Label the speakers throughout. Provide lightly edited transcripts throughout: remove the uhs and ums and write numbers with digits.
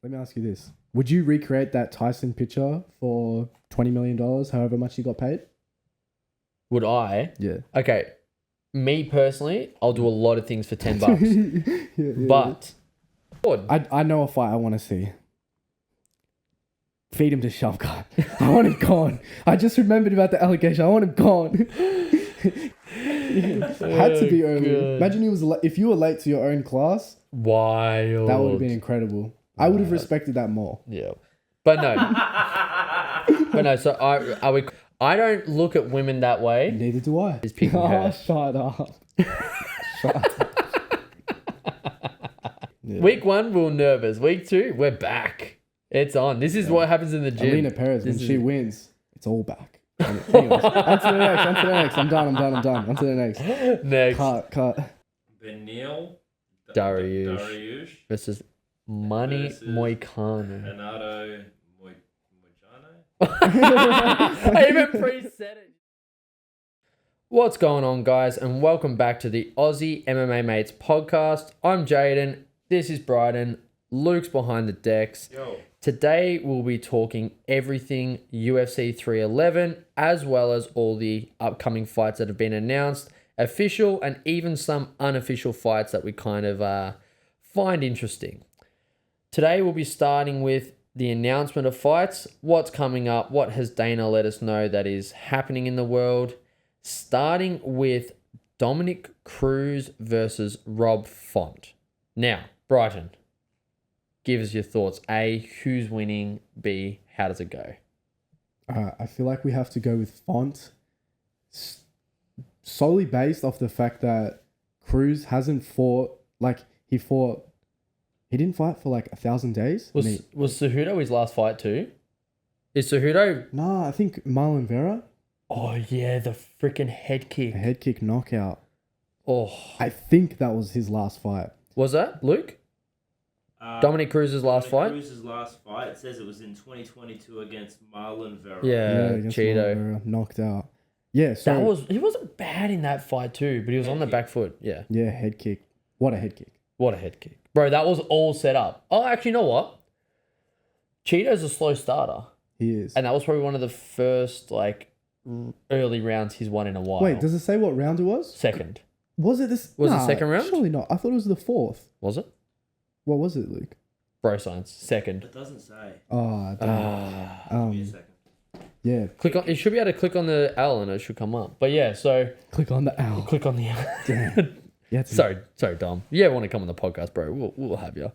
Speaker 1: Let me ask you this. Would you recreate that Tyson picture for $20 million, however much you got paid?
Speaker 2: Would I?
Speaker 1: Yeah.
Speaker 2: Okay. Me personally, I'll do a lot of things for $10.
Speaker 1: Yeah.
Speaker 2: But
Speaker 1: I know a fight I want to see. Feed him to Shavkat. I want him gone. I just remembered about the allegation. I want him gone. Had to be early.
Speaker 2: God.
Speaker 1: Imagine if you were late to your own class.
Speaker 2: Wild.
Speaker 1: That would have been incredible. I would have respected that more.
Speaker 2: Yeah. But no. So I don't look at women that way.
Speaker 1: Neither do I.
Speaker 2: It's picking her.
Speaker 1: Shut up. Shut up. Yeah.
Speaker 2: Week 1, we were nervous. Week 2, we're back. It's on. This is what happens in the gym.
Speaker 1: Alina Perez, when she wins, it's all back. Anyways, on to the next. I'm done. On to the next.
Speaker 2: Next.
Speaker 1: Cut.
Speaker 3: Benil
Speaker 2: Dariush versus Money Moicano.
Speaker 3: Renato Moicano.
Speaker 2: I even preset it. What's going on, guys, and welcome back to the Aussie MMA Mates podcast. I'm Jaden. This is Bryden. Luke's behind the decks.
Speaker 3: Yo.
Speaker 2: Today we'll be talking everything UFC 311, as well as all the upcoming fights that have been announced, official and even some unofficial fights that we kind of find interesting. Today we'll be starting with the announcement of fights, what's coming up, what has Dana let us know that is happening in the world, starting with Dominic Cruz versus Rob Font. Now, Brighton, give us your thoughts. A, who's winning? B, how does it go?
Speaker 1: I feel like we have to go with Font solely based off the fact that Cruz hasn't fought, he didn't fight for 1,000 days.
Speaker 2: Was Cejudo his last fight too? Is Cejudo?
Speaker 1: Nah, I think Marlon Vera.
Speaker 2: Oh yeah, the freaking head kick.
Speaker 1: A head kick knockout.
Speaker 2: Oh,
Speaker 1: I think that was his last fight.
Speaker 2: was that Luke? Dominic Cruz's last fight?
Speaker 3: Cruz's last fight. It says it was in 2022 against Marlon Vera.
Speaker 2: Yeah,
Speaker 1: against
Speaker 2: Cheeto.
Speaker 1: Marlon Vera, knocked out. Yeah, so
Speaker 2: He wasn't bad in that fight too, but he was on the back foot. Yeah.
Speaker 1: yeah, head kick. What a head kick.
Speaker 2: What a head kick. Bro, that was all set up. Oh, actually, you know what? Cheeto's a slow starter.
Speaker 1: He is.
Speaker 2: And that was probably one of the first, early rounds he's won in a while.
Speaker 1: Wait, does it say what round it was?
Speaker 2: Second.
Speaker 1: Was it this?
Speaker 2: Was it second round?
Speaker 1: Surely not. I thought it was the fourth.
Speaker 2: Was it?
Speaker 1: What was it, Luke?
Speaker 2: Bro science. Second.
Speaker 3: It doesn't say.
Speaker 1: Oh,
Speaker 3: Give me a second.
Speaker 1: yeah.
Speaker 2: Click on. You should be able to click on the L and it should come up. But yeah, so
Speaker 1: Click on the owl.
Speaker 2: click on the L.
Speaker 1: Damn. Yeah,
Speaker 2: sorry, Dom. You ever want to come on the podcast, bro? We'll have you.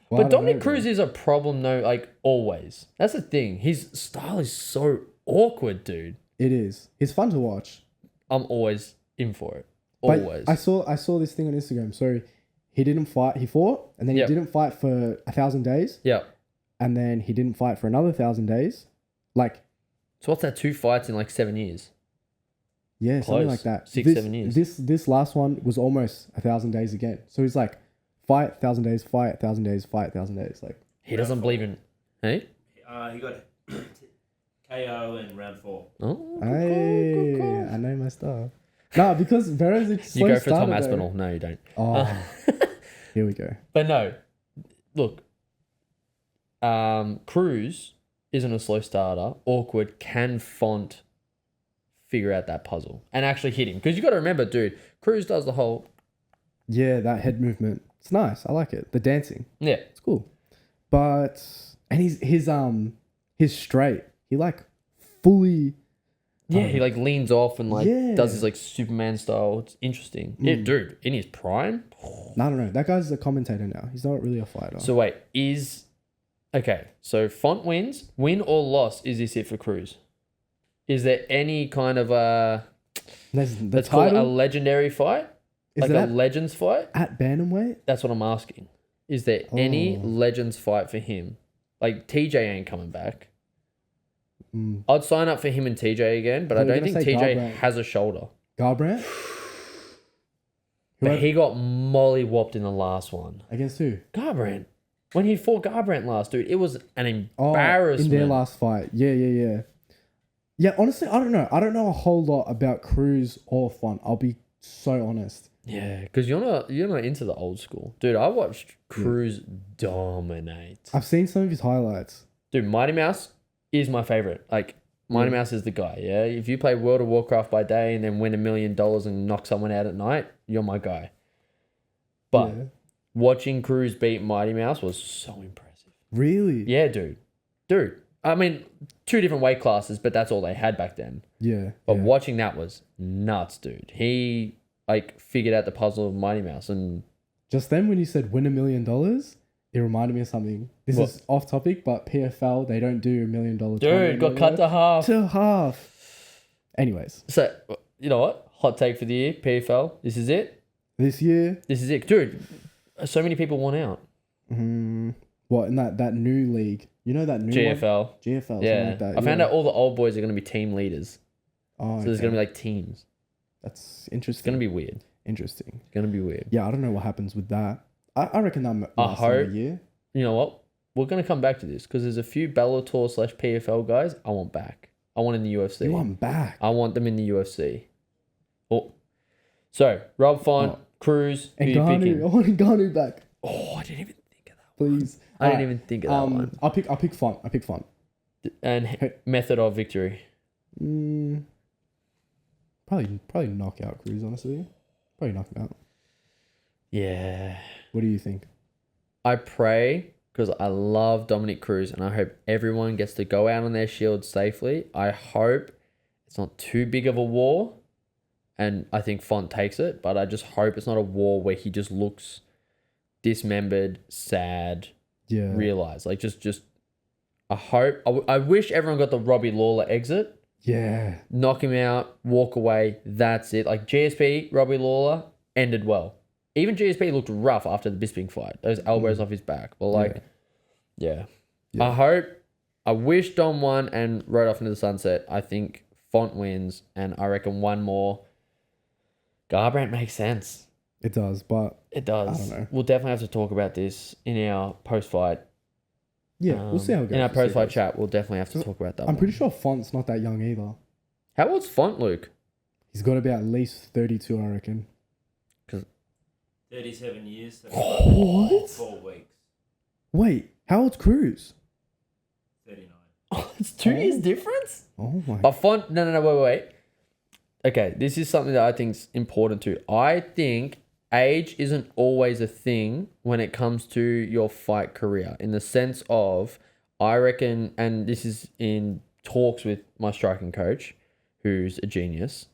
Speaker 1: Well,
Speaker 2: But Dominic Cruz is a problem, though. Always. That's the thing. His style is so awkward, dude.
Speaker 1: It is. It's fun to watch.
Speaker 2: I'm always in for it.
Speaker 1: But
Speaker 2: Always.
Speaker 1: I saw this thing on Instagram. So he didn't fight. He fought, and then
Speaker 2: Yep.
Speaker 1: he didn't fight for 1,000 days,
Speaker 2: Yeah.
Speaker 1: and then he didn't fight for another 1,000 days.
Speaker 2: So what's that? 2 fights in 7 years.
Speaker 1: Yeah, something like that.
Speaker 2: 6-7 years.
Speaker 1: This last one was almost 1,000 days again. So he's fight 1,000 days, fight 1,000 days, fight 1,000 days.
Speaker 2: He doesn't believe in. Hey.
Speaker 3: He got KO in round 4.
Speaker 2: Oh.
Speaker 1: Hey, I know my stuff. No, because Vera's a slow
Speaker 2: You go for Tom
Speaker 1: starter, though.
Speaker 2: Aspinall. No, you don't.
Speaker 1: Oh, here we go.
Speaker 2: But no, look. Cruz isn't a slow starter. Awkward. Can Font figure out that puzzle and actually hit him? Because you got to remember, dude, Cruz does the whole.
Speaker 1: Yeah, that head movement. It's nice. I like it. The dancing.
Speaker 2: Yeah.
Speaker 1: It's cool. But and his straight. He fully.
Speaker 2: Yeah, he leans off and
Speaker 1: Yeah.
Speaker 2: does his Superman style. It's interesting. Yeah, dude, in his prime.
Speaker 1: I don't know. That guy's a commentator now. He's not really a fighter.
Speaker 2: So wait, so Font win or loss, is this it for Cruz? Is there any kind of let's call it a legendary fight?
Speaker 1: Is
Speaker 2: A legends fight?
Speaker 1: at bantamweight?
Speaker 2: That's what I'm asking. Is there any legends fight for him? TJ ain't coming back. I'd sign up for him and TJ again, but I don't think TJ has a shoulder.
Speaker 1: Garbrandt?
Speaker 2: But he got molly-whopped in the last one.
Speaker 1: Against who?
Speaker 2: Garbrandt. When he fought Garbrandt last, dude, it was an embarrassment.
Speaker 1: In their last fight. Yeah. Yeah, honestly, I don't know. I don't know a whole lot about Cruz or Font. I'll be so honest.
Speaker 2: Yeah, because you're not into the old school. Dude, I watched Cruz dominates.
Speaker 1: I've seen some of his highlights.
Speaker 2: Dude, Mighty Mouse is my favorite. Like, Mighty Mouse is the guy, yeah? If you play World of Warcraft by day and then win $1 million and knock someone out at night, you're my guy. But
Speaker 1: Yeah.
Speaker 2: watching Cruz beat Mighty Mouse was so impressive.
Speaker 1: Really?
Speaker 2: Yeah, dude. I mean, 2 different weight classes, but that's all they had back then.
Speaker 1: Yeah.
Speaker 2: But
Speaker 1: yeah.
Speaker 2: watching that was nuts, dude. He, like, figured out the puzzle of Mighty Mouse and...
Speaker 1: Just then when you said win $1 million, it reminded me of something. This
Speaker 2: What?
Speaker 1: is off topic, but PFL, they don't do $1 million.
Speaker 2: Dude, got cut to half.
Speaker 1: To half. Anyways,
Speaker 2: So, you know what? Hot take for the year, PFL. This is it.
Speaker 1: this year,
Speaker 2: This is it. Dude, so many people want out.
Speaker 1: what, in that new league? You know that new
Speaker 2: GFL.
Speaker 1: one? GFL, something
Speaker 2: Yeah.
Speaker 1: like that.
Speaker 2: I found out all the old boys are going to be team leaders.
Speaker 1: Oh,
Speaker 2: So there's
Speaker 1: okay.
Speaker 2: going to be like teams.
Speaker 1: That's
Speaker 2: It's
Speaker 1: interesting.
Speaker 2: going to be weird.
Speaker 1: Interesting.
Speaker 2: It's going to be weird.
Speaker 1: Yeah, I don't know what happens with that. I reckon that
Speaker 2: I
Speaker 1: lasts
Speaker 2: hope-
Speaker 1: another year.
Speaker 2: You know what? We're going to come back to this because there's a few Bellator / PFL guys I want back. I want in the UFC.
Speaker 1: You want back.
Speaker 2: I want them in the UFC. Oh. So, Rob Font, Cruz, who
Speaker 1: And
Speaker 2: you
Speaker 1: Ngannou. I
Speaker 2: picking?
Speaker 1: want Ngannou back,
Speaker 2: Oh, I didn't even think of that.
Speaker 1: please.
Speaker 2: I didn't even think of that one.
Speaker 1: I'll pick Font.
Speaker 2: And method of victory.
Speaker 1: Probably knockout Cruz, honestly. Probably knock him out.
Speaker 2: Yeah.
Speaker 1: What do you think?
Speaker 2: I pray because I love Dominic Cruz and I hope everyone gets to go out on their shield safely. I hope it's not too big of a war and I think Font takes it, but I just hope it's not a war where he just looks dismembered, sad,
Speaker 1: Yeah.
Speaker 2: realized. Like just I hope I wish everyone got the Robbie Lawler exit.
Speaker 1: Yeah.
Speaker 2: Knock him out, walk away, that's it. Like GSP, Robbie Lawler, ended well. Even GSP looked rough after the Bisping fight. Those elbows off his back. But like, yeah.
Speaker 1: Yeah.
Speaker 2: I wish Dom won and rode off into the sunset. I think Font wins and I reckon one more. Garbrandt makes sense.
Speaker 1: It does, but
Speaker 2: It does.
Speaker 1: I don't know.
Speaker 2: We'll definitely have to talk about this in our post-fight.
Speaker 1: yeah, we'll see how it goes.
Speaker 2: In our
Speaker 1: We'll see how it
Speaker 2: post-fight
Speaker 1: goes.
Speaker 2: chat, we'll definitely have to talk about that
Speaker 1: I'm
Speaker 2: one.
Speaker 1: pretty sure Font's not that young either.
Speaker 2: How old's Font, Luke?
Speaker 1: He's got to be at least 32, I reckon.
Speaker 3: 37 years.
Speaker 1: What?
Speaker 3: 4 weeks.
Speaker 1: Wait, how old's Cruz?
Speaker 3: 39.
Speaker 2: Oh, it's 2 years difference?
Speaker 1: Oh my.
Speaker 2: But Font, no, wait. Okay, this is something that I think is important too. I think age isn't always a thing when it comes to your fight career, in the sense of, I reckon, and this is in talks with my striking coach, who's a genius.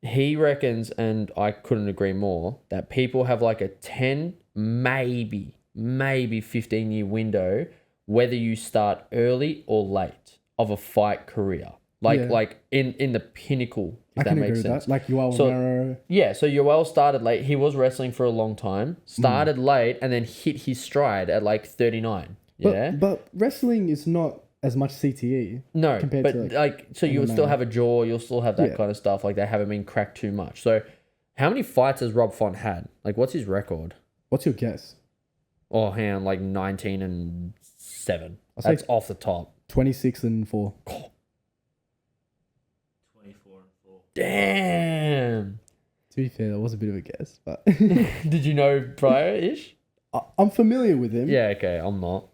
Speaker 2: He reckons, and I couldn't agree more, that people have like a 10, maybe 15-year window, whether you start early or late of a fight career. Like in the pinnacle, if
Speaker 1: I
Speaker 2: that
Speaker 1: can
Speaker 2: makes
Speaker 1: agree with
Speaker 2: sense.
Speaker 1: that. Like Yoel
Speaker 2: So-
Speaker 1: Romero.
Speaker 2: Yeah, so Yoel started late. He was wrestling for a long time, started late, and then hit his stride at like 39. Yeah?
Speaker 1: But wrestling is not as much CTE.
Speaker 2: No,
Speaker 1: compared
Speaker 2: but
Speaker 1: to,
Speaker 2: like, so you would still
Speaker 1: MMA.
Speaker 2: have a jaw, you'll still have that
Speaker 1: Yeah.
Speaker 2: kind of stuff. Like, they haven't been cracked too much. So, how many fights has Rob Font had? Like, what's his record?
Speaker 1: What's your guess?
Speaker 2: Oh, hang on, like 19-7.
Speaker 1: I'll say-
Speaker 2: That's off the top.
Speaker 1: 26-4.
Speaker 3: 24 and 4.
Speaker 2: Damn.
Speaker 1: To be fair, that was a bit of a guess, but
Speaker 2: Did you know prior-ish?
Speaker 1: I'm familiar with him.
Speaker 2: Yeah, okay, I'm not.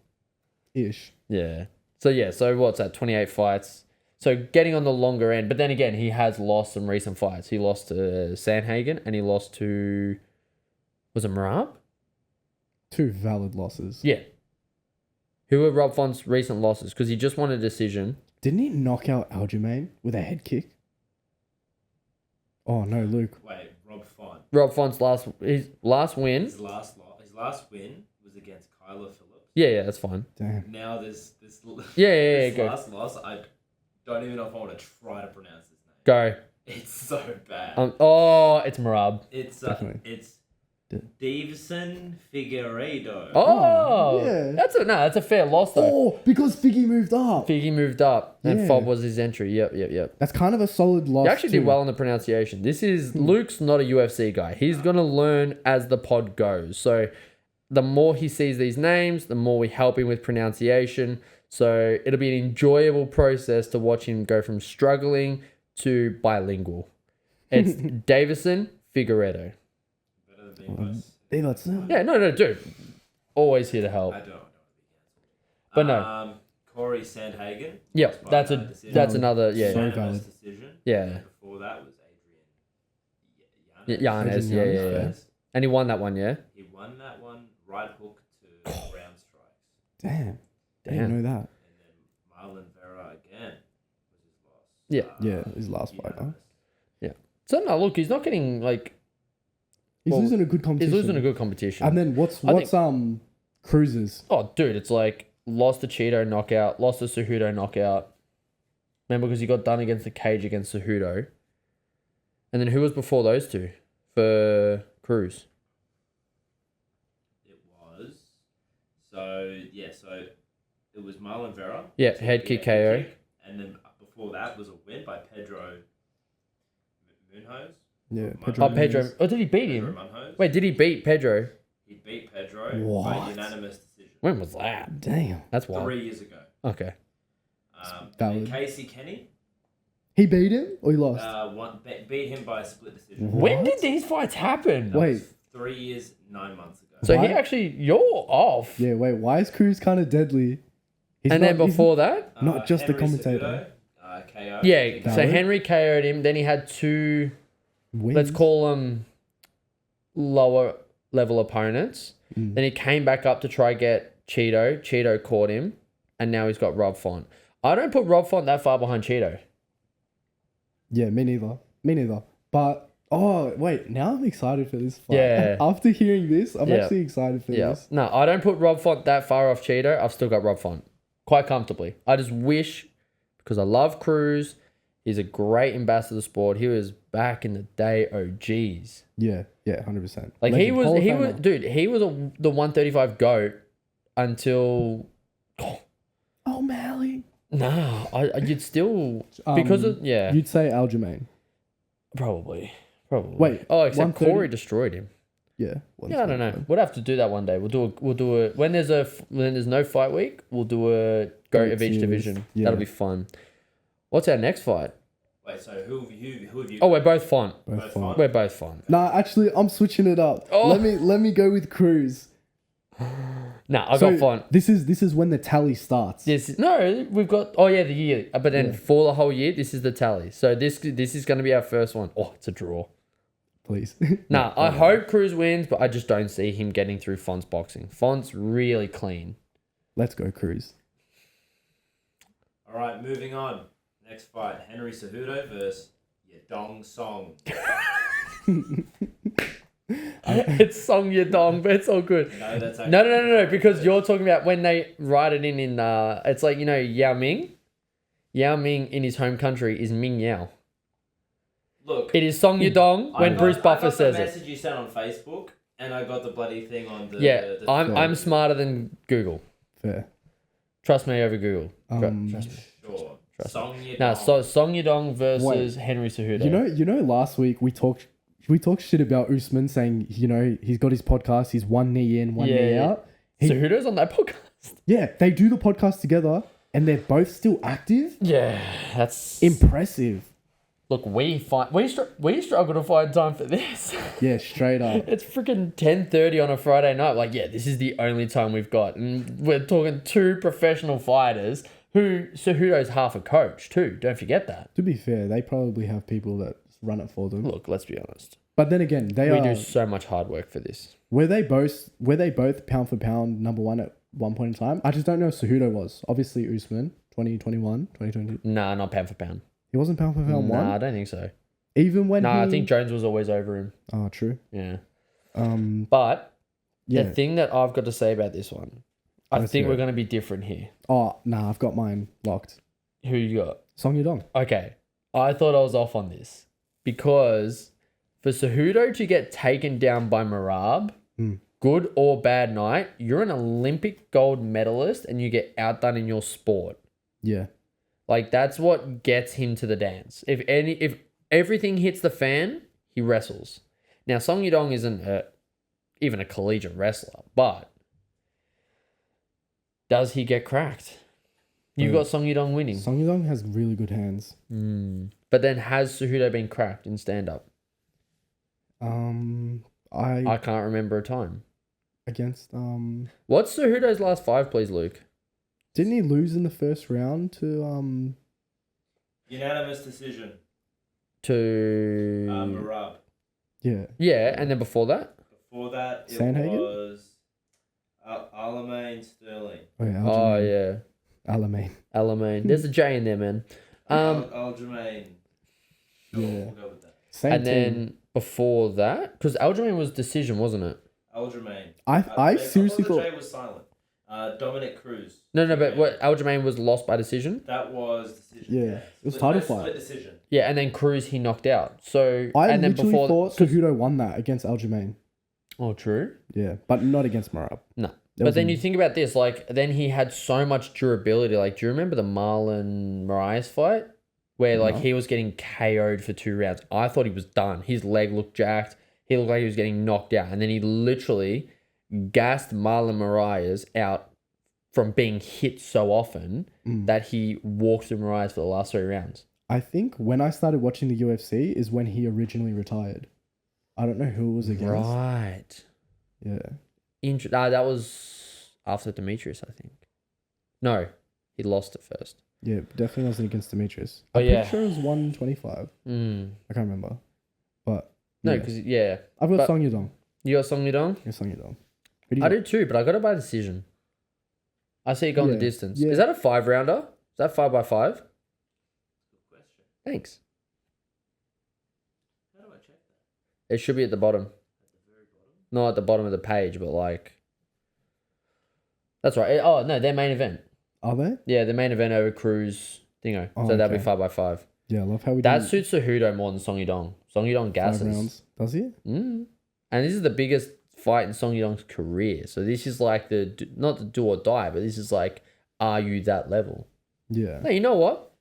Speaker 1: Ish.
Speaker 2: Yeah. So what's that? 28 fights. So getting on the longer end, but then again, he has lost some recent fights. He lost to Sandhagen and he lost to, was it Marab?
Speaker 1: 2 valid losses.
Speaker 2: Yeah. Who were Rob Font's recent losses? Because he just won a decision.
Speaker 1: Didn't he knock out Aljamain with a head kick? Oh no, Luke.
Speaker 3: Wait, Rob Font.
Speaker 2: Rob Font's his last win.
Speaker 3: His last win was against Kyler Phillips.
Speaker 2: Yeah, that's fine.
Speaker 1: Damn.
Speaker 3: Now this
Speaker 2: Yeah,
Speaker 3: this
Speaker 2: go.
Speaker 3: last loss, I don't even know if I want to try to pronounce his name.
Speaker 2: Go.
Speaker 3: It's so bad.
Speaker 2: It's Marab.
Speaker 3: It's
Speaker 1: Definitely.
Speaker 3: it's Davison Figueiredo.
Speaker 2: Oh,
Speaker 1: yeah.
Speaker 2: That's a fair loss though.
Speaker 1: Oh, because Figgy moved up.
Speaker 2: Figgy moved up and
Speaker 1: Yeah.
Speaker 2: Fob was his entry. Yep.
Speaker 1: That's kind of a solid loss.
Speaker 2: You actually
Speaker 1: too.
Speaker 2: did well on the pronunciation. This is Luke's not a UFC guy. He's gonna learn as the pod goes. So the more he sees these names, the more we help him with pronunciation. So it'll be an enjoyable process to watch him go from struggling to bilingual. It's Davison Figueiredo.
Speaker 3: Better than being worse.
Speaker 1: Hey, that's
Speaker 2: Yeah, no, dude. Always here to help.
Speaker 3: I don't want to be
Speaker 2: But no.
Speaker 3: cancelled. Corey Sandhagen.
Speaker 2: Yeah,
Speaker 3: lost by
Speaker 2: that's
Speaker 3: decision.
Speaker 2: that's another yeah.
Speaker 1: So
Speaker 3: Unanimous
Speaker 1: valid.
Speaker 3: decision.
Speaker 2: Yeah.
Speaker 3: And before that was
Speaker 2: Yeah,
Speaker 3: Adrian
Speaker 2: Yanez,
Speaker 1: Adrian
Speaker 2: yeah,
Speaker 1: Yanez,
Speaker 2: yeah.
Speaker 3: Yanez.
Speaker 2: And he won that one, yeah?
Speaker 3: He won that one right hook to ground strikes.
Speaker 1: Damn. I
Speaker 2: Damn.
Speaker 1: didn't know that.
Speaker 3: And then Marlon Vera again was his loss.
Speaker 2: Yeah.
Speaker 1: Yeah, his last fight, huh?
Speaker 3: unanimous.
Speaker 2: So no, look, he's not getting like
Speaker 1: He's
Speaker 2: Well,
Speaker 1: losing a good competition.
Speaker 2: he's losing a good competition.
Speaker 1: And then what's
Speaker 2: I
Speaker 1: Cruz's?
Speaker 2: Oh, dude, it's like lost to Cheeto knockout, lost to Cejudo knockout. Remember, because he got done against the cage against Cejudo. And then who was before those two for Cruz?
Speaker 3: It was. So it was Marlon Vera.
Speaker 2: Yeah, head kick KO.
Speaker 3: And then before that was a win by Pedro Munhoz.
Speaker 1: Yeah,
Speaker 2: Oh, Pedro. Oh, did he beat
Speaker 3: Pedro
Speaker 2: him?
Speaker 3: Munhoz.
Speaker 2: Wait, did he beat Pedro?
Speaker 3: He beat Pedro by
Speaker 1: What?
Speaker 3: unanimous decision
Speaker 2: When was that?
Speaker 1: Damn.
Speaker 2: That's wild.
Speaker 3: 3 years ago.
Speaker 2: Okay.
Speaker 3: And
Speaker 1: valid.
Speaker 3: Casey Kenny
Speaker 1: He beat him or he lost?
Speaker 3: beat him by a split decision.
Speaker 2: When
Speaker 1: What?
Speaker 2: did these fights happen?
Speaker 3: That
Speaker 1: Wait.
Speaker 3: was 3 years, 9 months ago.
Speaker 2: So
Speaker 1: Why-
Speaker 2: he actually, you're off.
Speaker 1: Yeah, wait, why is Cruz kind of deadly? He's
Speaker 2: And then
Speaker 1: not- he's-
Speaker 2: before that?
Speaker 1: not just the
Speaker 3: Henry
Speaker 1: commentator.
Speaker 3: Cejudo, KO.
Speaker 2: Yeah, so
Speaker 1: Valid.
Speaker 2: Henry KO'd him. Then he had two,
Speaker 1: wins.
Speaker 2: let's call them lower level opponents.
Speaker 1: Mm.
Speaker 2: Then he came back up to try get Cheeto. Cheeto caught him. And now he's got Rob Font. I don't put Rob Font that far behind Cheeto.
Speaker 1: Yeah, me neither. Me neither. But, oh, wait, now I'm excited for this fight.
Speaker 2: Yeah.
Speaker 1: After hearing this, I'm
Speaker 2: Yeah.
Speaker 1: actually excited for
Speaker 2: Yeah.
Speaker 1: this.
Speaker 2: No, I don't put Rob Font that far off Cheeto. I've still got Rob Font quite comfortably. I just wish, because I love Cruz, he's a great ambassador of the sport. He was back in the day OGs.
Speaker 1: Yeah, 100%.
Speaker 2: Like
Speaker 1: Legend, Hall of
Speaker 2: he was,
Speaker 1: Famer.
Speaker 2: dude, he was the 135 GOAT until,
Speaker 1: O'Malley.
Speaker 2: nah, you'd still, because of, yeah,
Speaker 1: You'd say Aljamain.
Speaker 2: probably.
Speaker 1: Wait,
Speaker 2: Oh, except
Speaker 1: 130?
Speaker 2: Corey destroyed him.
Speaker 1: Yeah.
Speaker 2: Yeah, I don't know. We'll have to do that one day. We'll do a when there's no fight week, we'll do a GOAT of each
Speaker 1: series.
Speaker 2: division.
Speaker 1: Yeah.
Speaker 2: That'll be fun. What's our next fight?
Speaker 3: Wait, so who have you?
Speaker 2: Oh, we're both fun.
Speaker 1: Both
Speaker 3: Both
Speaker 1: fine.
Speaker 3: fine.
Speaker 2: We're both fun.
Speaker 1: Nah, actually, I'm switching it up.
Speaker 2: Oh.
Speaker 1: Let me go with Cruz.
Speaker 2: Nah, I got fun.
Speaker 1: This is when the tally starts.
Speaker 2: No, we've got the year, but then
Speaker 1: Yeah.
Speaker 2: for the whole year, this is the tally. So this is going to be our first one. Oh, it's a draw.
Speaker 1: Please.
Speaker 2: Nah, I hope Cruz wins, but I just don't see him getting through Font's boxing. Font's really clean.
Speaker 1: Let's go, Cruz.
Speaker 3: All right, moving on. Next fight: Henry Cejudo versus Yadong Song.
Speaker 2: It's Song Yadong, but it's all good.
Speaker 3: No, that's actually
Speaker 2: No, because you're talking about when they write it in it's like, Yao Ming. Yao Ming in his home country is Ming Yao.
Speaker 3: Look,
Speaker 2: It is Song Yadong when Bruce Buffer says
Speaker 3: I got
Speaker 2: it.
Speaker 3: the message you sent on Facebook, and I got the bloody thing on the.
Speaker 2: Yeah,
Speaker 3: the
Speaker 2: I'm smarter than Google.
Speaker 1: Fair.
Speaker 2: Trust me over Google. Trust me.
Speaker 3: Sure.
Speaker 2: Trust
Speaker 3: Song Yadong.
Speaker 2: Now, so Song Yadong versus Henry Cejudo.
Speaker 1: You know, last week we talked shit about Usman saying, he's got his podcast, he's one knee in, one knee
Speaker 2: Yeah.
Speaker 1: out. He-
Speaker 2: Cejudo's on that podcast.
Speaker 1: Yeah, they do the podcast together and they're both still active.
Speaker 2: Yeah, that's
Speaker 1: Impressive.
Speaker 2: Look, we struggle to find time for this.
Speaker 1: Yeah, straight up.
Speaker 2: It's freaking 10:30 on a Friday night. Like, yeah, this is the only time we've got, and we're talking two professional fighters who Cejudo's half a coach too. Don't forget that.
Speaker 1: To be fair, they probably have people that run it for them.
Speaker 2: Look, let's be honest.
Speaker 1: But then again,
Speaker 2: We do so much hard work for this.
Speaker 1: were they both pound for pound number one at one point in time? I just don't know if Cejudo was. Obviously Usman, 2021, 2020.
Speaker 2: Nah, not pound for pound.
Speaker 1: He wasn't pound for pound
Speaker 2: Nah, I
Speaker 1: one?
Speaker 2: don't think so.
Speaker 1: Even when
Speaker 2: Nah, I think Jones was always over him.
Speaker 1: Oh, true.
Speaker 2: Yeah.
Speaker 1: Um,
Speaker 2: But
Speaker 1: yeah.
Speaker 2: the thing that I've got to say about this one, I
Speaker 1: Let's
Speaker 2: think
Speaker 1: hear
Speaker 2: we're
Speaker 1: it.
Speaker 2: going to be different here.
Speaker 1: Oh, nah, I've got mine locked.
Speaker 2: Who you got?
Speaker 1: Song Yadong.
Speaker 2: Okay, I thought I was off on this because for Cejudo to get taken down by Marab, good or bad night, you're an Olympic gold medalist and you get outdone in your sport.
Speaker 1: Yeah.
Speaker 2: Like, that's what gets him to the dance. If everything hits the fan, he wrestles. Now, Song Yadong isn't even a collegiate wrestler, but does he get cracked? You got Song Yadong winning.
Speaker 1: Song Yadong has really good hands.
Speaker 2: But then has Cejudo been cracked in stand-up?
Speaker 1: I
Speaker 2: I can't remember a time.
Speaker 1: against
Speaker 2: What's Cejudo's last 5, please, Luke?
Speaker 1: didn't he lose in the first round to
Speaker 3: Unanimous decision.
Speaker 2: To
Speaker 3: Marab.
Speaker 1: yeah.
Speaker 2: yeah, and then before that.
Speaker 3: Before that, it
Speaker 1: Sandhagen?
Speaker 3: was Alamein Sterling.
Speaker 1: Oh yeah,
Speaker 2: Oh yeah,
Speaker 1: Alamein.
Speaker 2: Alamein. There's a J in there, man.
Speaker 3: Aljamain. Sure,
Speaker 1: Yeah.
Speaker 3: we'll go with that.
Speaker 1: Same
Speaker 2: And
Speaker 1: team.
Speaker 2: then before that, because Aljamain was decision, wasn't it?
Speaker 3: Aljamain.
Speaker 1: I seriously
Speaker 3: thought
Speaker 1: thought
Speaker 3: the J was silent. Dominic Cruz.
Speaker 2: No, but what Aljamain was lost by decision.
Speaker 3: That was decision.
Speaker 1: Yeah. It was title fight.
Speaker 3: Split decision.
Speaker 2: Yeah, and then Cruz he knocked out. So
Speaker 1: I
Speaker 2: and then
Speaker 1: literally
Speaker 2: before
Speaker 1: thought Cejudo won that against Aljamain.
Speaker 2: oh, true.
Speaker 1: Yeah, but not against Marab.
Speaker 2: No.
Speaker 1: That
Speaker 2: But
Speaker 1: was
Speaker 2: then
Speaker 1: a-
Speaker 2: you think about this, like, then he had so much durability. Like, do you remember the Marlon Moraes fight? Where, like,
Speaker 1: No.
Speaker 2: he was getting KO'd for 2 rounds. I thought he was done. His leg looked jacked. He looked like he was getting knocked out. And then he literally gassed Marlon Moraes out from being hit so often that he walked through Moraes for the last 3 rounds.
Speaker 1: I think when I started watching the UFC is when he originally retired. I don't know who it was against.
Speaker 2: Right.
Speaker 1: Yeah.
Speaker 2: That was after Demetrius, I think. No, he lost it first.
Speaker 1: Yeah, definitely wasn't against Demetrius.
Speaker 2: Oh,
Speaker 1: I'm
Speaker 2: yeah.
Speaker 1: pretty sure it was 125.
Speaker 2: Mm.
Speaker 1: I can't remember. But
Speaker 2: No,
Speaker 1: yeah.
Speaker 2: because, yeah.
Speaker 1: I've got
Speaker 2: but-
Speaker 1: Song Yudong.
Speaker 2: You got Song Yudong?
Speaker 1: Yeah, Song Yudong. Who do you
Speaker 2: I
Speaker 1: got?
Speaker 2: do too, but I got it by decision. I see it going
Speaker 1: Yeah,
Speaker 2: the distance.
Speaker 1: yeah.
Speaker 2: Is that a 5-rounder? Is that 5x5?
Speaker 3: Good question.
Speaker 2: Thanks.
Speaker 3: How do I check that?
Speaker 2: It should be at the bottom.
Speaker 3: At the very bottom?
Speaker 2: Not at the bottom of the page, but like... That's right. Oh, no, their main event.
Speaker 1: Are they?
Speaker 2: Yeah, the main event over Cruz Dingo.
Speaker 1: Oh,
Speaker 2: So that'll be
Speaker 1: okay.
Speaker 2: 5x5.
Speaker 1: Yeah, I love how we
Speaker 2: That
Speaker 1: do
Speaker 2: suits Cejudo more than Song Yudong. Song Yudong
Speaker 1: 5
Speaker 2: gasses.
Speaker 1: rounds. Does he?
Speaker 2: Mm. And this is the biggest fight in Song Yudong's career. So this is like not the do or die, but this is like, are you that level?
Speaker 1: Yeah.
Speaker 2: No, you know what?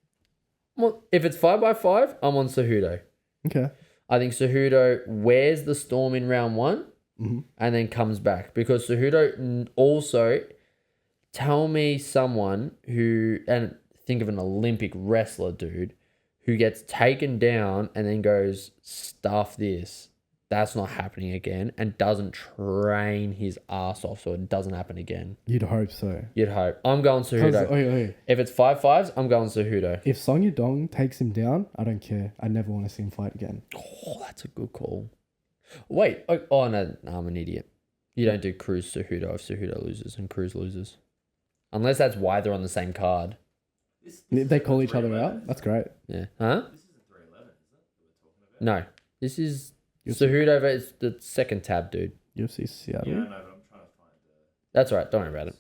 Speaker 2: If it's 5x5, I'm on Cejudo.
Speaker 1: Okay.
Speaker 2: I think Cejudo wears the storm in round 1
Speaker 1: Mhm.
Speaker 2: and then comes back. Because Cejudo also, tell me someone who, and think of an Olympic wrestler, dude, who gets taken down and then goes, stuff this. That's not happening again, and doesn't train his ass off so it doesn't happen again.
Speaker 1: You'd hope so.
Speaker 2: You'd hope. I'm going
Speaker 1: 'Cause-
Speaker 2: Cejudo.
Speaker 1: okay.
Speaker 2: If it's 5-5s, I'm going Cejudo.
Speaker 1: If Song Yudong takes him down, I don't care. I never want to see him fight again.
Speaker 2: Oh, that's a good call. Wait. Oh no, I'm an idiot. You don't do Cruz Cejudo if Cejudo loses and Cruz loses. Unless that's why they're on the same card.
Speaker 1: They call each other out. That's great.
Speaker 2: Yeah. Huh?
Speaker 3: This is a 311, isn't it? That we're talking about?
Speaker 2: No. This is
Speaker 1: UFC.
Speaker 2: Cejudo versus the second tab, dude.
Speaker 1: UFC Seattle.
Speaker 3: Yeah, I know, but I'm trying to find the...
Speaker 2: That's all right. Don't worry about it.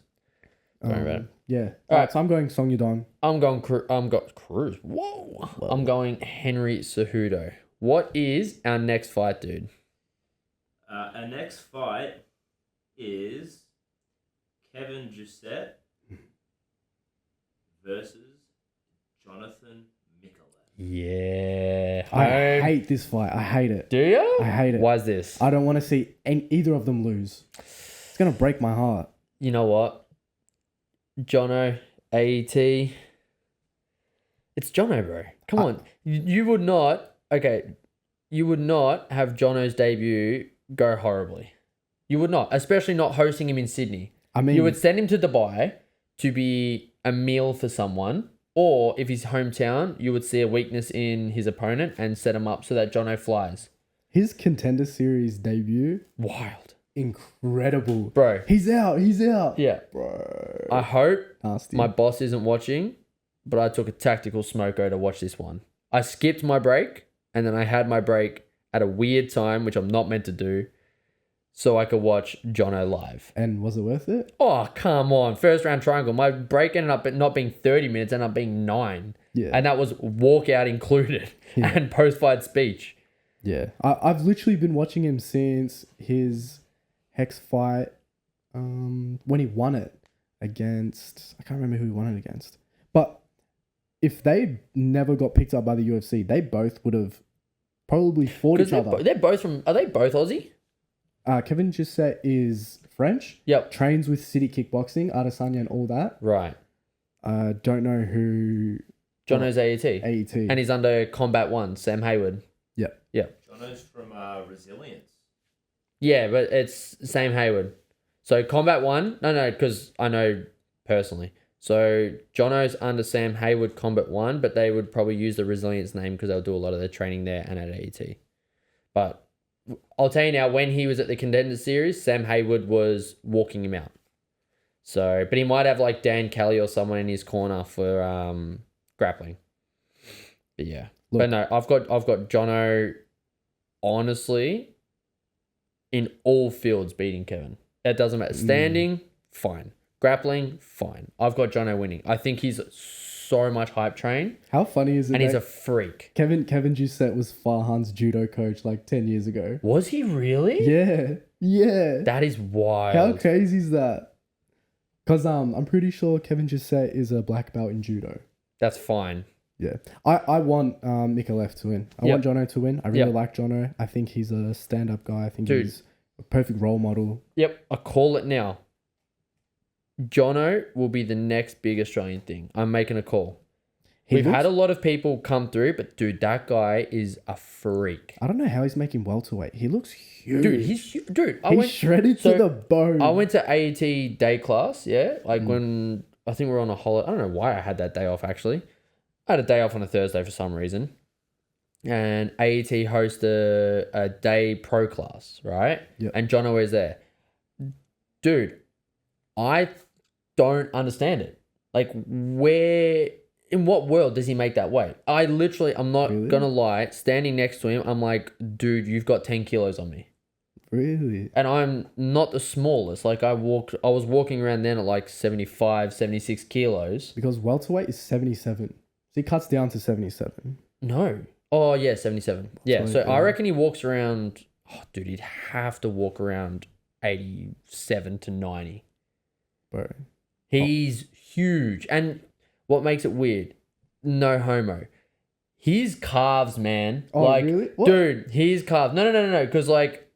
Speaker 2: Don't worry about it.
Speaker 1: Yeah.
Speaker 2: All
Speaker 1: All
Speaker 2: right.
Speaker 1: right. So I'm going Song Yudong.
Speaker 2: I'm going Cruz. Whoa. I'm going Henry Cejudo. What is our next fight, dude?
Speaker 3: Our next fight is Kevin Giussette versus Jonathan Mikolev.
Speaker 2: Yeah.
Speaker 1: I hate this fight. I hate it.
Speaker 2: Do you?
Speaker 1: I hate it.
Speaker 2: Why is this?
Speaker 1: I don't want to see either of them lose. It's gonna break my heart.
Speaker 2: You know what? Jono, AET. It's Jono, bro. Come on. You would not, okay, you would not have Jono's debut go horribly. You would not, especially not hosting him in Sydney.
Speaker 1: I mean,
Speaker 2: You would send him to Dubai to be a meal for someone, or if he's hometown, you would see a weakness in his opponent and set him up so that Jono flies.
Speaker 1: his Contender Series debut,
Speaker 2: Wild.
Speaker 1: incredible.
Speaker 2: Bro.
Speaker 1: He's out. He's out.
Speaker 2: Yeah.
Speaker 1: Bro.
Speaker 2: I hope
Speaker 1: Nasty.
Speaker 2: my boss isn't watching, but I took a tactical smoko to watch this one. I skipped my break, and then I had my break at a weird time, which I'm not meant to do, so I could watch Jono live.
Speaker 1: And was it worth it?
Speaker 2: Oh, come on. First round triangle. My break ended up not being 30 minutes, ended up being 9.
Speaker 1: Yeah.
Speaker 2: And that was walkout included
Speaker 1: Yeah.
Speaker 2: and post-fight speech.
Speaker 1: Yeah. I've literally been watching him since his Hex fight, when he won it against, I can't remember who he won it against. But if they never got picked up by the UFC, they both would have probably fought each other.
Speaker 2: They're both from... Are they both Aussie?
Speaker 1: Kevin Giussette is French.
Speaker 2: Yep.
Speaker 1: Trains with City Kickboxing, Adesanya and all that.
Speaker 2: Right.
Speaker 1: Don't know who
Speaker 2: Jono's AET.
Speaker 1: AET.
Speaker 2: And he's under Combat 1, Sam Hayward.
Speaker 1: Yep.
Speaker 2: Yep.
Speaker 3: Jono's from Resilience.
Speaker 2: Yeah, but it's Sam Hayward. So Combat 1, no, because I know personally. So Jono's under Sam Hayward Combat 1, but they would probably use the Resilience name because they'll do a lot of their training there and at AET. But I'll tell you now, when he was at the Contender Series, Sam Hayward was walking him out. So, but he might have like Dan Kelly or someone in his corner for grappling. But yeah.
Speaker 1: Look.
Speaker 2: But no, I've got Jono honestly in all fields beating Kevin. It doesn't matter. Standing, fine. Grappling, fine. I've got Jono winning. I think he's so much hype train.
Speaker 1: How funny is it?
Speaker 2: And he's a freak.
Speaker 1: Kevin Doucette was Farhan's judo coach like 10 years ago.
Speaker 2: Was he really?
Speaker 1: Yeah.
Speaker 2: That is wild.
Speaker 1: How crazy is that? Because I'm pretty sure Kevin Doucette is a black belt in judo.
Speaker 2: That's fine.
Speaker 1: Yeah. I want Mikolev to win. I want Jono to win. I really like Jono. I think he's a stand-up guy. I think he's a perfect role model.
Speaker 2: Yep. I call it now. Jono will be the next big Australian thing. I'm making a call. We've had a lot of people come through, but dude, that guy is a freak.
Speaker 1: I don't know how he's making welterweight. He looks huge.
Speaker 2: Dude, he's
Speaker 1: shredded to the bone.
Speaker 2: I went to AET day class, yeah? Like when I think we were on a holiday. I don't know why I had that day off actually. I had a day off on a Thursday for some reason. And AET hosted a day pro class, right?
Speaker 1: Yep.
Speaker 2: And Jono is there. Dude, I don't understand it. Like, in what world does he make that weight? I'm not gonna lie, standing next to him, I'm like, dude, you've got 10 kilos on me.
Speaker 1: Really?
Speaker 2: And I'm not the smallest. Like, I was walking around then at like 75, 76 kilos.
Speaker 1: Because welterweight is 77. So he cuts down to 77.
Speaker 2: No. Oh, yeah, 77. Yeah, so I reckon he walks around, dude, he'd have to walk around 87 to 90.
Speaker 1: Bro.
Speaker 2: He's huge. And what makes it weird, no homo, his calves, man.
Speaker 1: Oh,
Speaker 2: like,
Speaker 1: really? What?
Speaker 2: Dude, his calves. No. Because, like,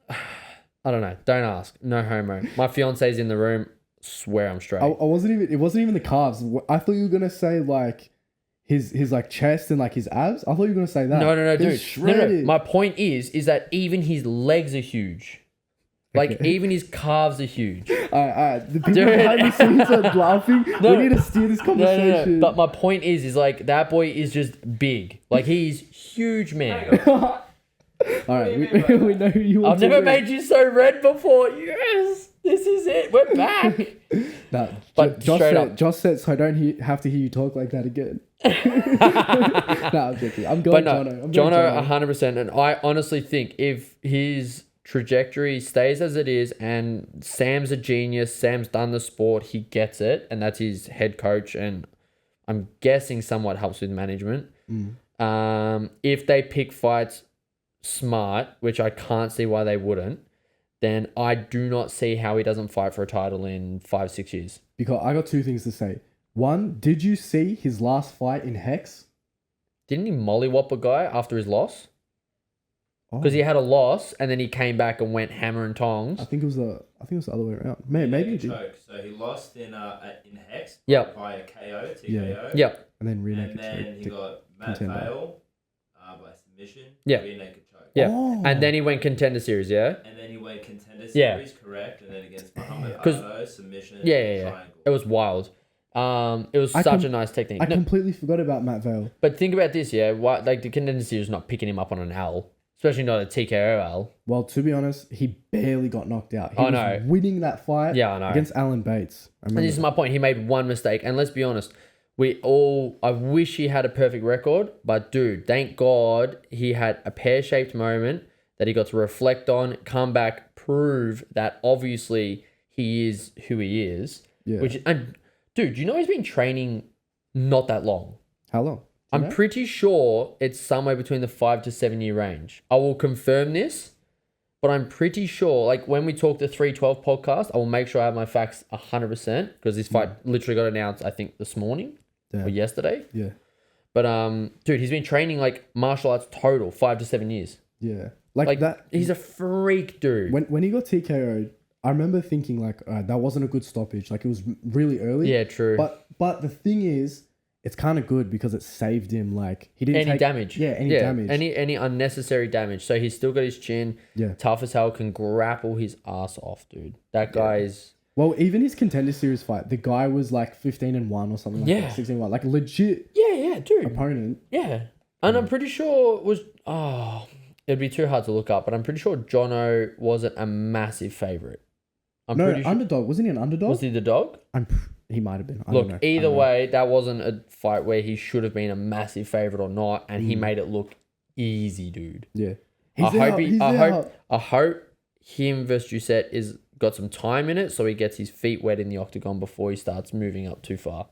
Speaker 2: I don't know. Don't ask. No homo. My fiance's in the room. Swear I'm straight.
Speaker 1: It wasn't even the calves. I thought you were going to say, like, his like chest and like his abs. I thought you were going to say that.
Speaker 2: No, dude.
Speaker 1: Shredded.
Speaker 2: No. My point is that even his legs are huge. Like, even his calves are huge.
Speaker 1: Alright. The people behind the scenes are laughing. We need to steer this conversation.
Speaker 2: No. But my point is like, that boy is just big. Like, he's huge, man.
Speaker 1: Alright, we know who you want.
Speaker 2: I've never made you so red before. Yes, this is it. We're back.
Speaker 1: Nah,
Speaker 2: but
Speaker 1: Josh said, so I don't have to hear you talk like that again. Nah, I'm joking. I'm going Jono.
Speaker 2: Jono 100%. And I honestly think if his trajectory stays as it is, and Sam's a genius, Sam's done the sport, he gets it, and that's his head coach, and I'm guessing somewhat helps with management. If they pick fights smart, which I can't see why they wouldn't, then I do not see how he doesn't fight for a title in 5-6 years.
Speaker 1: Because I got two things to say. One, did you see his last fight in Hex?
Speaker 2: Didn't he mollywop a guy after his loss? Because he had a loss, and then he came back and went hammer and tongs.
Speaker 1: I think it was the other way around. Maybe he did.
Speaker 3: Choke. So he lost in Hex.
Speaker 2: Yep.
Speaker 3: By KO, TKO.
Speaker 2: Yeah. Yep.
Speaker 1: And then rear
Speaker 3: And
Speaker 1: naked
Speaker 3: then
Speaker 1: choke
Speaker 3: he got Matt
Speaker 1: contender.
Speaker 3: Vale by submission.
Speaker 2: Yeah.
Speaker 3: Rear naked choke.
Speaker 2: Yeah.
Speaker 1: Oh.
Speaker 2: And then he went Contender Series, yeah?
Speaker 3: And then he went Contender
Speaker 2: Yeah.
Speaker 3: Series, correct? And then against Muhammad
Speaker 2: 'Cause-
Speaker 3: Ardo, submission,
Speaker 2: Yeah.
Speaker 3: triangle.
Speaker 2: It was wild. It was such a nice technique.
Speaker 1: I completely forgot about Matt Vale.
Speaker 2: But think about this, yeah? Why, like, the Contender Series is not picking him up on an L. Especially not a TKO L.
Speaker 1: Well, to be honest, he barely got knocked out. He
Speaker 2: I
Speaker 1: was
Speaker 2: know.
Speaker 1: winning that fight
Speaker 2: Yeah, I know.
Speaker 1: against Alan Bates.
Speaker 2: And this is my point. He made one mistake. And let's be honest, I wish he had a perfect record. But dude, thank God he had a pear-shaped moment that he got to reflect on, come back, prove that obviously he is who he is.
Speaker 1: Yeah.
Speaker 2: And dude, you know he's been training not that long.
Speaker 1: How long?
Speaker 2: I'm pretty sure it's somewhere between the 5 to 7 year range. I will confirm this, but I'm pretty sure, like when we talk the 312 podcast, I will make sure I have my facts 100% because this fight literally got announced, I think, this morning or yesterday.
Speaker 1: Yeah.
Speaker 2: But, dude, he's been training like martial arts total 5 to 7 years.
Speaker 1: Yeah.
Speaker 2: Like
Speaker 1: that.
Speaker 2: He's a freak, dude.
Speaker 1: When he got TKO'd, I remember thinking like, that wasn't a good stoppage. Like it was really early.
Speaker 2: Yeah, true.
Speaker 1: But the thing is, it's kind of good because it saved him. Like he didn't
Speaker 2: Any
Speaker 1: take
Speaker 2: damage.
Speaker 1: Yeah, any damage.
Speaker 2: Any unnecessary damage. So he's still got his chin.
Speaker 1: Yeah.
Speaker 2: Tough as hell, can grapple his ass off, dude. That guy's...
Speaker 1: Well, even his Contender Series fight, the guy was like 15-1 or something like that. 16-1. Like legit
Speaker 2: Yeah, dude.
Speaker 1: opponent.
Speaker 2: Yeah. And I'm pretty sure it was... Oh, it'd be too hard to look up, but I'm pretty sure Jono wasn't a massive favourite. I'm
Speaker 1: No,
Speaker 2: pretty sure...
Speaker 1: underdog. Wasn't he an underdog?
Speaker 2: Was he the dog?
Speaker 1: He might have been. I
Speaker 2: Look,
Speaker 1: don't know.
Speaker 2: either way, that wasn't a fight where he should have been a massive favourite or not, and he made it look easy, dude.
Speaker 1: Yeah.
Speaker 2: I hope him versus Giuseppe is got some time in it, so he gets his feet wet in the octagon before he starts moving up too far.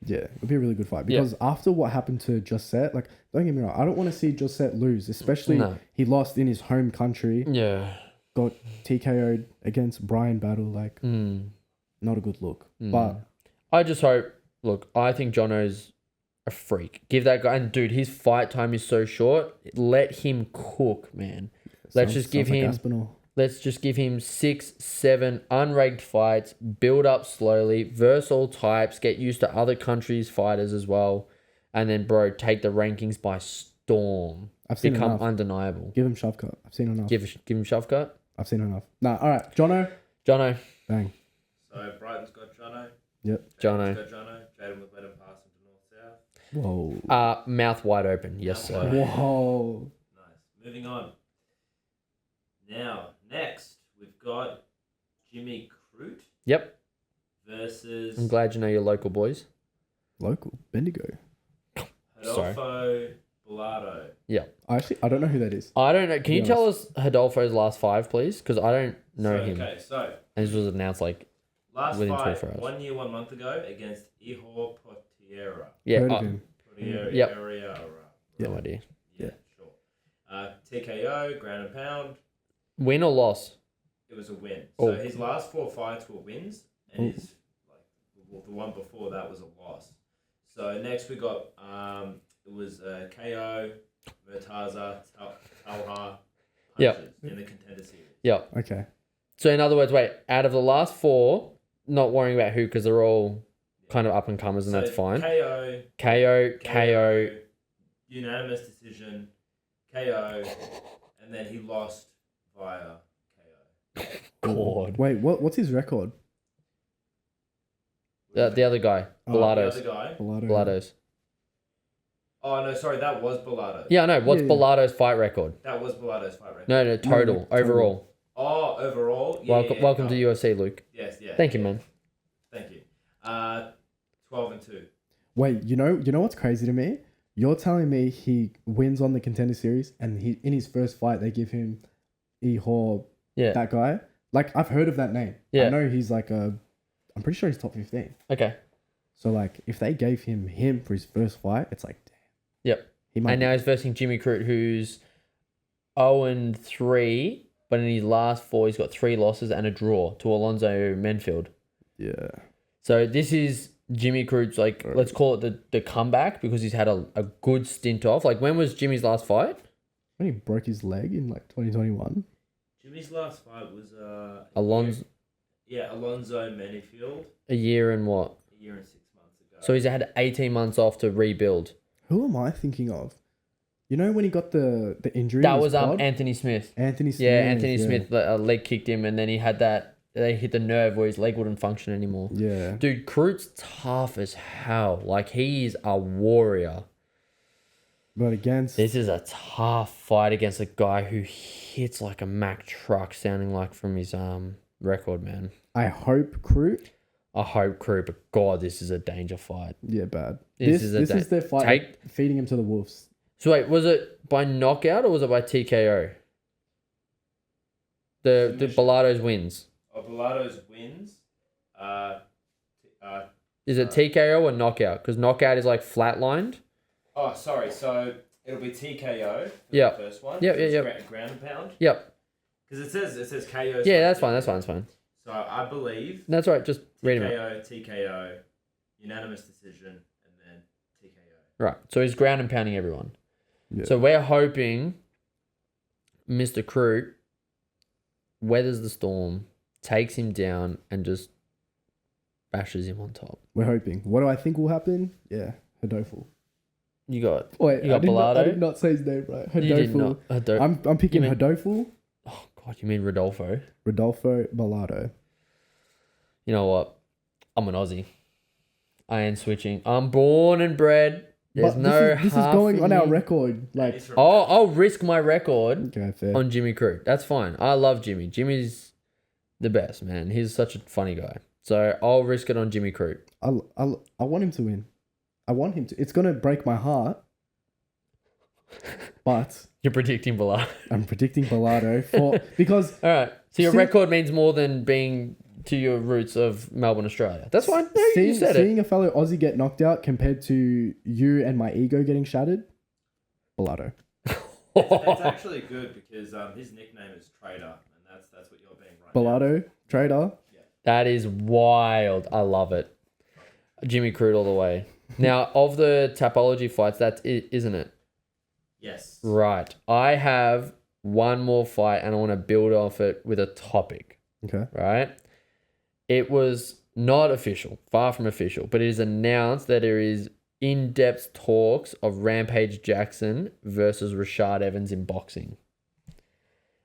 Speaker 1: Yeah, it'll be a really good fight because after what happened to Josette, like, don't get me wrong, I don't want to see Josette lose, especially he lost in his home country.
Speaker 2: Yeah.
Speaker 1: Got TKO'd against Brian Battle, like, not a good look. But
Speaker 2: I just hope, look, I think Jono's a freak. Give that guy, and dude, his fight time is so short. Let him cook, man. Let's just give him 6, 7 unranked fights, build up slowly, verse all types, get used to other countries' fighters as well. And then, bro, take the rankings by storm. Become
Speaker 1: enough.
Speaker 2: Undeniable.
Speaker 1: Give him shove cut. I've seen enough.
Speaker 2: Give him shove cut.
Speaker 1: I've seen enough. Nah, all right. Jono. Bang.
Speaker 3: So Brighton's got Jono.
Speaker 1: Yep.
Speaker 2: Jono.
Speaker 3: Got Jono. Jaden would let him pass into North South.
Speaker 1: Whoa.
Speaker 2: Mouth wide open. Yes,
Speaker 3: Mouth
Speaker 2: sir.
Speaker 3: wide open.
Speaker 1: Whoa.
Speaker 3: Nice. Moving on. Now, next, we've got Jimmy Crute
Speaker 2: Yep.
Speaker 3: versus
Speaker 2: I'm glad you know your local boys.
Speaker 1: Local. Bendigo.
Speaker 3: Rodolfo Bellato.
Speaker 1: I don't know who that is.
Speaker 2: I don't know. Can you
Speaker 1: Yes.
Speaker 2: tell us Rodolfo's last 5, please? Because I don't know him.
Speaker 3: Okay, so
Speaker 2: And this was announced like
Speaker 3: last
Speaker 2: within
Speaker 3: fight
Speaker 2: 24 hours.
Speaker 3: 1 year, 1 month ago against Ihor Potierra.
Speaker 1: Heard
Speaker 2: yeah,
Speaker 1: of him.
Speaker 2: Yep.
Speaker 1: Yeah.
Speaker 2: no idea.
Speaker 3: Yeah, sure. TKO, ground and pound.
Speaker 2: Win or loss?
Speaker 3: It was a win.
Speaker 2: Oh.
Speaker 3: So his last 4 fights were wins, and his the one before that was a loss. So next we got it was KO, Murtaza, Talha,
Speaker 2: Yep.
Speaker 3: in the Contender Series.
Speaker 2: Yep.
Speaker 1: Okay.
Speaker 2: So in other words, wait, out of the last 4, not worrying about who because they're all kind of up and comers, and
Speaker 3: So
Speaker 2: that's fine.
Speaker 3: KO, unanimous decision, KO, and then he lost via KO.
Speaker 2: God.
Speaker 1: Wait, what's his record?
Speaker 2: The other guy,
Speaker 3: The
Speaker 2: Bellatos.
Speaker 3: other guy.
Speaker 2: Bellatos.
Speaker 3: Oh no, sorry, that was Bellato.
Speaker 2: Yeah, no. What's
Speaker 1: Yeah.
Speaker 2: Bellato's fight record?
Speaker 3: That was Bellato's fight record.
Speaker 2: No, total, overall.
Speaker 3: Oh, overall. Yeah,
Speaker 2: Welcome to UFC, Luke.
Speaker 3: Yes, yeah.
Speaker 2: Thank you, man.
Speaker 3: Thank you. 12-2.
Speaker 1: Wait, you know what's crazy to me? You're telling me he wins on the Contender Series, and he in his first fight they give him Ihor,
Speaker 2: Yeah.
Speaker 1: that guy. Like, I've heard of that name.
Speaker 2: Yeah.
Speaker 1: I know he's like I'm pretty sure he's top 15.
Speaker 2: Okay.
Speaker 1: So like, if they gave him for his first fight, it's like, damn.
Speaker 2: Yep.
Speaker 1: He might.
Speaker 2: And now he's versing Jimmy Crute, who's 0-3, but in his last 4, he's got 3 losses and a draw to Alonzo Menfield.
Speaker 1: Yeah.
Speaker 2: So this is Jimmy Crute's, like, let's call it the comeback, because he's had a good stint off. Like, when was Jimmy's last fight?
Speaker 1: When he broke his leg in like 2021.
Speaker 3: Jimmy's last fight was
Speaker 2: Alonzo,
Speaker 3: Alonzo Menfield
Speaker 2: a year and what?
Speaker 3: a year and 6 months ago.
Speaker 2: So he's had 18 months off to rebuild.
Speaker 1: Who am I thinking of? You know when he got the injury?
Speaker 2: That
Speaker 1: in his
Speaker 2: was
Speaker 1: quad?
Speaker 2: Anthony Smith.
Speaker 1: Anthony Smith.
Speaker 2: Yeah, Anthony Smith leg kicked him, and then he had that. They hit the nerve where his leg wouldn't function anymore.
Speaker 1: Yeah.
Speaker 2: Dude, Crute's tough as hell. Like, he is a warrior.
Speaker 1: But against
Speaker 2: This is a tough fight against a guy who hits like a Mack truck, sounding like from his record, man.
Speaker 1: I hope Crute.
Speaker 2: I hope Crute, but God, this is a danger fight.
Speaker 1: Yeah, bad.
Speaker 2: This
Speaker 1: This
Speaker 2: is
Speaker 1: is their fight. Feeding him to the wolves.
Speaker 2: So wait, was it by knockout or was it by TKO? The
Speaker 3: Submission.
Speaker 2: Bellato's wins.
Speaker 3: Bellato's wins.
Speaker 2: Is it TKO or knockout? Because knockout is like flatlined.
Speaker 3: Oh, sorry. So it'll be TKO for
Speaker 2: Yeah.
Speaker 3: the first one.
Speaker 2: Yep,
Speaker 3: It's
Speaker 2: yep.
Speaker 3: Ground and pound.
Speaker 2: Yep.
Speaker 3: Because it says KO.
Speaker 2: Yeah, that's fine. That's fine. That's fine.
Speaker 3: So I believe
Speaker 2: That's all right. Just read him out.
Speaker 3: TKO, unanimous decision, and then TKO.
Speaker 2: Right. So he's ground and pounding everyone.
Speaker 1: Yeah.
Speaker 2: So we're hoping Mr. Crute weathers the storm, takes him down, and just bashes him on top.
Speaker 1: We're hoping. What do I think will happen? Yeah. Hodoful.
Speaker 2: You got
Speaker 1: Wait,
Speaker 2: You got
Speaker 1: I did
Speaker 2: Bilardo?
Speaker 1: not say his name right.
Speaker 2: You did
Speaker 1: Hodoful.
Speaker 2: not.
Speaker 1: I'm picking
Speaker 2: You mean-
Speaker 1: Hodoful,
Speaker 2: Oh God, you mean Rodolfo?
Speaker 1: Rodolfo Bilardo.
Speaker 2: You know what? I'm an Aussie. I ain't switching. I'm born and bred. There's
Speaker 1: But
Speaker 2: no
Speaker 1: this is
Speaker 2: half
Speaker 1: going
Speaker 2: in
Speaker 1: on our
Speaker 2: me.
Speaker 1: record. Like,
Speaker 3: It's from-
Speaker 2: I'll risk my record
Speaker 1: okay, fair.
Speaker 2: on Jimmy Crew. That's fine. I love Jimmy. Jimmy's the best, man. He's such a funny guy. So I'll risk it on Jimmy Crew.
Speaker 1: I want him to win. I want him to. It's gonna break my heart, but
Speaker 2: You're predicting Bilardo.
Speaker 1: I'm predicting Bilardo because
Speaker 2: All right. So your
Speaker 1: See-
Speaker 2: record means more than being to your roots of Melbourne, Australia. That's fine. No, you said it.
Speaker 1: seeing a fellow Aussie get knocked out compared to you and my ego getting shattered, Bilardo.
Speaker 3: It's actually good because his nickname is Trader, and that's what you're being right now.
Speaker 1: Bilardo, trader.
Speaker 2: That is wild. I love it. Jimmy Crude all the way. Now, of the Tapology fights, that's it, isn't it?
Speaker 3: Yes.
Speaker 2: Right. I have one more fight and I want to build off it with a topic,
Speaker 1: Okay.
Speaker 2: right? It was not official, far from official, but it is announced that there is in-depth talks of Rampage Jackson versus Rashad Evans in boxing.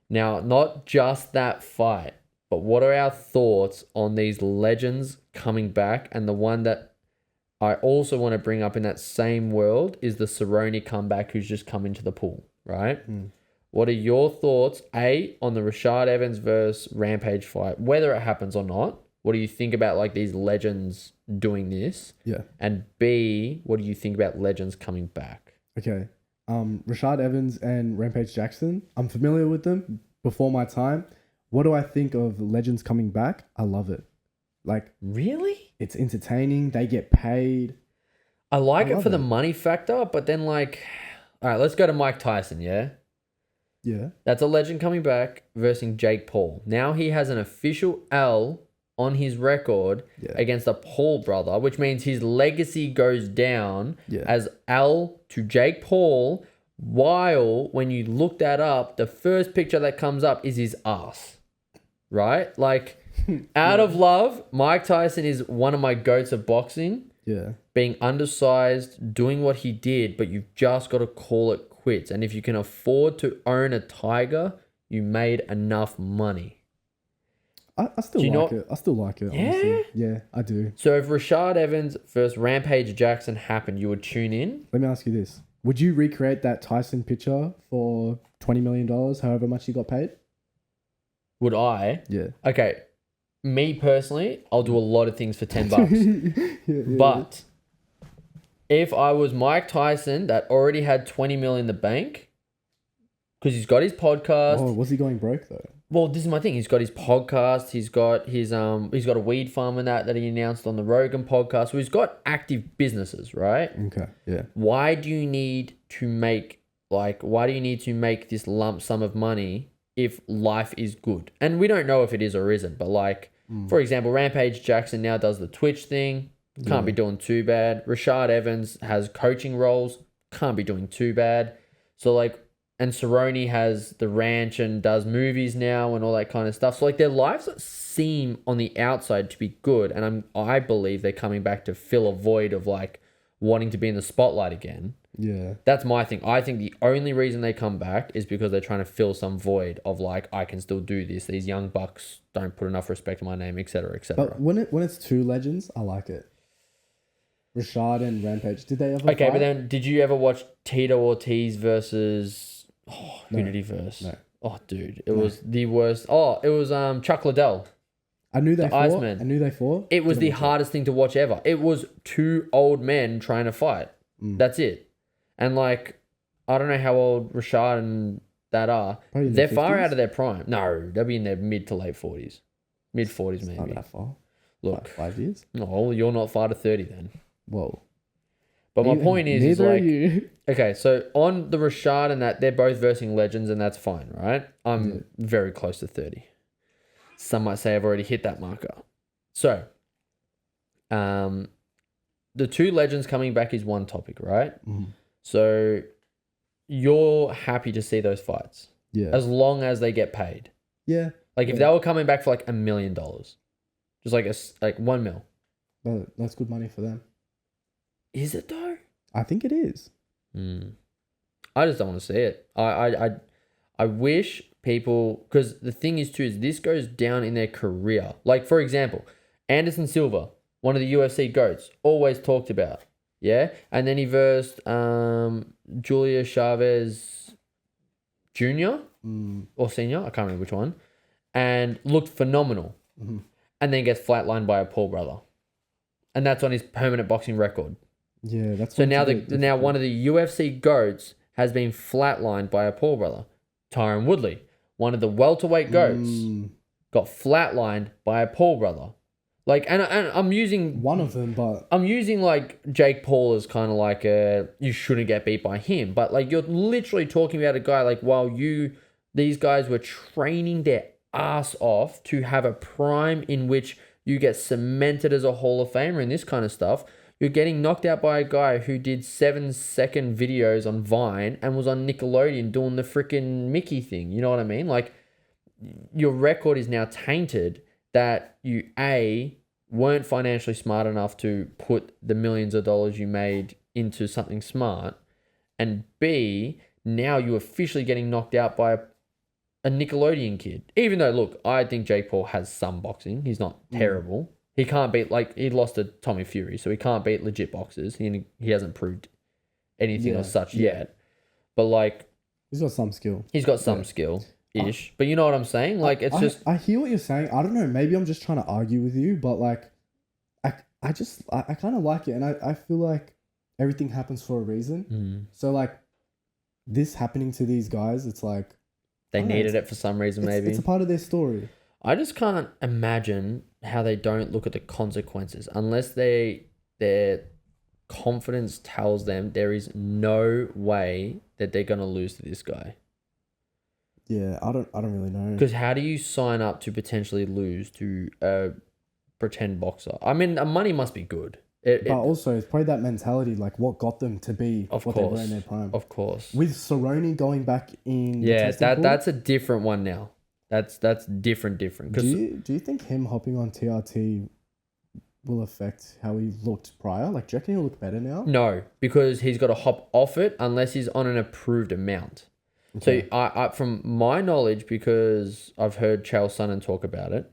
Speaker 2: Now, not just that fight, but what are our thoughts on these legends coming back? And the one that I also want to bring up in that same world is the Cerrone comeback who's just come into the pool, right? What are your thoughts, A, on the Rashad Evans versus Rampage fight, whether it happens or not? What do you think about like these legends doing this?
Speaker 1: Yeah.
Speaker 2: And B, what do you think about legends coming back?
Speaker 1: Okay. Rashad Evans and Rampage Jackson. I'm familiar with them before my time. What do I think of legends coming back? I love it. Like,
Speaker 2: Really?
Speaker 1: it's entertaining. They get paid.
Speaker 2: I like
Speaker 1: I
Speaker 2: it
Speaker 1: love
Speaker 2: for the
Speaker 1: it.
Speaker 2: money factor, but then like, all right, let's go to Mike Tyson, yeah?
Speaker 1: Yeah.
Speaker 2: That's a legend coming back versus Jake Paul. Now he has an official L on his record
Speaker 1: Yeah.
Speaker 2: against a Paul brother, which means his legacy goes down
Speaker 1: Yeah.
Speaker 2: as L to Jake Paul, while when you look that up, the first picture that comes up is his ass. Right? Like, out of love, Mike Tyson is one of my goats of boxing.
Speaker 1: Yeah.
Speaker 2: Being undersized, doing what he did, but you've just got to call it quits. And if you can afford to own a tiger, you made enough money.
Speaker 1: I still
Speaker 2: Do you
Speaker 1: like
Speaker 2: know-
Speaker 1: it. I still like it.
Speaker 2: Yeah?
Speaker 1: Honestly. Yeah, I do.
Speaker 2: So if Rashad Evans versus Rampage Jackson happened, you would tune in?
Speaker 1: Let me ask you this. Would you recreate that Tyson picture for $20 million, however much you got paid?
Speaker 2: Would I?
Speaker 1: Yeah.
Speaker 2: Okay. Me personally, I'll do a lot of things for 10 bucks.
Speaker 1: Yeah.
Speaker 2: But if I was Mike Tyson that already had 20 mil in the bank, because he's got his podcast.
Speaker 1: Oh, was he going broke though?
Speaker 2: Well, this is my thing. He's got his podcast. He's got his he's got a weed farm and that he announced on the Rogan podcast. So he's got active businesses, right?
Speaker 1: Okay. Yeah.
Speaker 2: Why do you need to make this lump sum of money if life is good? And we don't know if it is or isn't, but like, for example, Rampage Jackson now does the Twitch thing. Can't be doing too bad. Rashad Evans has coaching roles. Can't be doing too bad. So like, and Cerrone has the ranch and does movies now and all that kind of stuff. So like their lives seem on the outside to be good. And I believe they're coming back to fill a void of like wanting to be in the spotlight again.
Speaker 1: Yeah.
Speaker 2: That's my thing. I think the only reason they come back is because they're trying to fill some void of like, I can still do this. These young bucks don't put enough respect on my name, etc., etc.
Speaker 1: But when it's two legends, I like it. Rashad and Rampage. Did they ever
Speaker 2: Okay,
Speaker 1: fight?
Speaker 2: but then did you ever watch Tito Ortiz versus who
Speaker 1: No.
Speaker 2: did he verse?
Speaker 1: No.
Speaker 2: Oh, dude, it was the worst. Oh, it was Chuck Liddell.
Speaker 1: I knew they
Speaker 2: the
Speaker 1: fought.
Speaker 2: Iceman.
Speaker 1: I knew they fought.
Speaker 2: It was
Speaker 1: Didn't
Speaker 2: the
Speaker 1: watch
Speaker 2: hardest thing to watch ever. It was two old men trying to fight. That's it. And like, I don't know how old Rashad and that are.
Speaker 1: Probably in
Speaker 2: They're
Speaker 1: their
Speaker 2: far
Speaker 1: 50s?
Speaker 2: out of their prime. No, they'll be in their mid to late 40s. Mid 40s
Speaker 1: It's not
Speaker 2: maybe.
Speaker 1: that far.
Speaker 2: Look,
Speaker 1: 5 years.
Speaker 2: no, you're not far to 30 then.
Speaker 1: Whoa.
Speaker 2: But my
Speaker 1: Neither-
Speaker 2: point is
Speaker 1: neither are
Speaker 2: like,
Speaker 1: you.
Speaker 2: okay, so on the Rashad and that, they're both versing legends and that's fine, right? I'm very close to 30. Some might say I've already hit that marker. So, the two legends coming back is one topic, right? So, you're happy to see those fights
Speaker 1: Yeah.
Speaker 2: as long as they get paid.
Speaker 1: Yeah.
Speaker 2: Like if they were coming back for like $1 million, just like like 1 mil.
Speaker 1: But that's good money for them.
Speaker 2: Is it though?
Speaker 1: I think it is.
Speaker 2: I just don't want to see it. I wish people, because the thing is too, is this goes down in their career. Like, for example, Anderson Silva, one of the UFC GOATs, always talked about. Yeah. And then he versed Julia Chavez Jr. Or Senior. I can't remember which one. And looked phenomenal. And then gets flatlined by a Paul brother. And that's on his permanent boxing record.
Speaker 1: Yeah, that's
Speaker 2: so now one of the UFC GOATs has been flatlined by a Paul brother. Tyron Woodley, one of the welterweight GOATs, got flatlined by a Paul brother. Like, and I'm using
Speaker 1: one of them, but
Speaker 2: I'm using like Jake Paul as kind of like you shouldn't get beat by him, but like you're literally talking about a guy like while these guys were training their ass off to have a prime in which you get cemented as a Hall of Famer and this kind of stuff. You're getting knocked out by a guy who did 7-second videos on Vine and was on Nickelodeon doing the freaking Mickey thing. You know what I mean? Like, your record is now tainted that you, A, weren't financially smart enough to put the millions of dollars you made into something smart, and B, now you're officially getting knocked out by a Nickelodeon kid. Even though, look, I think Jake Paul has some boxing. He's not terrible. He can't beat, like, he lost to Tommy Fury, so he can't beat legit boxers. He hasn't proved anything or such yet. But, like...
Speaker 1: He's got some skill.
Speaker 2: He's got some skill-ish. But you know what I'm saying? Like, it's just...
Speaker 1: I hear what you're saying. I don't know. Maybe I'm just trying to argue with you, but, like, I kind of like it. And I feel like everything happens for a reason. So, like, this happening to these guys, it's like...
Speaker 2: They needed it for some reason, maybe.
Speaker 1: It's a part of their story.
Speaker 2: I just can't imagine how they don't look at the consequences unless their confidence tells them there is no way that they're going to lose to this guy.
Speaker 1: Yeah, I don't really know.
Speaker 2: Because how do you sign up to potentially lose to a pretend boxer? I mean, money must be good.
Speaker 1: But also, it's probably that mentality, like what got them to be what they were in their prime.
Speaker 2: Of course.
Speaker 1: With Cerrone going back in...
Speaker 2: Yeah, that's a different one now. That's different.
Speaker 1: Do you think him hopping on TRT will affect how he looked prior? Like, do you reckon he'll look better now?
Speaker 2: No, because he's got to hop off it unless he's on an approved amount. Okay. So I from my knowledge, because I've heard Chael Sonnen talk about it,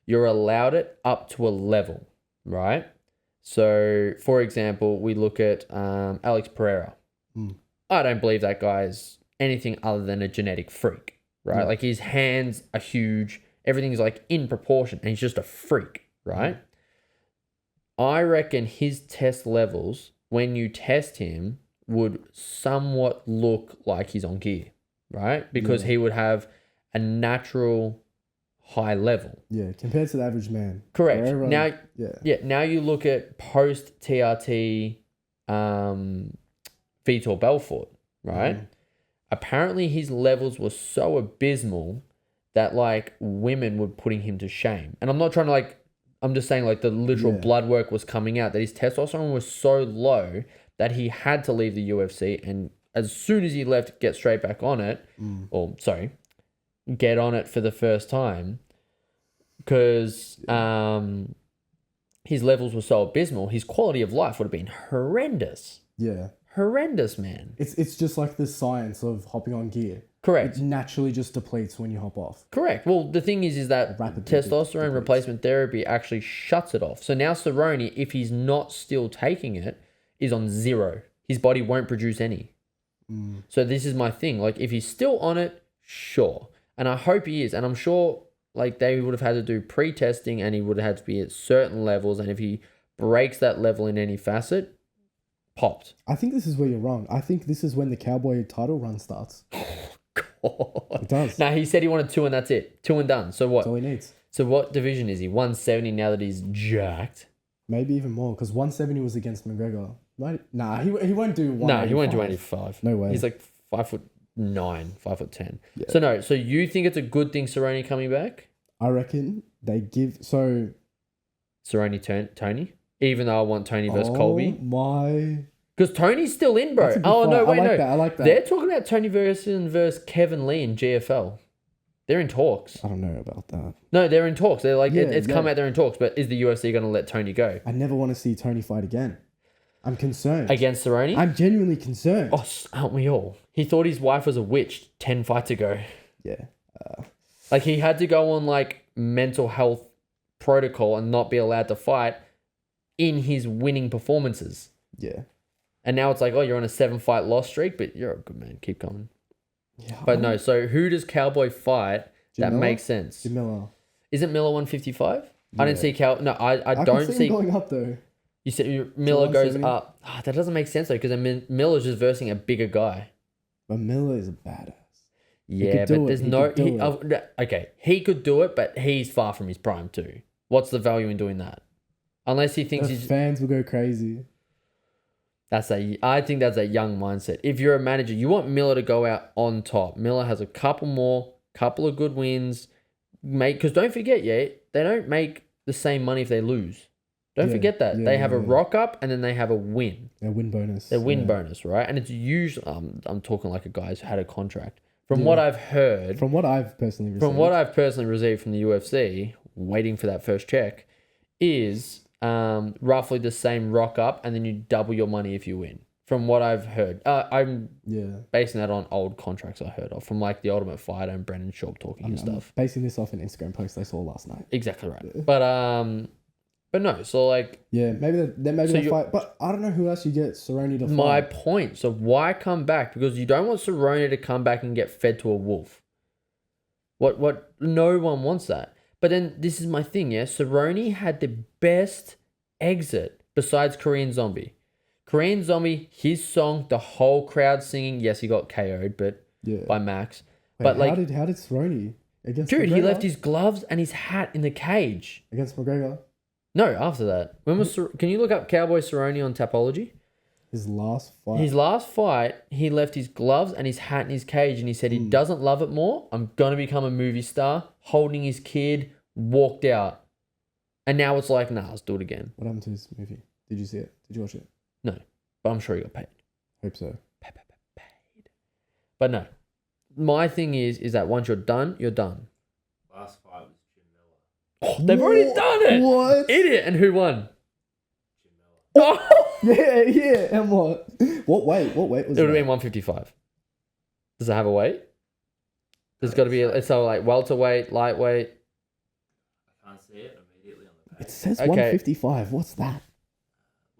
Speaker 2: you're allowed it up to a level, right? So, for example, we look at Alex Pereira. I don't believe that guy's anything other than a genetic freak. Right? Yeah. Like, his hands are huge. Everything's, like, in proportion. And he's just a freak, right? I reckon his test levels, when you test him, would somewhat look like he's on gear, right? Because he would have a natural high level.
Speaker 1: Yeah, compared to the average man.
Speaker 2: Correct. Now you look at post-TRT Vitor Belfort, right? Apparently his levels were so abysmal that, like, women were putting him to shame. And I'm not trying to, like, I'm just saying, like, the literal blood work was coming out that his testosterone was so low that he had to leave the UFC, and as soon as he left, get straight back on it, get on it for the first time, because his levels were so abysmal, his quality of life would have been horrendous.
Speaker 1: Yeah.
Speaker 2: Horrendous, man.
Speaker 1: It's just like the science of hopping on gear.
Speaker 2: Correct.
Speaker 1: It naturally just depletes when you hop off.
Speaker 2: Correct. Well, the thing is that testosterone replacement therapy actually shuts it off. So now Cerrone, if he's not still taking it, is on 0. His body won't produce any. So this is my thing. Like, if he's still on it, sure. And I hope he is. And I'm sure, like, they would have had to do pre-testing, and he would have had to be at certain levels. And if he breaks that level in any facet, popped.
Speaker 1: I think this is where you're wrong. I think this is when the Cowboy title run starts.
Speaker 2: God.
Speaker 1: It does.
Speaker 2: No, he said he wanted 2 and that's it. 2 and done. So what?
Speaker 1: That's all he needs.
Speaker 2: So what division is he? 170 now that he's jacked?
Speaker 1: Maybe even more, because 170 was against McGregor. Right? Nah, he won't do 185.
Speaker 2: No, he won't do 85.
Speaker 1: No way.
Speaker 2: He's like 5'9", 5'10". Yeah. So you think it's a good thing Cerrone coming back?
Speaker 1: I reckon they give... So...
Speaker 2: Cerrone Tony? Even though I want Tony versus Colby.
Speaker 1: Oh my...
Speaker 2: Because Tony's still in, bro. Oh, no, wait, no.
Speaker 1: I like that.
Speaker 2: They're talking about Tony versus Kevin Lee in GFL. They're in talks.
Speaker 1: I don't know about that.
Speaker 2: No, they're in talks. They're like, it's come out, they're in talks. But is the UFC going to let Tony go?
Speaker 1: I never want to see Tony fight again. I'm concerned.
Speaker 2: against Cerrone.
Speaker 1: I'm genuinely concerned.
Speaker 2: Oh, aren't we all? He thought his wife was a witch 10 fights ago.
Speaker 1: Yeah.
Speaker 2: Like, he had to go on, like, mental health protocol and not be allowed to fight in his winning performances.
Speaker 1: Yeah.
Speaker 2: And now it's like, oh, you're on a 7-fight loss streak, but you're a good man. Keep coming.
Speaker 1: Yeah.
Speaker 2: But no, so who does Cowboy fight that
Speaker 1: Miller?
Speaker 2: makes sense?
Speaker 1: Jim Miller.
Speaker 2: Isn't Miller 155? I didn't
Speaker 1: Yeah.
Speaker 2: see No, I
Speaker 1: can
Speaker 2: don't
Speaker 1: see
Speaker 2: see.
Speaker 1: him going up though.
Speaker 2: You said Miller goes
Speaker 1: 170.
Speaker 2: up. That doesn't make sense though, because Miller's just versing a bigger guy.
Speaker 1: But Miller is a badass.
Speaker 2: Yeah,
Speaker 1: could do
Speaker 2: but
Speaker 1: it.
Speaker 2: there's
Speaker 1: He
Speaker 2: no.
Speaker 1: could do
Speaker 2: Okay, he could do it, but he's far from his prime too. What's the value in doing that? Unless he thinks
Speaker 1: The
Speaker 2: he's.
Speaker 1: fans will go crazy.
Speaker 2: I think that's a young mindset. If you're a manager, you want Miller to go out on top. Miller has a couple of good wins. Because don't forget, they don't make the same money if they lose. Don't
Speaker 1: Yeah,
Speaker 2: forget that.
Speaker 1: yeah,
Speaker 2: They have a
Speaker 1: yeah.
Speaker 2: rock up and then they have a win.
Speaker 1: Their win bonus.
Speaker 2: Their win
Speaker 1: yeah.
Speaker 2: bonus, right? And it's usually, I'm talking like a guy who's had a contract. From
Speaker 1: Yeah.
Speaker 2: what I've heard,
Speaker 1: From what I've personally received.
Speaker 2: from what I've personally received from the UFC, waiting for that first check, is roughly the same rock up and then you double your money if you win. From what I've heard. I'm
Speaker 1: Yeah.
Speaker 2: basing that on old contracts I heard of from like the Ultimate Fighter and Brendan Schaub talking and
Speaker 1: I'm
Speaker 2: stuff.
Speaker 1: basing this off an Instagram post I saw last night.
Speaker 2: Exactly right.
Speaker 1: Yeah.
Speaker 2: But no, so like
Speaker 1: Yeah, maybe
Speaker 2: So
Speaker 1: they'll
Speaker 2: you-
Speaker 1: fight. But I don't know who else you get Cerrone to
Speaker 2: my
Speaker 1: fight.
Speaker 2: point. So why come back? Because you don't want Cerrone to come back and get fed to a wolf. What no one wants that. But then this is my thing, yeah. Cerrone had the best exit besides Korean Zombie. Korean Zombie, his song, the whole crowd singing. Yes, he got KO'd, but
Speaker 1: Yeah.
Speaker 2: by Max.
Speaker 1: Wait,
Speaker 2: but like,
Speaker 1: how did Cerrone against
Speaker 2: dude,
Speaker 1: McGregor?
Speaker 2: he left his gloves and his hat in the cage.
Speaker 1: against McGregor.
Speaker 2: No, after that. When was can you look up Cowboy Cerrone on Tapology?
Speaker 1: His last fight.
Speaker 2: His last fight, he left his gloves and his hat in his cage, and he said he doesn't love it more. I'm gonna become a movie star. Holding his kid, walked out, and now it's like, nah, let's do it again.
Speaker 1: What happened to his movie? Did you see it? Did you watch it?
Speaker 2: No, but I'm sure he got paid.
Speaker 1: Hope so.
Speaker 2: Paid. But no, my thing is that once you're done, you're done.
Speaker 3: Last fight was Jim Miller.
Speaker 2: Oh, they've already done it.
Speaker 1: What?
Speaker 2: Idiot. And who won?
Speaker 3: Jim Miller.
Speaker 2: Oh,
Speaker 1: Yeah. And what? What weight was
Speaker 2: it would
Speaker 1: it?
Speaker 2: have been 155. Does it have a weight? There's got to be it's so like welterweight, lightweight.
Speaker 3: I can't see it immediately on the
Speaker 1: It
Speaker 3: page.
Speaker 1: says
Speaker 2: Okay.
Speaker 1: 155. What's that?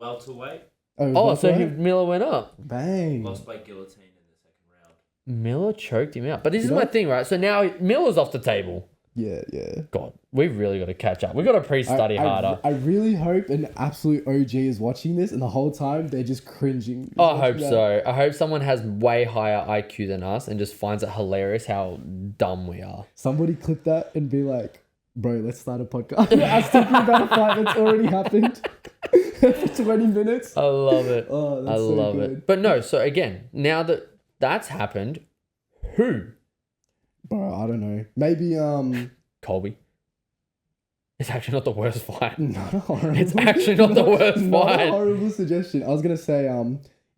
Speaker 3: Welterweight,
Speaker 1: Oh,
Speaker 2: Oh, so
Speaker 1: welterweight?
Speaker 2: Miller went up.
Speaker 1: Bang.
Speaker 3: lost by guillotine in the second round.
Speaker 2: Miller choked him out. But this is
Speaker 1: You
Speaker 2: my
Speaker 1: know-
Speaker 2: thing, right? So now Miller's off the table.
Speaker 1: Yeah.
Speaker 2: God, we've really got to catch up. We've got to pre-study harder.
Speaker 1: I really hope an absolute OG is watching this, and the whole time they're just cringing. Just
Speaker 2: I
Speaker 1: watching
Speaker 2: hope
Speaker 1: that.
Speaker 2: so. I hope someone has way higher IQ than us and just finds it hilarious how dumb we are.
Speaker 1: Somebody clip that and be like, "Bro, let's start a podcast." Us talking about a fight that's already happened for 20 minutes.
Speaker 2: I love it.
Speaker 1: Oh, that's
Speaker 2: I
Speaker 1: so
Speaker 2: love
Speaker 1: good.
Speaker 2: it. But no, so again, now that that's happened, who?
Speaker 1: Bro, I don't know. Maybe
Speaker 2: Colby. It's actually not the worst fight.
Speaker 1: not a horrible.
Speaker 2: It's actually not the worst
Speaker 1: not
Speaker 2: fight.
Speaker 1: a horrible suggestion. I was gonna say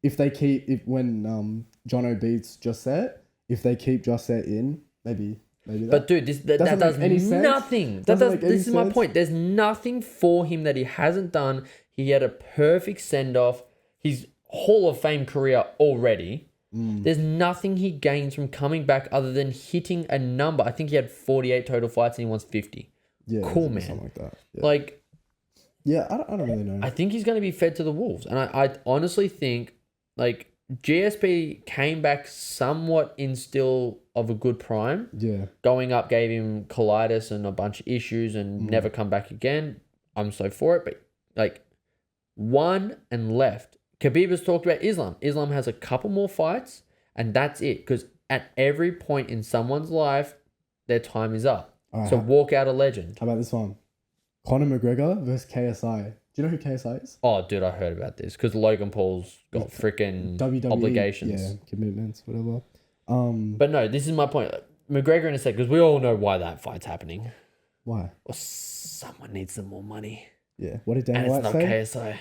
Speaker 1: if when Jono beats Josette, if they keep Josette in, maybe that.
Speaker 2: But dude, that
Speaker 1: Doesn't
Speaker 2: does
Speaker 1: make any sense.
Speaker 2: nothing.
Speaker 1: Doesn't make any
Speaker 2: This is my
Speaker 1: sense.
Speaker 2: point. There's nothing for him that he hasn't done. He had a perfect send off. His Hall of Fame career already. There's nothing he gains from coming back other than hitting a number. I think he had 48 total fights and he wants 50.
Speaker 1: Yeah,
Speaker 2: Cool, man.
Speaker 1: something like that. Yeah,
Speaker 2: Like,
Speaker 1: I don't really know.
Speaker 2: I think he's going to be fed to the wolves. And I honestly think, like, GSP came back somewhat in still of a good prime.
Speaker 1: Yeah,
Speaker 2: Going up gave him colitis and a bunch of issues and never come back again. I'm so for it. But, like, won and left. Khabib has talked about Islam. Islam has a couple more fights and that's it. Because at every point in someone's life, their time is up.
Speaker 1: Alright,
Speaker 2: So walk out a legend.
Speaker 1: how about this one? Conor McGregor versus KSI. Do you know who KSI is?
Speaker 2: Oh, dude, I heard about this because Logan Paul's got freaking
Speaker 1: WWE
Speaker 2: obligations.
Speaker 1: Yeah, commitments, whatever.
Speaker 2: But no, this is my point. McGregor in a sec, because we all know why that fight's happening.
Speaker 1: Why?
Speaker 2: Well, someone needs some more money,
Speaker 1: Yeah. What did
Speaker 2: and
Speaker 1: Dana
Speaker 2: it's
Speaker 1: White
Speaker 2: not
Speaker 1: say?
Speaker 2: KSI.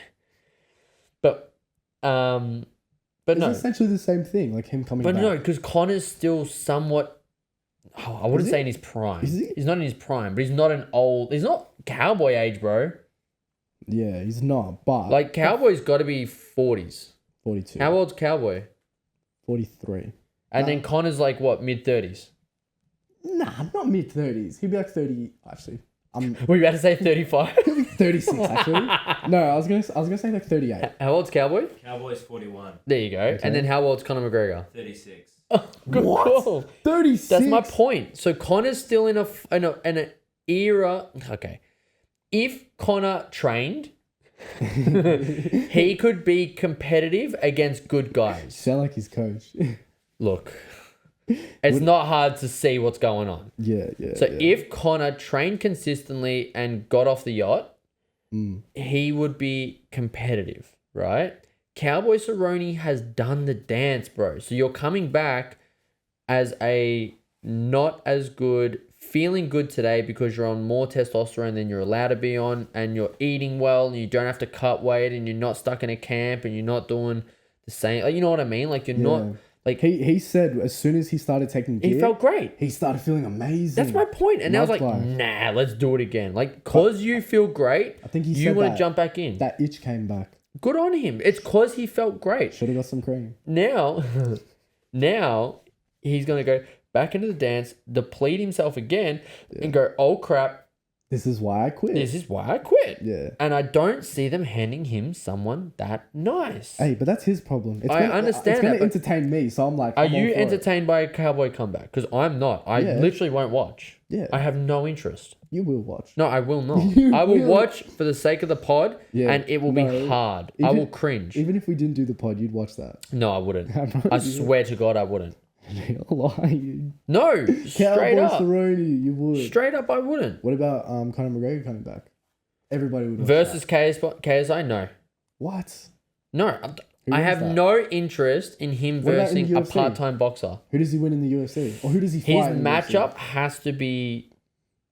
Speaker 2: But
Speaker 1: It's
Speaker 2: no,
Speaker 1: essentially the same thing, like him coming
Speaker 2: but
Speaker 1: back.
Speaker 2: no, because Connor's still somewhat. Oh, I wouldn't
Speaker 1: Is
Speaker 2: say
Speaker 1: he?
Speaker 2: in his prime.
Speaker 1: Is he?
Speaker 2: He's not in his prime, but he's not an old. He's not cowboy age, bro.
Speaker 1: Yeah, he's not. But
Speaker 2: Like, Cowboy's got to be 40s.
Speaker 1: 42.
Speaker 2: How old's Cowboy?
Speaker 1: 43.
Speaker 2: And then Connor's like, what, mid-30s?
Speaker 1: Nah, not mid 30s. He'd be like 30. Actually,
Speaker 2: Were you about to say 35?
Speaker 1: 36. Actually, no. I was gonna say like 38.
Speaker 2: How old's Cowboy?
Speaker 3: Cowboys 41,
Speaker 2: There you go.
Speaker 1: Okay.
Speaker 2: And then how old's Conor McGregor?
Speaker 3: 36.
Speaker 2: Good call.
Speaker 1: 36.
Speaker 2: That's my point. So Connor's still in an era. Okay, if Connor trained, he could be competitive against good guys.
Speaker 1: Sound like his coach.
Speaker 2: Look, it's not hard to see what's going on.
Speaker 1: yeah.
Speaker 2: So
Speaker 1: yeah.
Speaker 2: if Connor trained consistently and got off the yacht,
Speaker 1: Mm.
Speaker 2: he would be competitive, right? Cowboy Cerrone has done the dance, bro. So you're coming back as a not as good, feeling good today because you're on more testosterone than you're allowed to be on, and you're eating well, and you don't have to cut weight, and you're not stuck in a camp, and you're not doing the same. Like, you know what I mean? Like, you're not like
Speaker 1: He said as soon as he started taking gear,
Speaker 2: he felt great.
Speaker 1: he started feeling amazing.
Speaker 2: That's my point. And I was like,
Speaker 1: Loved life.
Speaker 2: nah, let's do it again. Like, cause you feel great,
Speaker 1: I think he
Speaker 2: you
Speaker 1: said
Speaker 2: want to
Speaker 1: that-
Speaker 2: jump back in.
Speaker 1: That itch came back.
Speaker 2: Good on him. It's cause he felt great.
Speaker 1: Should have got some cream.
Speaker 2: Now he's gonna go back into the dance, deplete himself again, and go, oh crap,
Speaker 1: This is why I quit.
Speaker 2: this is why I quit.
Speaker 1: Yeah.
Speaker 2: And I don't see them handing him someone that nice.
Speaker 1: Hey, but that's his problem. It's
Speaker 2: I understand
Speaker 1: It's gonna
Speaker 2: that, but-
Speaker 1: entertain me, so I'm like,
Speaker 2: Are
Speaker 1: I'm all
Speaker 2: you
Speaker 1: for it.
Speaker 2: entertained by a Cowboy comeback? Because I'm not. I
Speaker 1: Yeah.
Speaker 2: literally won't watch.
Speaker 1: Yeah.
Speaker 2: I have no interest.
Speaker 1: You will watch.
Speaker 2: No, I will not.
Speaker 1: You
Speaker 2: I will
Speaker 1: will.
Speaker 2: watch for the sake of the pod,
Speaker 1: Yeah.
Speaker 2: and it will be
Speaker 1: No.
Speaker 2: hard. I
Speaker 1: Even-
Speaker 2: will cringe.
Speaker 1: Even if we didn't do the pod, you'd watch that.
Speaker 2: No, I wouldn't.
Speaker 1: I know
Speaker 2: I
Speaker 1: you
Speaker 2: swear to God, I wouldn't.
Speaker 1: You're lying.
Speaker 2: No, straight
Speaker 1: Cowboy
Speaker 2: up.
Speaker 1: Cerrone, you would.
Speaker 2: Straight up, I wouldn't.
Speaker 1: What about Conor McGregor coming back? Everybody would watch
Speaker 2: Versus
Speaker 1: that.
Speaker 2: KSI, no.
Speaker 1: What?
Speaker 2: No,
Speaker 1: Who
Speaker 2: I
Speaker 1: wins
Speaker 2: have
Speaker 1: that?
Speaker 2: no interest in him
Speaker 1: What about in
Speaker 2: versing a
Speaker 1: UFC?
Speaker 2: part-time boxer.
Speaker 1: Who does he win in the UFC? Or who does he fight
Speaker 2: His
Speaker 1: in the
Speaker 2: matchup has to be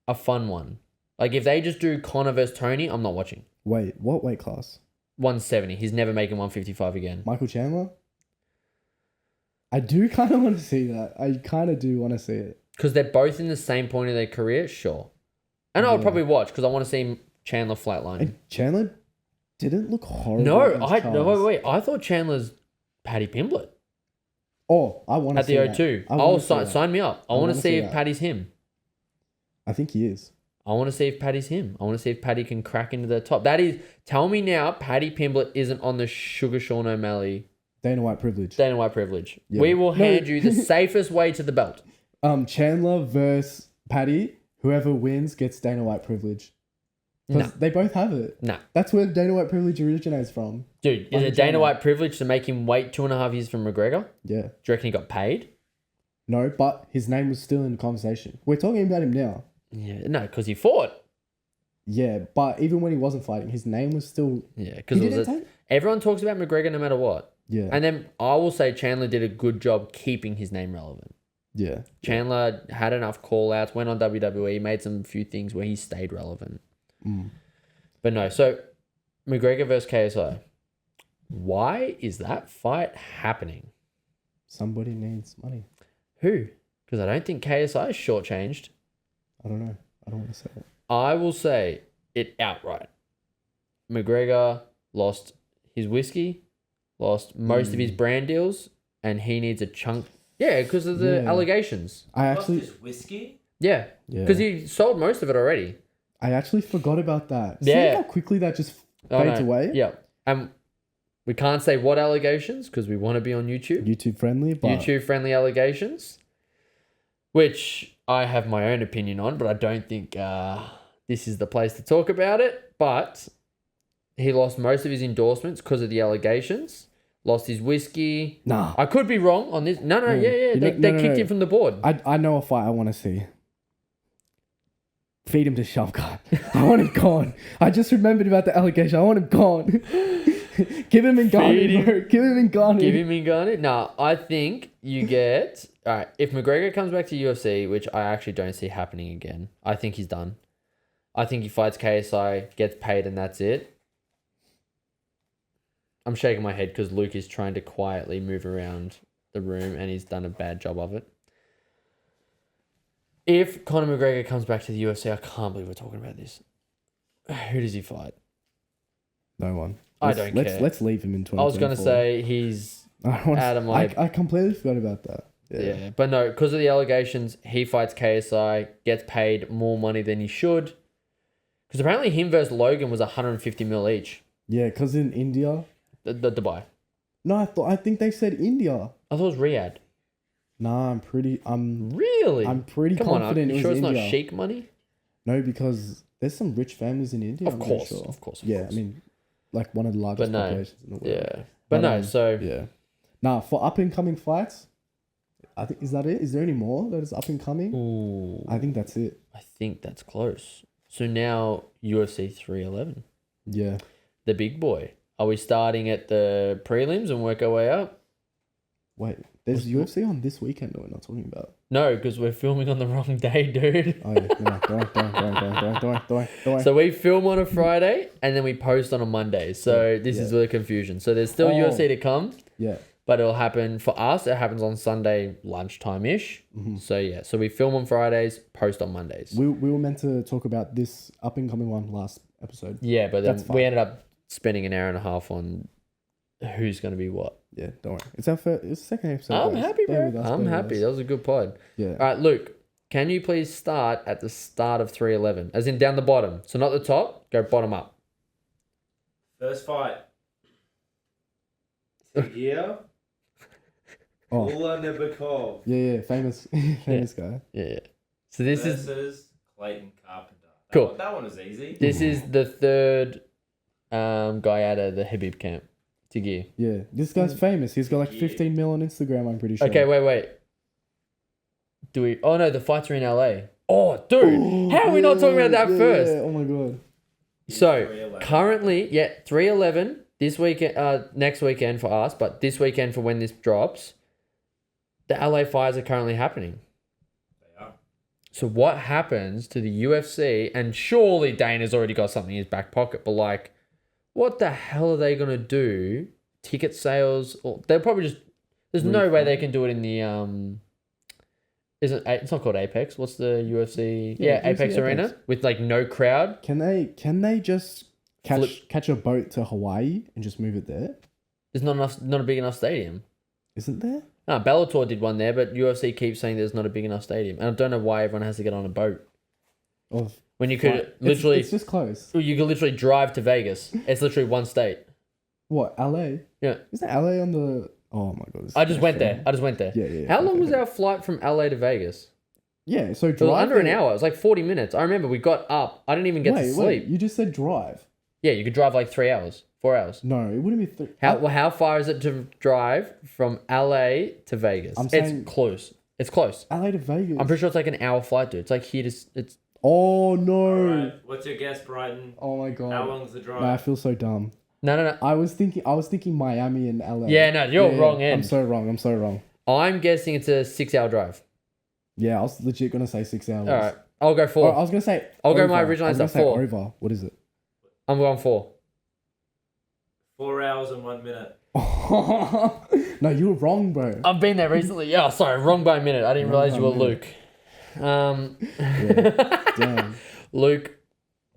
Speaker 2: a fun one. Like, if they just do Conor versus Tony, I'm not watching.
Speaker 1: UFC? Wait, what weight class?
Speaker 2: 170. He's never making 155 again.
Speaker 1: Michael Chandler? I do kind of want to see that. I kind of do want to see it.
Speaker 2: Because they're both in the same point of their career, sure. And I would
Speaker 1: Yeah.
Speaker 2: probably watch because I want to see Chandler flatline.
Speaker 1: And Chandler didn't look horrible.
Speaker 2: No,
Speaker 1: against
Speaker 2: no,
Speaker 1: Charles.
Speaker 2: wait. I thought Chandler's Paddy Pimblett
Speaker 1: Oh, I want to
Speaker 2: at
Speaker 1: see
Speaker 2: the
Speaker 1: that.
Speaker 2: O2.
Speaker 1: I wanna
Speaker 2: Oh,
Speaker 1: see that.
Speaker 2: sign me up. I
Speaker 1: I
Speaker 2: want
Speaker 1: wanna
Speaker 2: to
Speaker 1: see
Speaker 2: see if
Speaker 1: that.
Speaker 2: Paddy's him.
Speaker 1: I think he is.
Speaker 2: I want to see if Paddy's him. I want to see if Paddy can crack into the top. That is, tell me now, Paddy Pimblett isn't on the Sugar Sean O'Malley
Speaker 1: Dana White privilege.
Speaker 2: Dana White privilege.
Speaker 1: Yeah.
Speaker 2: We will
Speaker 1: No.
Speaker 2: hand you the safest way to the belt.
Speaker 1: Chandler versus Paddy. Whoever wins gets Dana White privilege. Because
Speaker 2: No,
Speaker 1: they both have it.
Speaker 2: no.
Speaker 1: That's where Dana White privilege originates from.
Speaker 2: Dude, is
Speaker 1: Michael
Speaker 2: it Dana
Speaker 1: Chandler.
Speaker 2: White privilege to make him wait 2.5 years from McGregor? Do
Speaker 1: Yeah.
Speaker 2: you reckon he got paid?
Speaker 1: No, but his name was still in the conversation. We're talking about him now.
Speaker 2: Yeah, no, because he fought.
Speaker 1: Yeah, but even when he wasn't fighting, his name was still.
Speaker 2: Yeah,
Speaker 1: He
Speaker 2: because
Speaker 1: didn't take.
Speaker 2: everyone talks about McGregor no matter what.
Speaker 1: Yeah.
Speaker 2: And then I will say Chandler did a good job keeping his name relevant.
Speaker 1: Yeah.
Speaker 2: Chandler had enough call-outs, went on WWE, made some few things where he stayed relevant.
Speaker 1: Mm.
Speaker 2: But no, so McGregor versus KSI. Why is that fight happening?
Speaker 1: Somebody needs money.
Speaker 2: Who? Because I don't think KSI is shortchanged.
Speaker 1: I don't know. I don't want to say it.
Speaker 2: I will say it outright. McGregor lost his whiskey, lost most of his brand deals, and he needs a chunk. Yeah, because of the
Speaker 1: Yeah.
Speaker 2: allegations.
Speaker 1: I
Speaker 3: Lost
Speaker 1: actually.
Speaker 3: his whiskey?
Speaker 2: Yeah,
Speaker 1: Yeah.
Speaker 2: because he sold most of it already.
Speaker 1: I actually forgot about that.
Speaker 2: Yeah.
Speaker 1: See how quickly that just
Speaker 2: Oh,
Speaker 1: fades
Speaker 2: no.
Speaker 1: away?
Speaker 2: Yeah. We can't say what allegations because we want to be on YouTube.
Speaker 1: YouTube friendly, but
Speaker 2: YouTube friendly allegations, which I have my own opinion on, but I don't think this is the place to talk about it. But he lost most of his endorsements because of the allegations. Lost his whiskey.
Speaker 1: nah.
Speaker 2: I could be wrong on this. No,
Speaker 1: No,
Speaker 2: yeah.
Speaker 1: you
Speaker 2: They,
Speaker 1: don't-
Speaker 2: they
Speaker 1: no,
Speaker 2: kicked
Speaker 1: no.
Speaker 2: him from the board.
Speaker 1: I know a fight I want to see. Feed him to Shavkat. I want him gone. I just remembered about the allegation. I want him gone. Give him in
Speaker 2: Feed
Speaker 1: Ghana,
Speaker 2: him.
Speaker 1: bro. Give him in Ghana.
Speaker 2: Give him Ngannou? No, I think you get... All right, if McGregor comes back to UFC, which I actually don't see happening again, I think he's done. I think he fights KSI, gets paid, and that's it. I'm shaking my head because Luke is trying to quietly move around the room, and he's done a bad job of it. If Conor McGregor comes back to the UFC, I can't believe we're talking about this. Who does he fight?
Speaker 1: No one.
Speaker 2: I don't care.
Speaker 1: Let's leave him in 2024.
Speaker 2: I was gonna say he's out of my.
Speaker 1: I completely forgot about that.
Speaker 2: Yeah, but no, because of the allegations, he fights KSI, gets paid more money than he should. Because apparently him versus Logan was 150 mil each.
Speaker 1: Yeah, because in India.
Speaker 2: The Dubai.
Speaker 1: No, I think they said India.
Speaker 2: I thought it was Riyadh.
Speaker 1: Nah, I'm pretty confident
Speaker 2: Come on,
Speaker 1: it was
Speaker 2: sure it's
Speaker 1: India.
Speaker 2: not sheik money?
Speaker 1: No, because there's some rich families in India.
Speaker 2: Of course.
Speaker 1: I mean, like one of the largest populations in the world.
Speaker 2: Yeah. But no, so...
Speaker 1: Yeah. Nah, for up-and-coming fights, I think, is that it? Is there any more that is up-and-coming?
Speaker 2: Ooh,
Speaker 1: I think that's it.
Speaker 2: I think that's close. So now UFC 311.
Speaker 1: Yeah.
Speaker 2: The big boy. Are we starting at the prelims and work our way up?
Speaker 1: Wait, there's UFC on this weekend that we're not talking about.
Speaker 2: No, because we're filming on the wrong day, dude.
Speaker 1: Oh, yeah. No, don't worry.
Speaker 2: So we film on a Friday and then we post on a Monday. So this is the confusion. So there's still UFC to come.
Speaker 1: Yeah.
Speaker 2: But it'll happen for us. It happens on Sunday lunchtime-ish. Mm-hmm. So yeah. So we film on Fridays, post on Mondays.
Speaker 1: We were meant to talk about this up-and-coming one last episode.
Speaker 2: Yeah, but then we ended up spending an hour and a half on who's going to be what.
Speaker 1: Yeah, don't worry. It's the second episode.
Speaker 2: I'm happy, bro. I'm happy. That was a good pod.
Speaker 1: Yeah.
Speaker 2: All right, Luke, can you please start at the start of 311? As in down the bottom. So not the top, go bottom up.
Speaker 3: First fight. Here. Ula Nebakov.
Speaker 1: Yeah, famous guy.
Speaker 2: Yeah. So this
Speaker 3: versus Clayton Carpenter.
Speaker 2: Cool.
Speaker 3: That one was easy.
Speaker 2: This is the third guy out of the Habib camp. Tigir.
Speaker 1: Yeah, this guy's famous. He's got like 15 mil on Instagram, I'm pretty sure.
Speaker 2: Okay, wait. Do we... Oh, no, the fights are in LA. Oh, dude. How are we not talking about that first?
Speaker 1: Oh, my God.
Speaker 2: So, currently, 311 this weekend, next weekend for us, but this weekend for when this drops, the LA fights are currently happening.
Speaker 3: They are.
Speaker 2: So, what happens to the UFC? And surely Dana's already got something in his back pocket, but like, what the hell are they going to do? Ticket sales? Or they'll probably just... There's no way they can do it in the... It's not called Apex. What's the UFC? Yeah, Apex Arena with like no crowd.
Speaker 1: Can they just catch a boat to Hawaii and just move it there?
Speaker 2: There's not a big enough stadium.
Speaker 1: Isn't there?
Speaker 2: No, Bellator did one there, but UFC keeps saying there's not a big enough stadium. And I don't know why everyone has to get on a boat. When you could literally...
Speaker 1: It's just close.
Speaker 2: You could literally drive to Vegas. It's literally one state.
Speaker 1: What, LA?
Speaker 2: Yeah.
Speaker 1: Isn't LA on the... Oh my God.
Speaker 2: I just went there.
Speaker 1: Yeah.
Speaker 2: How long was our flight from LA to Vegas?
Speaker 1: Yeah, so drive...
Speaker 2: It was under an hour. It was like 40 minutes. I remember we got up. I didn't even get to sleep.
Speaker 1: Wait, you just said drive.
Speaker 2: Yeah, you could drive like 3 hours. 4 hours.
Speaker 1: No, it wouldn't be...
Speaker 2: How far is it to drive from LA to Vegas? It's close. It's close.
Speaker 1: LA to Vegas?
Speaker 2: I'm pretty sure it's like an hour flight, dude. It's like here to... It's...
Speaker 1: Oh, no.
Speaker 3: All right. What's your guess, Brighton?
Speaker 1: Oh, my God.
Speaker 3: How long's the drive?
Speaker 1: No, I feel so dumb.
Speaker 2: No.
Speaker 1: I was thinking Miami and LA.
Speaker 2: Yeah, no, you're wrong end.
Speaker 1: I'm so wrong.
Speaker 2: I'm guessing it's a 6 hour drive.
Speaker 1: Yeah, I was legit going to say 6 hours.
Speaker 2: All right. I'll go 4.
Speaker 1: I was going to say...
Speaker 2: I'll go my original answer, 4.
Speaker 1: Over. What is it?
Speaker 2: I'm going 4.
Speaker 3: 4 hours and 1 minute.
Speaker 1: No, you were wrong, bro.
Speaker 2: I've been there recently. Yeah, sorry, wrong by a minute. I didn't realize you were Luke.
Speaker 1: Damn.
Speaker 2: Luke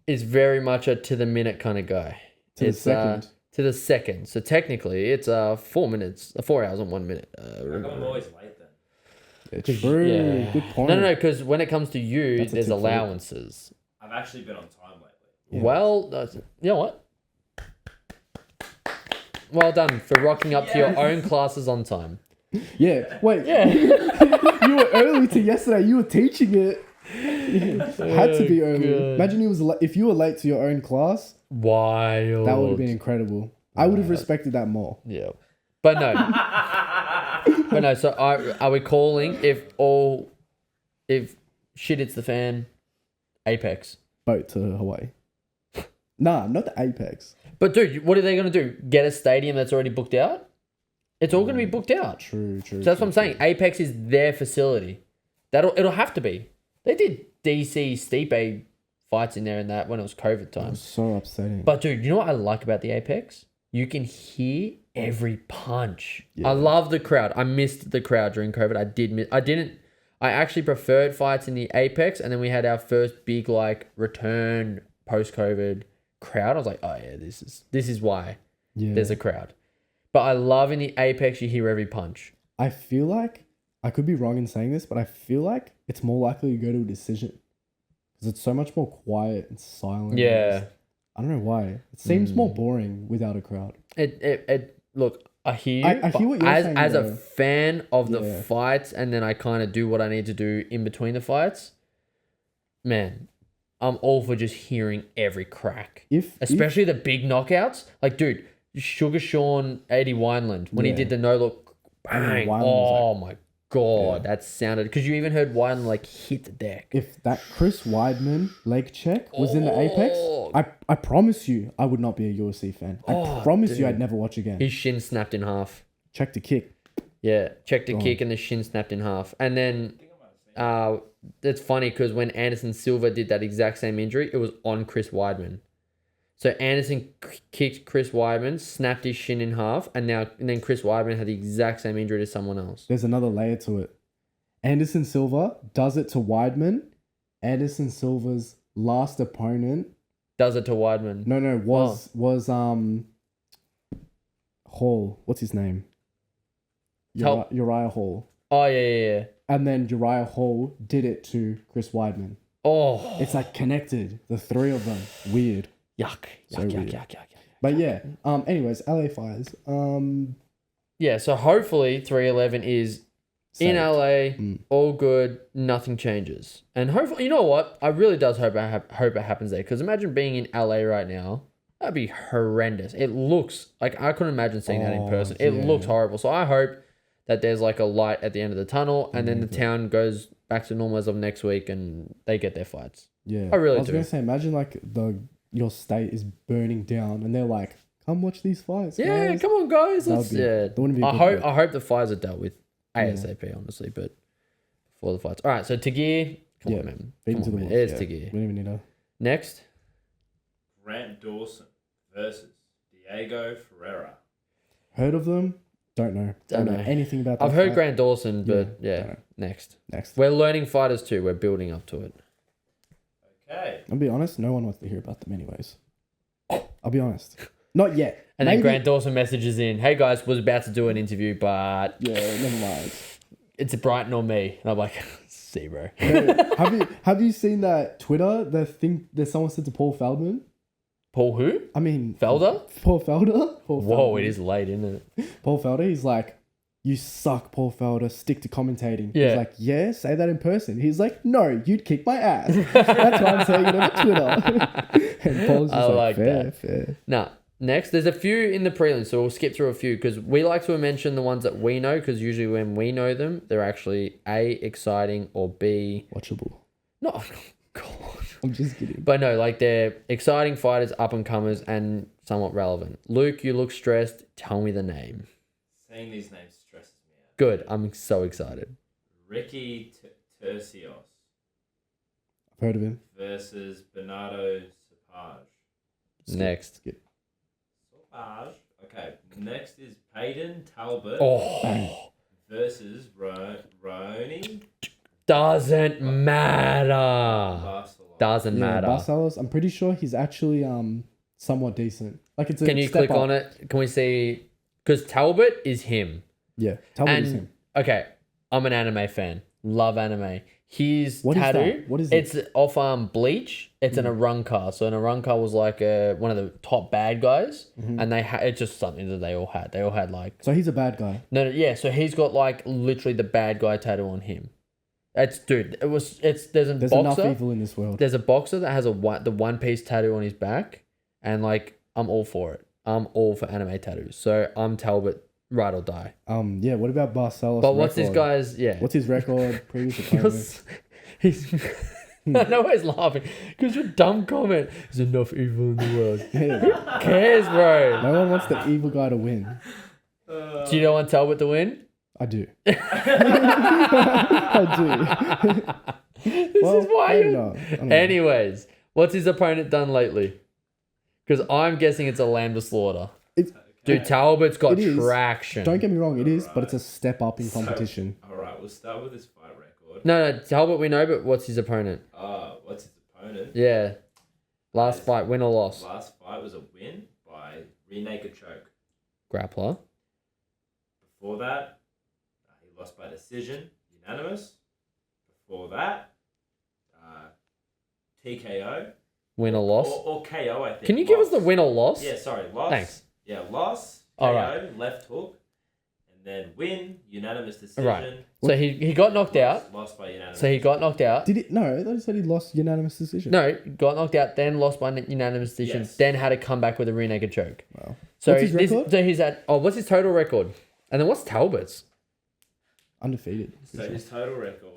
Speaker 2: is very much a to the minute kind of guy.
Speaker 1: To the second.
Speaker 2: So technically, it's 4 minutes, 4 hours and 1 minute.
Speaker 3: I'm always late then.
Speaker 1: Good point.
Speaker 2: No, because when it comes to you, there's allowances.
Speaker 3: I've actually been on time lately.
Speaker 2: Yeah. Well, you know what? Well done for rocking up to your own classes on time.
Speaker 1: Yeah. Wait.
Speaker 2: Yeah.
Speaker 1: You were early to yesterday. You were teaching it. Had to be early.
Speaker 2: God.
Speaker 1: Imagine if you were late to your own class.
Speaker 2: Wild.
Speaker 1: That would have been incredible. I would have respected that more.
Speaker 2: Yeah. But no. So are we calling if shit hits the fan, Apex?
Speaker 1: Boat to Hawaii. Nah, not the Apex.
Speaker 2: But dude, what are they going to do? Get a stadium that's already booked out? It's all going to be booked out.
Speaker 1: True.
Speaker 2: So that's what I'm saying. Apex is their facility. It'll have to be. They did DC Stipe fights in there and that when it was COVID time.
Speaker 1: That was so upsetting.
Speaker 2: But dude, you know what I like about the Apex? You can hear every punch.
Speaker 1: Yeah.
Speaker 2: I love the crowd. I missed the crowd during COVID. I actually preferred fights in the Apex, and then we had our first big like return post-COVID crowd, I was like, oh yeah, this is why
Speaker 1: Yeah.
Speaker 2: there's a crowd. But I love in the Apex you hear every punch.
Speaker 1: I feel like I could be wrong in saying this, but I feel like it's more likely to go to a decision because it's so much more quiet and silent.
Speaker 2: Yeah.
Speaker 1: I don't know why. It seems more boring without a crowd.
Speaker 2: It look, I hear you.
Speaker 1: I hear what you're saying,
Speaker 2: as a
Speaker 1: though.
Speaker 2: fan of the
Speaker 1: Yeah.
Speaker 2: fights, and then I kind of do what I need to do in between the fights. Man, I'm all for just hearing every crack, especially the big knockouts. Like, dude, Sugar Sean, Eddie Wineland when he
Speaker 1: Yeah.
Speaker 2: did the no look, bang!
Speaker 1: Wineland was
Speaker 2: Oh my god, that sounded because you even heard Wineland like hit the deck.
Speaker 1: if that Chris Weidman leg check was in the
Speaker 2: Oh.
Speaker 1: Apex, I promise you I would not be a UFC fan. I promise you I'd never watch again.
Speaker 2: His shin snapped in half.
Speaker 1: Check the kick.
Speaker 2: Yeah, checked a kick and the shin snapped in half. And then it's funny because when Anderson Silva did that exact same injury, it was on Chris Weidman. So Anderson kicked Chris Weidman, snapped his shin in half, and then Chris Weidman had the exact same injury to someone else.
Speaker 1: There's another layer to it. Anderson Silva does it to Weidman. Anderson Silva's last opponent
Speaker 2: Does it to Weidman.
Speaker 1: was Hall. What's his name? Uriah Hall.
Speaker 2: Oh, yeah.
Speaker 1: And then Uriah Hall did it to Chris Weidman.
Speaker 2: Oh.
Speaker 1: It's like connected, the three of them. Weird.
Speaker 2: Yuck.
Speaker 1: So
Speaker 2: Yuck.
Speaker 1: weird. But yeah, anyways, LA Fires.
Speaker 2: Yeah, so hopefully 311 is in
Speaker 1: Saved.
Speaker 2: LA, all good, nothing changes. And hopefully, you know what? I really does hope it happens there. Because imagine being in LA right now. That'd be horrendous. It looks like I couldn't imagine seeing that in person. It looks horrible. So I hope that there's like a light at the end of the tunnel and then the town goes back to normal as of next week and they get their fights.
Speaker 1: Yeah.
Speaker 2: I really
Speaker 1: was
Speaker 2: do.
Speaker 1: gonna say, imagine like your state is burning down and they're like, come watch these fights.
Speaker 2: Yeah,
Speaker 1: guys.
Speaker 2: come on, guys.
Speaker 1: That
Speaker 2: Let's,
Speaker 1: would be- that wouldn't be a
Speaker 2: I
Speaker 1: good
Speaker 2: hope
Speaker 1: look.
Speaker 2: I hope the fires are dealt with ASAP, honestly, but before the fights. All right, so Tagir, come on, man.
Speaker 1: Beat
Speaker 2: Come
Speaker 1: him to
Speaker 2: on,
Speaker 1: the
Speaker 2: man.
Speaker 1: wolves.
Speaker 2: It's
Speaker 1: Yeah.
Speaker 2: Tagir.
Speaker 1: We don't even need to.
Speaker 2: Next,
Speaker 3: Grant Dawson versus Diego Ferreira.
Speaker 1: Heard of them? Don't know.
Speaker 2: Don't know.
Speaker 1: anything about that.
Speaker 2: I've heard
Speaker 1: fight.
Speaker 2: Grant Dawson, but
Speaker 1: Yeah,
Speaker 2: yeah,
Speaker 1: don't know.
Speaker 2: next.
Speaker 1: Next.
Speaker 2: We're learning fighters too. We're building up to it.
Speaker 3: Okay.
Speaker 1: I'll be honest, no one wants to hear about them anyways. I'll be honest. Not yet.
Speaker 2: And then
Speaker 1: Maybe-
Speaker 2: Grant Dawson messages in, "Hey guys, was about to do an interview, but
Speaker 1: Yeah, never mind.
Speaker 2: it's a Brighton or me." And I'm like, "See, bro."
Speaker 1: No, have you seen that Twitter? The thing that someone said to Paul Feldman?
Speaker 2: Paul who?
Speaker 1: I mean,
Speaker 2: Felder?
Speaker 1: Paul Felder? Paul
Speaker 2: Whoa,
Speaker 1: Feldman.
Speaker 2: it is late, isn't it?
Speaker 1: Paul Felder, he's like, you suck, Paul Felder. Stick to commentating.
Speaker 2: Yeah.
Speaker 1: He's like, yeah, say that in person. He's like, no, you'd kick my ass. That's why I'm saying it on Twitter. And Paul's just
Speaker 2: I like
Speaker 1: like, fair,
Speaker 2: that.
Speaker 1: fair.
Speaker 2: Now, next, there's a few in the prelims, so we'll skip through a few because we like to mention the ones that we know because usually when we know them, they're actually A, exciting, or B,
Speaker 1: Watchable.
Speaker 2: no, God.
Speaker 1: I'm just kidding.
Speaker 2: But no, like they're exciting fighters, up and comers, and somewhat relevant. Luke, you look stressed. Tell me the name.
Speaker 3: Saying these names stresses me out.
Speaker 2: Good. I'm so excited.
Speaker 3: Ricky Tercios
Speaker 1: I've heard of him.
Speaker 3: versus Bernardo Sapage.
Speaker 2: Next.
Speaker 1: Skip.
Speaker 3: Sapage. Okay. Next is Payton Talbot
Speaker 2: Oh,
Speaker 3: versus Roni
Speaker 2: doesn't matter.
Speaker 3: Barcelona.
Speaker 2: Doesn't
Speaker 1: Yeah,
Speaker 2: matter.
Speaker 1: Barcelos, I'm pretty sure he's actually somewhat decent. Like it's a
Speaker 2: Can you
Speaker 1: step
Speaker 2: click
Speaker 1: up.
Speaker 2: on it? Can we see? Because Talbot is him.
Speaker 1: Yeah, Talbot is him.
Speaker 2: And okay, I'm an anime fan. Love anime. His
Speaker 1: What is
Speaker 2: tattoo.
Speaker 1: that? What is it?
Speaker 2: It's off Bleach. It's an Arrancar. So an Arrancar was like one of the top bad guys, and they had it's just something that they all had. They all had like
Speaker 1: So he's a bad guy.
Speaker 2: no, yeah. So he's got like literally the bad guy tattoo on him. It's dude. There's
Speaker 1: There's enough
Speaker 2: boxer.
Speaker 1: evil in this world.
Speaker 2: There's a boxer that has the one piece tattoo on his back, and like I'm all for it. I'm all for anime tattoos. So I'm Talbot, ride or die.
Speaker 1: Yeah. What about Barcelos?
Speaker 2: But what's this
Speaker 1: record?
Speaker 2: guy's? Yeah.
Speaker 1: What's his record? Previous opponent?
Speaker 2: He's. I know he's laughing because your dumb comment. There's enough evil in the world.
Speaker 1: Yeah.
Speaker 2: Who cares, bro?
Speaker 1: No one wants the evil guy to win.
Speaker 2: Do you don't want Talbot to win?
Speaker 1: I do. I do.
Speaker 2: This is why
Speaker 1: maybe
Speaker 2: you.
Speaker 1: not. I don't know.
Speaker 2: Anyways, what's his opponent done lately? Because I'm guessing it's a lamb to slaughter.
Speaker 1: It's,
Speaker 2: Dude, Talbot's got
Speaker 1: It is.
Speaker 2: traction.
Speaker 1: don't get me wrong, it is, but it's a step up in
Speaker 3: So-
Speaker 1: competition.
Speaker 3: Alright, we'll start with his fight record.
Speaker 2: No, Talbot we know, but what's his opponent?
Speaker 3: What's his opponent?
Speaker 2: Yeah. Last fight, win or loss?
Speaker 3: Last fight was a win by rear naked choke.
Speaker 2: Grappler.
Speaker 3: Before that, he lost by decision, unanimous. Before that, TKO.
Speaker 2: Win or loss?
Speaker 3: Or KO, I think.
Speaker 2: Can you give us the win or loss?
Speaker 3: Yeah, sorry, loss.
Speaker 2: Thanks.
Speaker 3: Yeah, loss, KO,
Speaker 2: All right.
Speaker 3: left hook, and then win, unanimous decision.
Speaker 2: Right. So he got knocked out.
Speaker 3: Lost by unanimous.
Speaker 2: So he got knocked out.
Speaker 1: Did it? No, they said he lost unanimous decision.
Speaker 2: No, got knocked out, then lost by unanimous decision,
Speaker 3: Yes.
Speaker 2: then had to come back with a rear naked choke.
Speaker 1: Wow.
Speaker 2: So
Speaker 1: What's his record?
Speaker 2: So he's at. Oh, what's his total record? And then what's Talbot's?
Speaker 1: Undefeated.
Speaker 3: So his total record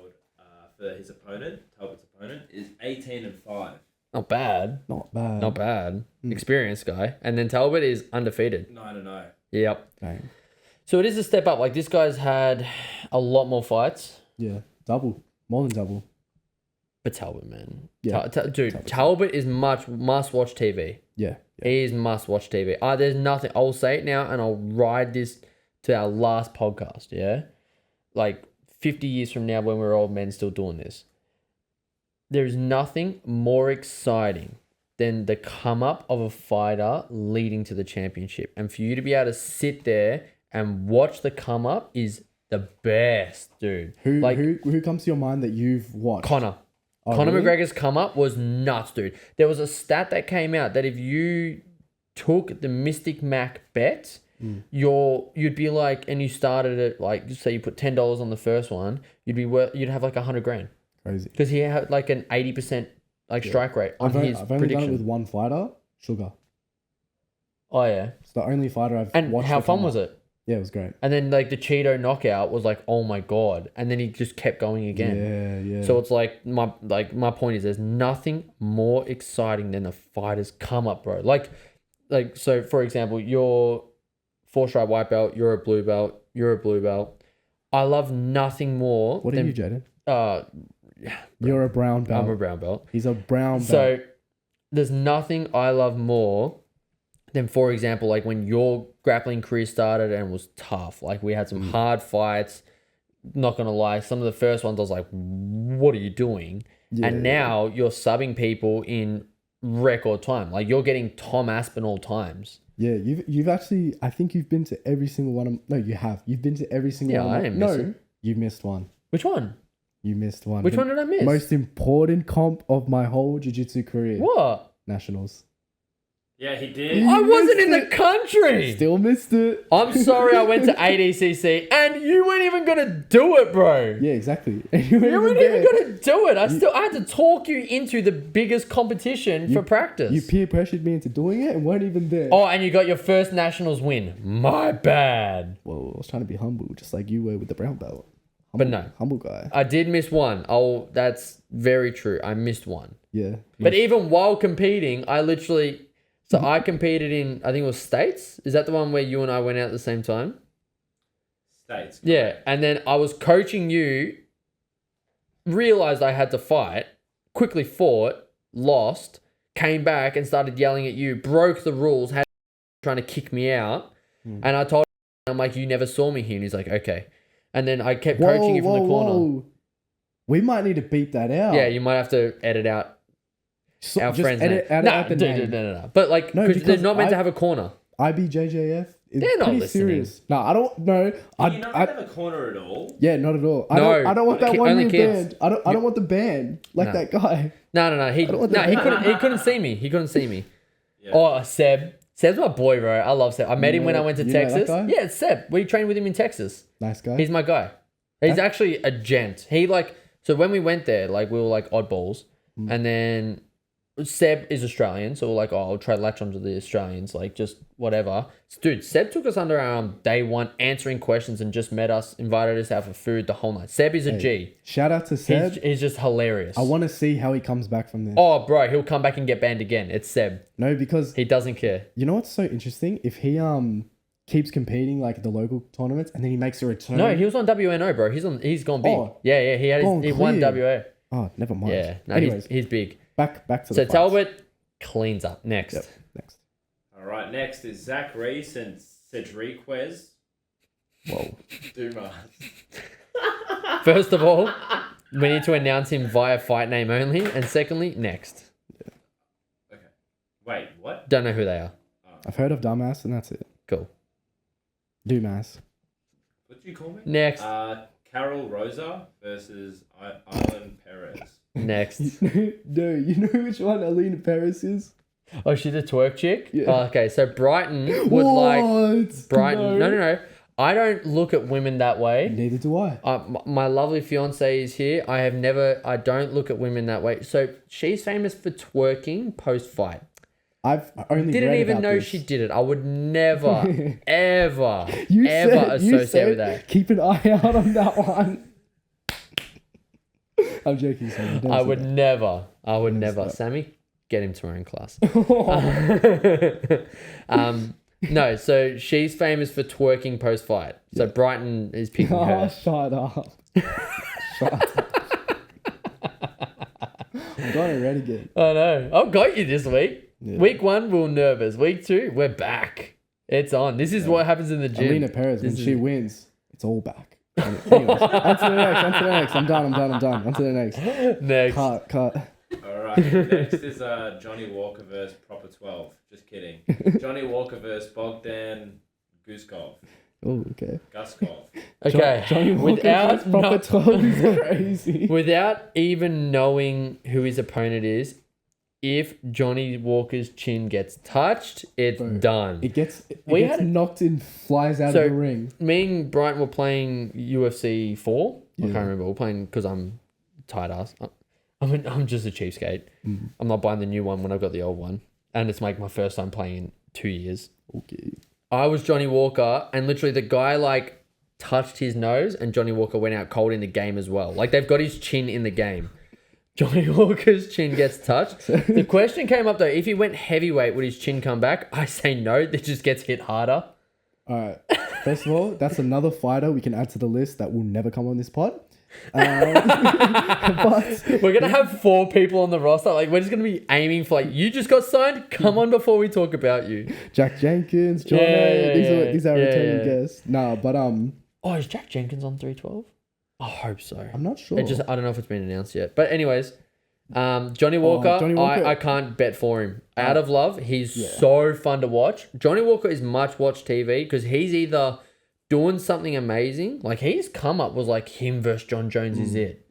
Speaker 3: for his opponent, Talbot's opponent, is 18-5.
Speaker 2: Not bad.
Speaker 1: Not bad.
Speaker 2: Not bad. Experienced guy. And then Talbot is undefeated.
Speaker 3: 9-0.
Speaker 2: Yep.
Speaker 1: Dang.
Speaker 2: So it is a step up. Like this guy's had a lot more fights.
Speaker 1: Yeah, double, more than double.
Speaker 2: But Talbot, man.
Speaker 1: Yeah.
Speaker 2: Dude, Talbot is must-watch TV.
Speaker 1: Yeah.
Speaker 2: He is must-watch TV. There's nothing. I'll say it now and I'll ride this to our last podcast, yeah? Like 50 years from now when we're old men still doing this. There's nothing more exciting than the come up of a fighter leading to the championship. And for you to be able to sit there and watch the come up is the best, dude.
Speaker 1: Who comes to your mind that you've watched?
Speaker 2: Conor.
Speaker 1: Oh,
Speaker 2: Conor
Speaker 1: really?
Speaker 2: McGregor's come up was nuts, dude. There was a stat that came out that if you took the Mystic Mac bet, you'd be like, and you started it like, say you put $10 on the first one, you'd have like $100,000
Speaker 1: Crazy.
Speaker 2: because he had like an 80% like strike rate on
Speaker 1: I've
Speaker 2: his
Speaker 1: only
Speaker 2: prediction.
Speaker 1: done it with one fighter, Sugar.
Speaker 2: Oh yeah,
Speaker 1: It's the only fighter I've
Speaker 2: and
Speaker 1: watched.
Speaker 2: how
Speaker 1: the
Speaker 2: fun
Speaker 1: come
Speaker 2: was
Speaker 1: up.
Speaker 2: it?
Speaker 1: Yeah, it was great.
Speaker 2: And then like the Cheeto knockout was like, oh my god, and then he just kept going again.
Speaker 1: Yeah, yeah.
Speaker 2: So it's like my point is there's nothing more exciting than the fighters come up, bro. Like so for example, you're 4-stripe white belt, you're a blue belt. I love nothing more.
Speaker 1: What are you, Jaden?
Speaker 2: Yeah,
Speaker 1: You're a brown belt.
Speaker 2: I'm a brown belt.
Speaker 1: He's a brown belt.
Speaker 2: So there's nothing I love more than, for example, like when your grappling career started and was tough. Like we had some hard fights. Not gonna lie, some of the first ones I was like, "What are you doing?"
Speaker 1: Yeah,
Speaker 2: and now you're subbing people in record time. Like you're getting Tom Aspinall times.
Speaker 1: Yeah, you've actually, I think you've been to every single one of, no, you have. You've been to every single one.
Speaker 2: I didn't miss it.
Speaker 1: You missed one.
Speaker 2: Which one?
Speaker 1: You missed one.
Speaker 2: Which one did I miss?
Speaker 1: Most important comp of my whole jiu-jitsu career.
Speaker 2: What?
Speaker 1: Nationals.
Speaker 3: Yeah, he did.
Speaker 1: You
Speaker 2: I wasn't
Speaker 1: missed
Speaker 2: in the
Speaker 1: it.
Speaker 2: country.
Speaker 1: Still missed it.
Speaker 2: I'm sorry I went to ADCC and you weren't even going to do it, bro.
Speaker 1: Yeah, exactly. And you
Speaker 2: You weren't
Speaker 1: there.
Speaker 2: even going to do it. I had to talk you into the biggest competition for practice.
Speaker 1: You peer pressured me into doing it and weren't even there.
Speaker 2: Oh, and you got your first nationals win. My bad.
Speaker 1: Well, I was trying to be humble, just like you were with the brown belt.
Speaker 2: But no.
Speaker 1: Humble guy.
Speaker 2: I did miss one. Oh, that's very true. I missed one.
Speaker 1: Yeah.
Speaker 2: But even while competing, I competed in, I think it was States. Is that the one where you and I went out at the same time?
Speaker 3: States.
Speaker 2: Yeah. And then I was coaching you, realized I had to fight, quickly fought, lost, came back and started yelling at you, broke the rules, had trying to kick me out. And I told him, I'm like, you never saw me here. And he's like, okay. And then I kept coaching you from the corner.
Speaker 1: Whoa. We might need to beat that out.
Speaker 2: Yeah, you might have to edit out
Speaker 1: So,
Speaker 2: our
Speaker 1: just
Speaker 2: friend's
Speaker 1: edit
Speaker 2: name.
Speaker 1: out the name.
Speaker 2: No. But like,
Speaker 1: No,
Speaker 2: because they're
Speaker 1: because
Speaker 2: not meant to have a corner.
Speaker 1: IBJJF is
Speaker 2: They're not
Speaker 1: pretty
Speaker 2: listening.
Speaker 1: serious. No, I don't know.
Speaker 3: You don't have a corner at all.
Speaker 1: Yeah, not at all.
Speaker 2: No,
Speaker 1: I don't want that
Speaker 2: only
Speaker 1: one
Speaker 2: kids.
Speaker 1: band. I don't want the band like
Speaker 2: No.
Speaker 1: that guy.
Speaker 2: No. He
Speaker 1: don't want the-
Speaker 2: couldn't see me. He couldn't see me.
Speaker 3: Yeah.
Speaker 2: Oh, Seb. Seb's my boy, bro. I love Seb. I met him when I went to
Speaker 1: You know that
Speaker 2: Texas.
Speaker 1: guy?
Speaker 2: Yeah, it's Seb. We trained with him in Texas.
Speaker 1: Nice guy.
Speaker 2: He's my guy. He's actually a gent. So when we went there, like we were like oddballs, and then Seb is Australian, so we're like, oh, I'll try to latch onto the Australians, like just whatever. Dude, Seb took us under our arm day one, answering questions, and just met us, invited us out for food the whole night. Seb is a G.
Speaker 1: Shout out to Seb.
Speaker 2: He's just hilarious.
Speaker 1: I want to see how he comes back from this.
Speaker 2: Oh, bro, he'll come back and get banned again. It's Seb.
Speaker 1: No, because
Speaker 2: He doesn't care.
Speaker 1: you know what's so interesting? If he keeps competing like at the local tournaments and then he makes a return.
Speaker 2: No, he was on WNO, bro. He's gone big.
Speaker 1: Oh,
Speaker 2: yeah. He won
Speaker 1: clear.
Speaker 2: WA.
Speaker 1: Oh, never mind.
Speaker 2: Yeah. No,
Speaker 1: Anyways,
Speaker 2: he's big.
Speaker 1: back to
Speaker 2: So
Speaker 1: the fights.
Speaker 2: Talbot cleans up next.
Speaker 1: Yep. Next.
Speaker 3: All right, next is Zach Reese and Cedriquez
Speaker 1: Whoa.
Speaker 3: Dumas.
Speaker 2: First of all, we need to announce him via fight name only, and secondly, next.
Speaker 3: Wait, what?
Speaker 2: Don't know who they are.
Speaker 1: I've heard of Dumbass, and that's it.
Speaker 2: Cool.
Speaker 1: Dumas.
Speaker 3: What do you call me?
Speaker 2: Next.
Speaker 3: Carol Rosa versus Island Perez.
Speaker 2: Next.
Speaker 1: No, you know which one Alina Perez is?
Speaker 2: Oh, she's a twerk chick?
Speaker 1: Yeah.
Speaker 2: Oh, okay, so Brighton would like...
Speaker 1: What?
Speaker 2: Brighton... No. I don't look at women that way.
Speaker 1: Neither do I.
Speaker 2: My lovely fiance is here. I don't look at women that way. So she's famous for twerking post-fight.
Speaker 1: I've only
Speaker 2: Didn't
Speaker 1: read
Speaker 2: even
Speaker 1: about
Speaker 2: know
Speaker 1: this.
Speaker 2: she did it. I would never, ever
Speaker 1: You
Speaker 2: associate
Speaker 1: said,
Speaker 2: with that.
Speaker 1: Keep an eye out on that one. I'm joking, Sammy. Don't
Speaker 2: I
Speaker 1: say
Speaker 2: would
Speaker 1: that.
Speaker 2: never.
Speaker 1: stop.
Speaker 2: Sammy, get him tomorrow in class. No, so she's famous for twerking post-fight. So Brighton is picking
Speaker 1: Oh,
Speaker 2: her.
Speaker 1: shut up. Shut up. I'm going to Renegade.
Speaker 2: I know. I've got you this week.
Speaker 1: Yeah.
Speaker 2: Week 1, we were nervous. Week 2, we're back. It's on. This is what happens in the gym.
Speaker 1: Alina Perez, when
Speaker 2: This
Speaker 1: she
Speaker 2: is-
Speaker 1: wins, it's all back. Anyways, on to the next. I'm done. On to the next.
Speaker 2: Next.
Speaker 1: Cut.
Speaker 3: Alright, next is Johnny Walker versus Proper 12. Just kidding. Johnny Walker versus Bogdan Guskov.
Speaker 1: Oh, okay.
Speaker 3: Guskov.
Speaker 2: Okay.
Speaker 1: Johnny Walker
Speaker 2: without
Speaker 1: versus Proper
Speaker 2: not-
Speaker 1: 12 is crazy.
Speaker 2: without even knowing who his opponent is, if Johnny Walker's chin gets touched, it's
Speaker 1: Bro,
Speaker 2: done.
Speaker 1: It gets
Speaker 2: We
Speaker 1: gets
Speaker 2: had-
Speaker 1: knocked in, flies out
Speaker 2: So-
Speaker 1: of the ring.
Speaker 2: Me and Brighton were playing UFC 4. I
Speaker 1: Yeah.
Speaker 2: can't remember. We're playing because I'm tight ass. I'm just a cheapskate.
Speaker 1: Mm.
Speaker 2: I'm not buying the new one when I've got the old one. And it's like my first time playing in 2 years.
Speaker 1: Okay.
Speaker 2: I was Johnny Walker, and literally the guy like touched his nose, and Johnny Walker went out cold in the game as well. Like they've got his chin in the game. Johnny Walker's chin gets touched. The question came up though: if he went heavyweight, would his chin come back? I say no. It just gets hit harder.
Speaker 1: All right. First of all, that's another fighter we can add to the list that will never come on this pod. But
Speaker 2: We're gonna have 4 people on the roster. Like we're just gonna be aiming for like you just got signed. Come on before we talk about you.
Speaker 1: Jack Jenkins, John, these are returning guests. Nah, but
Speaker 2: Oh, is Jack Jenkins on 312? I hope so.
Speaker 1: I'm not sure.
Speaker 2: I don't know if it's been announced yet. But anyways, Johnny Walker,
Speaker 1: Johnny Walker.
Speaker 2: I can't bet for him. Out of love, he's
Speaker 1: Yeah.
Speaker 2: so fun to watch. Johnny Walker is much watched TV because he's either doing something amazing, like his come up was like him versus John Jones is it.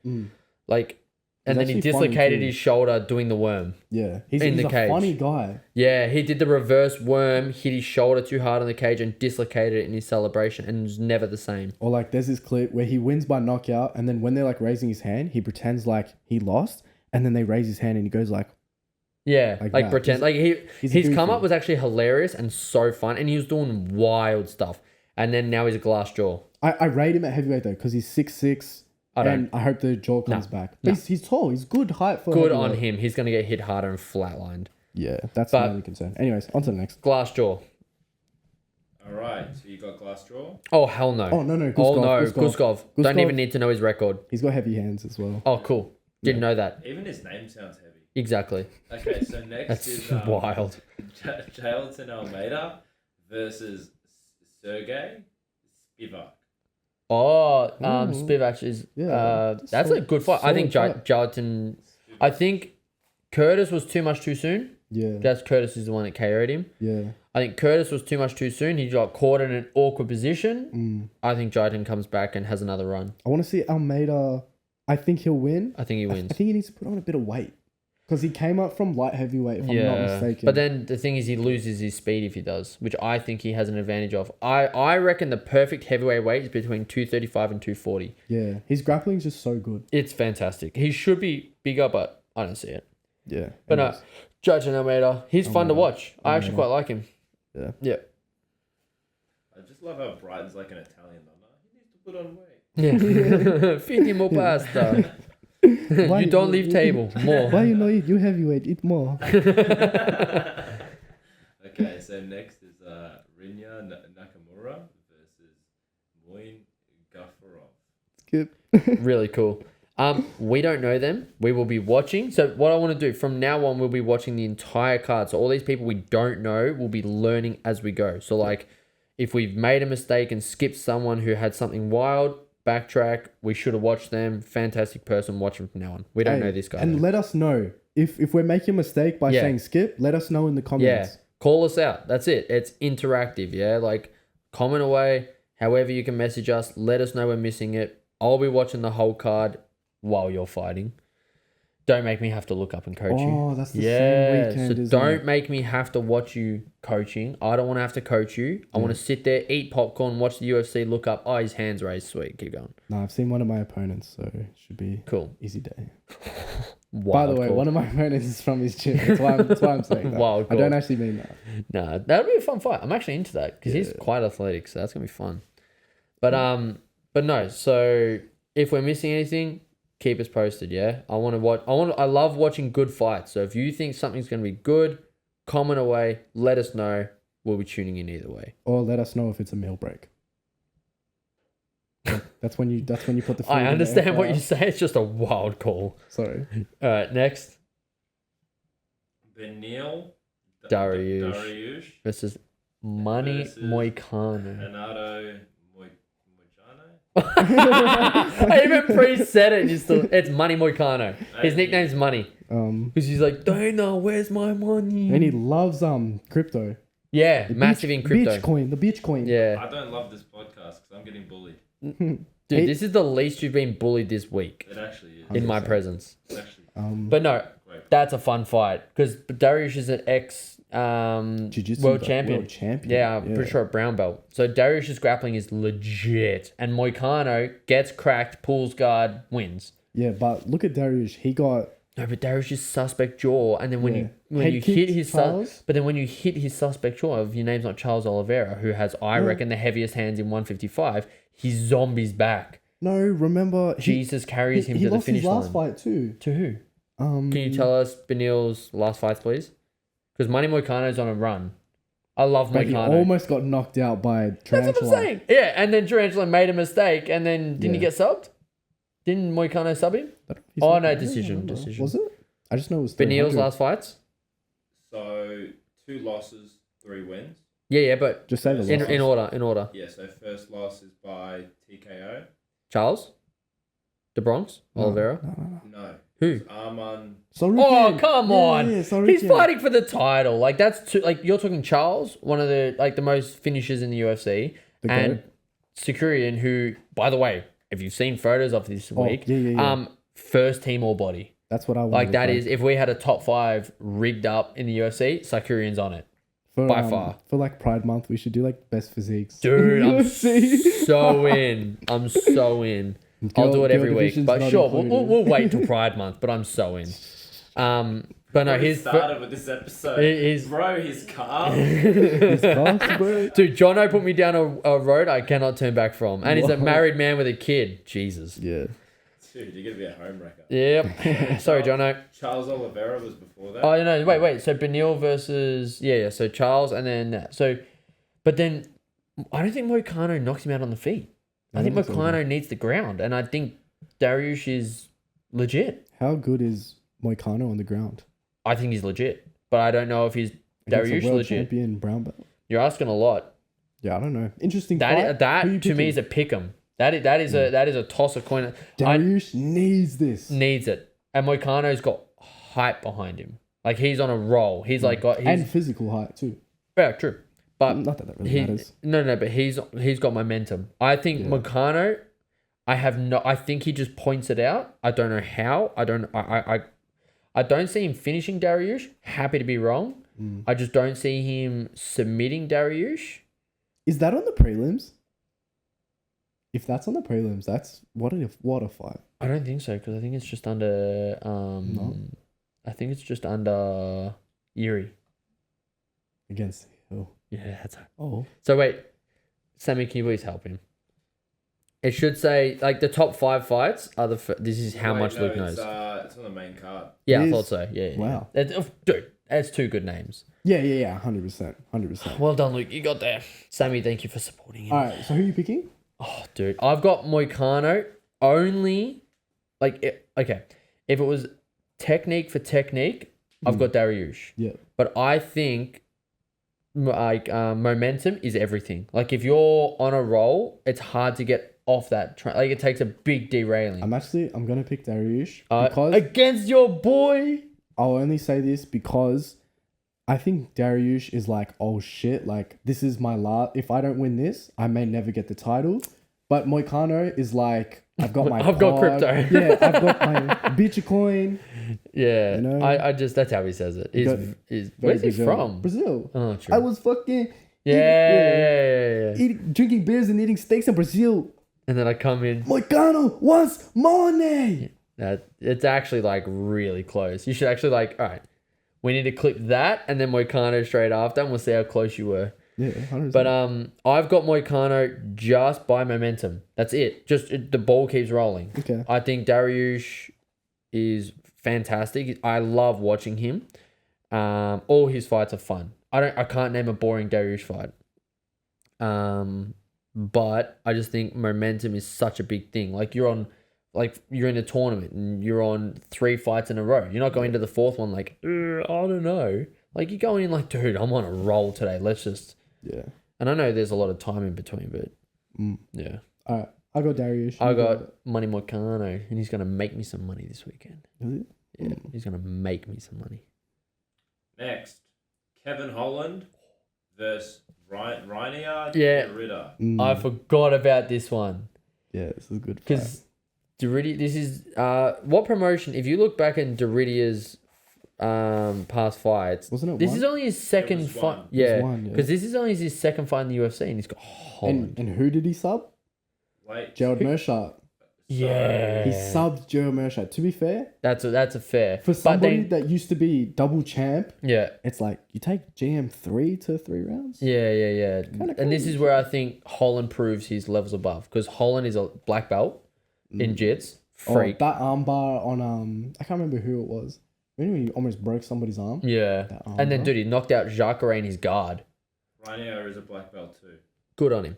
Speaker 2: Like, and then he
Speaker 1: actually funny
Speaker 2: dislocated
Speaker 1: too.
Speaker 2: his shoulder doing the worm.
Speaker 1: Yeah,
Speaker 2: in
Speaker 1: he's
Speaker 2: the
Speaker 1: a
Speaker 2: cage.
Speaker 1: funny guy.
Speaker 2: Yeah, he did the reverse worm, hit his shoulder too hard on the cage and dislocated it in his celebration and was never the same.
Speaker 1: Or like, there's this clip where he wins by knockout, and then when they're like raising his hand, he pretends like he lost, and then they raise his hand, and he goes like,
Speaker 2: Yeah,
Speaker 1: Like
Speaker 2: like
Speaker 1: that.
Speaker 2: pretend. Like
Speaker 1: he's
Speaker 2: his come
Speaker 1: goofy.
Speaker 2: up was actually hilarious and so fun, and he was doing wild stuff. And then now he's a glass jaw.
Speaker 1: I rate him at heavyweight though because he's 6'6",
Speaker 2: I don't.
Speaker 1: and I hope the jaw comes back. But
Speaker 2: No.
Speaker 1: he's tall. He's good height for
Speaker 2: Good on
Speaker 1: heavyweight.
Speaker 2: him. He's gonna get hit harder and flatlined.
Speaker 1: Yeah, that's
Speaker 2: But-
Speaker 1: my only concern. Anyways, on to the next.
Speaker 2: Glass jaw.
Speaker 3: Alright, so you got Glassjaw.
Speaker 2: Oh hell no.
Speaker 1: Oh no,
Speaker 2: Oh
Speaker 1: Guskov,
Speaker 2: no,
Speaker 1: Guskov.
Speaker 2: Guskov. Don't
Speaker 1: Guskov.
Speaker 2: even need to know his record.
Speaker 1: He's got heavy hands as well.
Speaker 2: Oh cool. Didn't know that.
Speaker 3: Even his name sounds heavy.
Speaker 2: Exactly.
Speaker 3: Okay, so next
Speaker 2: That's
Speaker 3: is
Speaker 2: wild.
Speaker 3: Jailton Almeida versus Sergey Spivak.
Speaker 2: Oh,
Speaker 1: Ooh.
Speaker 2: Spivak is.
Speaker 1: Yeah,
Speaker 2: That's a good fight. I think
Speaker 1: solid fight.
Speaker 2: Jarton. I think Curtis was too much too soon.
Speaker 1: Yeah,
Speaker 2: That's Curtis is the one that KO'd him.
Speaker 1: yeah.
Speaker 2: I think Curtis was too much too soon. He got caught in an awkward position. I think Jarton comes back and has another run.
Speaker 1: I want to see Almeida. I think he'll win.
Speaker 2: I think he wins.
Speaker 1: I think he needs to put on a bit of weight because he came up from light heavyweight. If I'm not mistaken.
Speaker 2: But then the thing is, he loses his speed if he does, which I think he has an advantage of. I reckon the perfect heavyweight weight is between 235 and 240.
Speaker 1: yeah, his grappling's just so good.
Speaker 2: It's fantastic. He should be bigger, but I don't see it.
Speaker 1: Yeah,
Speaker 2: But no,
Speaker 1: anyways.
Speaker 2: Judge and Almeida, he's fun to watch. I actually quite like him.
Speaker 1: Yeah.
Speaker 2: Yeah.
Speaker 3: I just love how Brighton's like an Italian mama. He needs to put on weight.
Speaker 2: Yeah. Feed him more pasta.
Speaker 1: Why-
Speaker 2: You don't leave table. More.
Speaker 1: Why you know it? You heavyweight, eat more.
Speaker 3: Okay, so next is Rinya Nakamura versus Moin Gafurov.
Speaker 1: Skip.
Speaker 2: Really cool. We don't know them. We will be watching. So what I want to do from now on, we'll be watching the entire card. So all these people we don't know, we'll be learning as we go. So like, if we've made a mistake and skipped someone who had something wild, backtrack. We should have watched them. Fantastic person. Watch them from now on. We don't know this guy.
Speaker 1: And
Speaker 2: though.
Speaker 1: let us know if we're making a mistake by
Speaker 2: Yeah.
Speaker 1: saying skip, let us know in the
Speaker 2: Yeah.
Speaker 1: comments.
Speaker 2: Call us out. That's it. It's interactive. Yeah. Like comment away. However you can message us. Let us know we're missing it. I'll be watching the whole card while you're fighting. Don't make me have to look up and coach you.
Speaker 1: Oh, that's the
Speaker 2: Yeah.
Speaker 1: same weekend,
Speaker 2: So
Speaker 1: isn't
Speaker 2: don't
Speaker 1: it?
Speaker 2: make me have to watch you coaching. I don't want to have to coach you. I want to sit there, eat popcorn, watch the UFC, look up. Oh, his hands raised. Sweet. Keep going.
Speaker 1: No, I've seen one of my opponents, so it should be
Speaker 2: Cool.
Speaker 1: easy day.
Speaker 2: Wild
Speaker 1: By the way,
Speaker 2: call.
Speaker 1: one of my opponents is from his gym. That's why I'm saying that.
Speaker 2: Wild
Speaker 1: I don't
Speaker 2: call.
Speaker 1: actually mean that.
Speaker 2: Nah, that'll be a fun fight. I'm actually into that because he's quite athletic, so that's gonna be fun. But no. So if we're missing anything, keep us posted. Yeah, I want to watch. I love watching good fights. So if you think something's gonna be good, comment away. Let us know. We'll be tuning in either way.
Speaker 1: Or let us know if it's a meal break. That's when you put the food
Speaker 2: I
Speaker 1: in the
Speaker 2: understand
Speaker 1: air
Speaker 2: what
Speaker 1: fryer.
Speaker 2: you say. It's just a wild call.
Speaker 1: Sorry.
Speaker 2: All right, next
Speaker 3: Benil
Speaker 2: Dariush versus Money
Speaker 3: Versus
Speaker 2: Moicano.
Speaker 3: Renato Mojano.
Speaker 2: I even pre-said it. It's Money Moicano. His nickname's Money because he's like, Dana, where's my money?
Speaker 1: And he loves crypto.
Speaker 2: Yeah,
Speaker 1: The
Speaker 2: massive in crypto.
Speaker 1: Bitcoin, the Bitcoin.
Speaker 2: Yeah,
Speaker 3: I don't love this podcast because I'm getting bullied.
Speaker 2: dude, this is the least you've been bullied this week
Speaker 3: It actually is.
Speaker 2: in my
Speaker 1: 100%.
Speaker 2: presence.
Speaker 3: It's actually
Speaker 2: But no,
Speaker 3: great.
Speaker 2: that's a fun fight because Dariush is an ex
Speaker 1: Jiu-jitsu
Speaker 2: world
Speaker 1: belt,
Speaker 2: champion.
Speaker 1: world champion.
Speaker 2: Yeah, I'm pretty sure a brown belt. So Dariush's grappling is legit, and Moicano gets cracked, pulls guard, wins.
Speaker 1: Yeah, but look at Dariush. He got
Speaker 2: No, but Dariush's suspect jaw, and then when
Speaker 1: Yeah.
Speaker 2: you
Speaker 1: Head
Speaker 2: hit
Speaker 1: kicked
Speaker 2: his
Speaker 1: Charles.
Speaker 2: but then when you hit his suspect jaw, if your name's not Charles Oliveira, who has I reckon the heaviest hands in 155, he zombies back.
Speaker 1: no. Remember,
Speaker 2: Jesus carries him
Speaker 1: he
Speaker 2: to the
Speaker 1: lost his
Speaker 2: finish
Speaker 1: last
Speaker 2: line.
Speaker 1: fight too.
Speaker 2: To who?
Speaker 1: Can
Speaker 2: Can you tell us Benil's last fights, please? Because Money Moicano's on a run. I love
Speaker 1: But he
Speaker 2: Moicano.
Speaker 1: almost got knocked out by
Speaker 2: That's
Speaker 1: Tarantula.
Speaker 2: what I'm saying. Yeah, and then Tarantula made a mistake, and then didn't he
Speaker 1: Yeah.
Speaker 2: get subbed? Didn't Moicano sub him?
Speaker 1: He's
Speaker 2: Oh,
Speaker 1: not-
Speaker 2: no,
Speaker 1: I don't
Speaker 2: decision,
Speaker 1: remember.
Speaker 2: decision.
Speaker 1: Was it? I just know it was
Speaker 2: Benil's
Speaker 1: 300.
Speaker 2: last fights?
Speaker 3: So 2 losses, 3 wins.
Speaker 2: Yeah, but
Speaker 1: Just say the
Speaker 3: In-
Speaker 1: losses.
Speaker 2: in order.
Speaker 3: Yeah, so first loss is by TKO.
Speaker 2: Charles? The Bronx?
Speaker 1: No,
Speaker 2: Oliveira?
Speaker 1: no.
Speaker 3: No.
Speaker 2: Who?
Speaker 3: Arman.
Speaker 1: Sorry.
Speaker 2: Oh, come on.
Speaker 1: Yeah, sorry.
Speaker 2: He's fighting for the title. Like that's too, like you're talking Charles, one of the most finishers in the UFC,
Speaker 1: The
Speaker 2: and
Speaker 1: GOAT.
Speaker 2: Securian, who, by the way, if you've seen photos of this week,
Speaker 1: yeah.
Speaker 2: first team all body.
Speaker 1: That's what I wanted.
Speaker 2: Like that is, if we had a top 5 rigged up in the UFC, Securian's on it.
Speaker 1: for,
Speaker 2: by far.
Speaker 1: For like Pride Month, we should do like best physiques.
Speaker 2: Dude, I'm
Speaker 1: UFC.
Speaker 2: so in. I'm so in. I'll do it every week.
Speaker 1: division's
Speaker 2: But
Speaker 1: not
Speaker 2: sure, we'll
Speaker 1: included.
Speaker 2: wait till Pride Month, but I'm so in. But no,
Speaker 3: Already
Speaker 2: his
Speaker 3: started with this episode.
Speaker 2: He's-
Speaker 3: Bro, he's calm.
Speaker 1: It's fast, bro.
Speaker 2: dude, Jono put me down a road I cannot turn back from. And he's a
Speaker 1: Whoa.
Speaker 2: married man with a kid. Jesus.
Speaker 1: Yeah.
Speaker 3: Dude, you're going to be a home wrecker.
Speaker 2: Yep. Sorry, Jono.
Speaker 3: Charles Oliveira was before that.
Speaker 2: Oh, no, wait. So Benil versus... Yeah. So Charles and then... But then I don't think Moicano knocks him out on the feet. I think
Speaker 1: don't think so,
Speaker 2: Moicano needs the ground. And I think Dariush is legit.
Speaker 1: How good is Moicano on the ground?
Speaker 2: I think he's legit. But I don't know if he's
Speaker 1: Against a
Speaker 2: Dariush
Speaker 1: world
Speaker 2: legit.
Speaker 1: champion brown belt.
Speaker 2: You're asking a lot.
Speaker 1: Yeah, I don't know. Interesting fight.
Speaker 2: That
Speaker 1: Who you
Speaker 2: to me
Speaker 1: picking?
Speaker 2: is a pick 'em. That is a toss a coin.
Speaker 1: Dariush needs this.
Speaker 2: Needs it. And Moicano's got hype behind him. Like he's on a roll. He's like got
Speaker 1: And physical height too.
Speaker 2: yeah, true. But
Speaker 1: Not that really matters.
Speaker 2: but he's got momentum. I think Moicano, I think he just points it out. I don't know how. I don't see him finishing Dariush. Happy to be wrong. I just don't see him submitting Dariush.
Speaker 1: Is that on the prelims? If that's on the prelims, that's what a fight.
Speaker 2: I don't think so because I think it's just under I think it's just under Erie.
Speaker 1: Against Hill.
Speaker 2: Yeah, that's
Speaker 1: Oh.
Speaker 2: so. Wait, Sammy, can you please help him? It should say like the top 5 fights are this is how
Speaker 3: Wait,
Speaker 2: much
Speaker 3: no,
Speaker 2: Luke knows.
Speaker 3: It's on the main card.
Speaker 2: Yeah,
Speaker 1: It
Speaker 2: I
Speaker 1: is?
Speaker 2: thought so. Yeah.
Speaker 1: Wow.
Speaker 2: Dude, that's 2 good names.
Speaker 1: Yeah. 100%.
Speaker 2: Well done, Luke. You got there. Sammy, thank you for supporting him.
Speaker 1: All right. So who are you picking?
Speaker 2: Oh, dude. I've got Moicano only. Okay. If it was technique for technique, I've got Dariush.
Speaker 1: Yeah.
Speaker 2: But I think momentum is everything. Like if you're on a roll, it's hard to get off that train. Like it takes a big derailing.
Speaker 1: I'm gonna pick Dariush because
Speaker 2: Against your boy.
Speaker 1: I'll only say this because I think Dariush is like, oh shit, like this is my last. If I don't win this, I may never get the title. But Moicano is like, I've got my
Speaker 2: I've got
Speaker 1: pod.
Speaker 2: crypto.
Speaker 1: Yeah, I've got my Bitcoin.
Speaker 2: Yeah,
Speaker 1: You know?
Speaker 2: I just that's how he says it. Where's he from?
Speaker 1: Brazil.
Speaker 2: Oh, true.
Speaker 1: I was fucking
Speaker 2: Yeah.
Speaker 1: drinking beers and eating steaks in Brazil.
Speaker 2: And then I come in.
Speaker 1: Moicano wants money.
Speaker 2: It's actually like really close. You should actually like, all right, we need to clip that and then Moicano straight after, and we'll see how close you were.
Speaker 1: Yeah, 100%.
Speaker 2: But I've got Moicano just by momentum. That's it. The ball keeps rolling.
Speaker 1: Okay.
Speaker 2: I think Dariush is fantastic. I love watching him. All his fights are fun. I can't name a boring Dariush fight. But I just think momentum is such a big thing. Like you're in a tournament and you're on 3 fights in a row. You're not going to the 4th one like, I don't know. Like you're going in like, dude, I'm on a roll today. Let's just.
Speaker 1: Yeah.
Speaker 2: And I know there's a lot of time in between, but yeah.
Speaker 1: All right. I got Dariush.
Speaker 2: I got Money Moicano, and he's going to make me some money this weekend.
Speaker 1: Is it?
Speaker 2: Yeah, he's going to make me some money.
Speaker 3: Next, Kevin Holland versus Rainier
Speaker 2: Yeah.
Speaker 3: Derrida.
Speaker 2: I forgot about this one.
Speaker 1: Yeah, this is a good fight.
Speaker 2: Because Derrida, this is what promotion? If you look back in Derrida's past fights,
Speaker 1: Wasn't it
Speaker 2: this
Speaker 1: one?
Speaker 2: is only his second
Speaker 3: was
Speaker 2: fight.
Speaker 3: one.
Speaker 2: Yeah,
Speaker 1: It was one, yeah.
Speaker 2: because this is only his second fight in the UFC, and he's got Holland.
Speaker 1: And who did he sub?
Speaker 3: Wait.
Speaker 1: Gerald Mershaw.
Speaker 2: Yeah,
Speaker 1: He subbed Gerald Mershaw. To be fair,
Speaker 2: that's a fair
Speaker 1: for somebody
Speaker 2: But then,
Speaker 1: that used to be double champ,
Speaker 2: yeah.
Speaker 1: it's like you take GM 3 to 3 rounds.
Speaker 2: Yeah.
Speaker 1: Kinda
Speaker 2: And this
Speaker 1: crazy.
Speaker 2: is where I think Holland proves his levels above, because Holland is a black belt in jits. Freak.
Speaker 1: Oh, that armbar on I can't remember who it was. When he almost broke somebody's arm.
Speaker 2: Yeah.
Speaker 1: That
Speaker 2: And then,
Speaker 1: armbar.
Speaker 2: dude, he knocked out Jacare in his guard.
Speaker 3: Rainier is a black belt too.
Speaker 2: Good on him.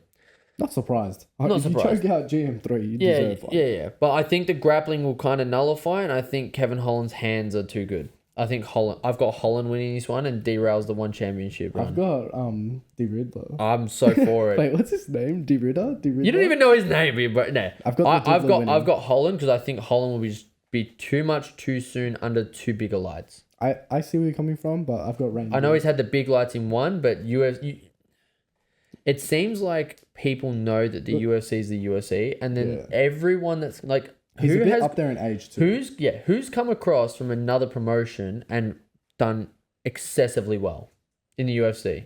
Speaker 1: Not surprised.
Speaker 2: Not
Speaker 1: if
Speaker 2: surprised.
Speaker 1: you choke out GM 3, you
Speaker 2: Yeah,
Speaker 1: deserve one.
Speaker 2: yeah. But I think the grappling will kind of nullify, and I think Kevin Holland's hands are too good. I think I've got Holland winning this one, and derails the one championship run.
Speaker 1: I've got D Riddler.
Speaker 2: I'm so for it.
Speaker 1: Wait, what's his name? D Riddler?
Speaker 2: You don't even know his name, but no.
Speaker 1: I've got the Riddler winning.
Speaker 2: I've got Holland, because I think Holland will be too much too soon under too big a lights.
Speaker 1: I see where you're coming from, but I've got Rain.
Speaker 2: I know he's had the big lights in one, but it seems like people know that the UFC is the UFC, and then
Speaker 1: Yeah.
Speaker 2: everyone that's like,
Speaker 1: He's a
Speaker 2: who
Speaker 1: bit
Speaker 2: has
Speaker 1: up there in age too.
Speaker 2: who's come across from another promotion and done excessively well in the UFC?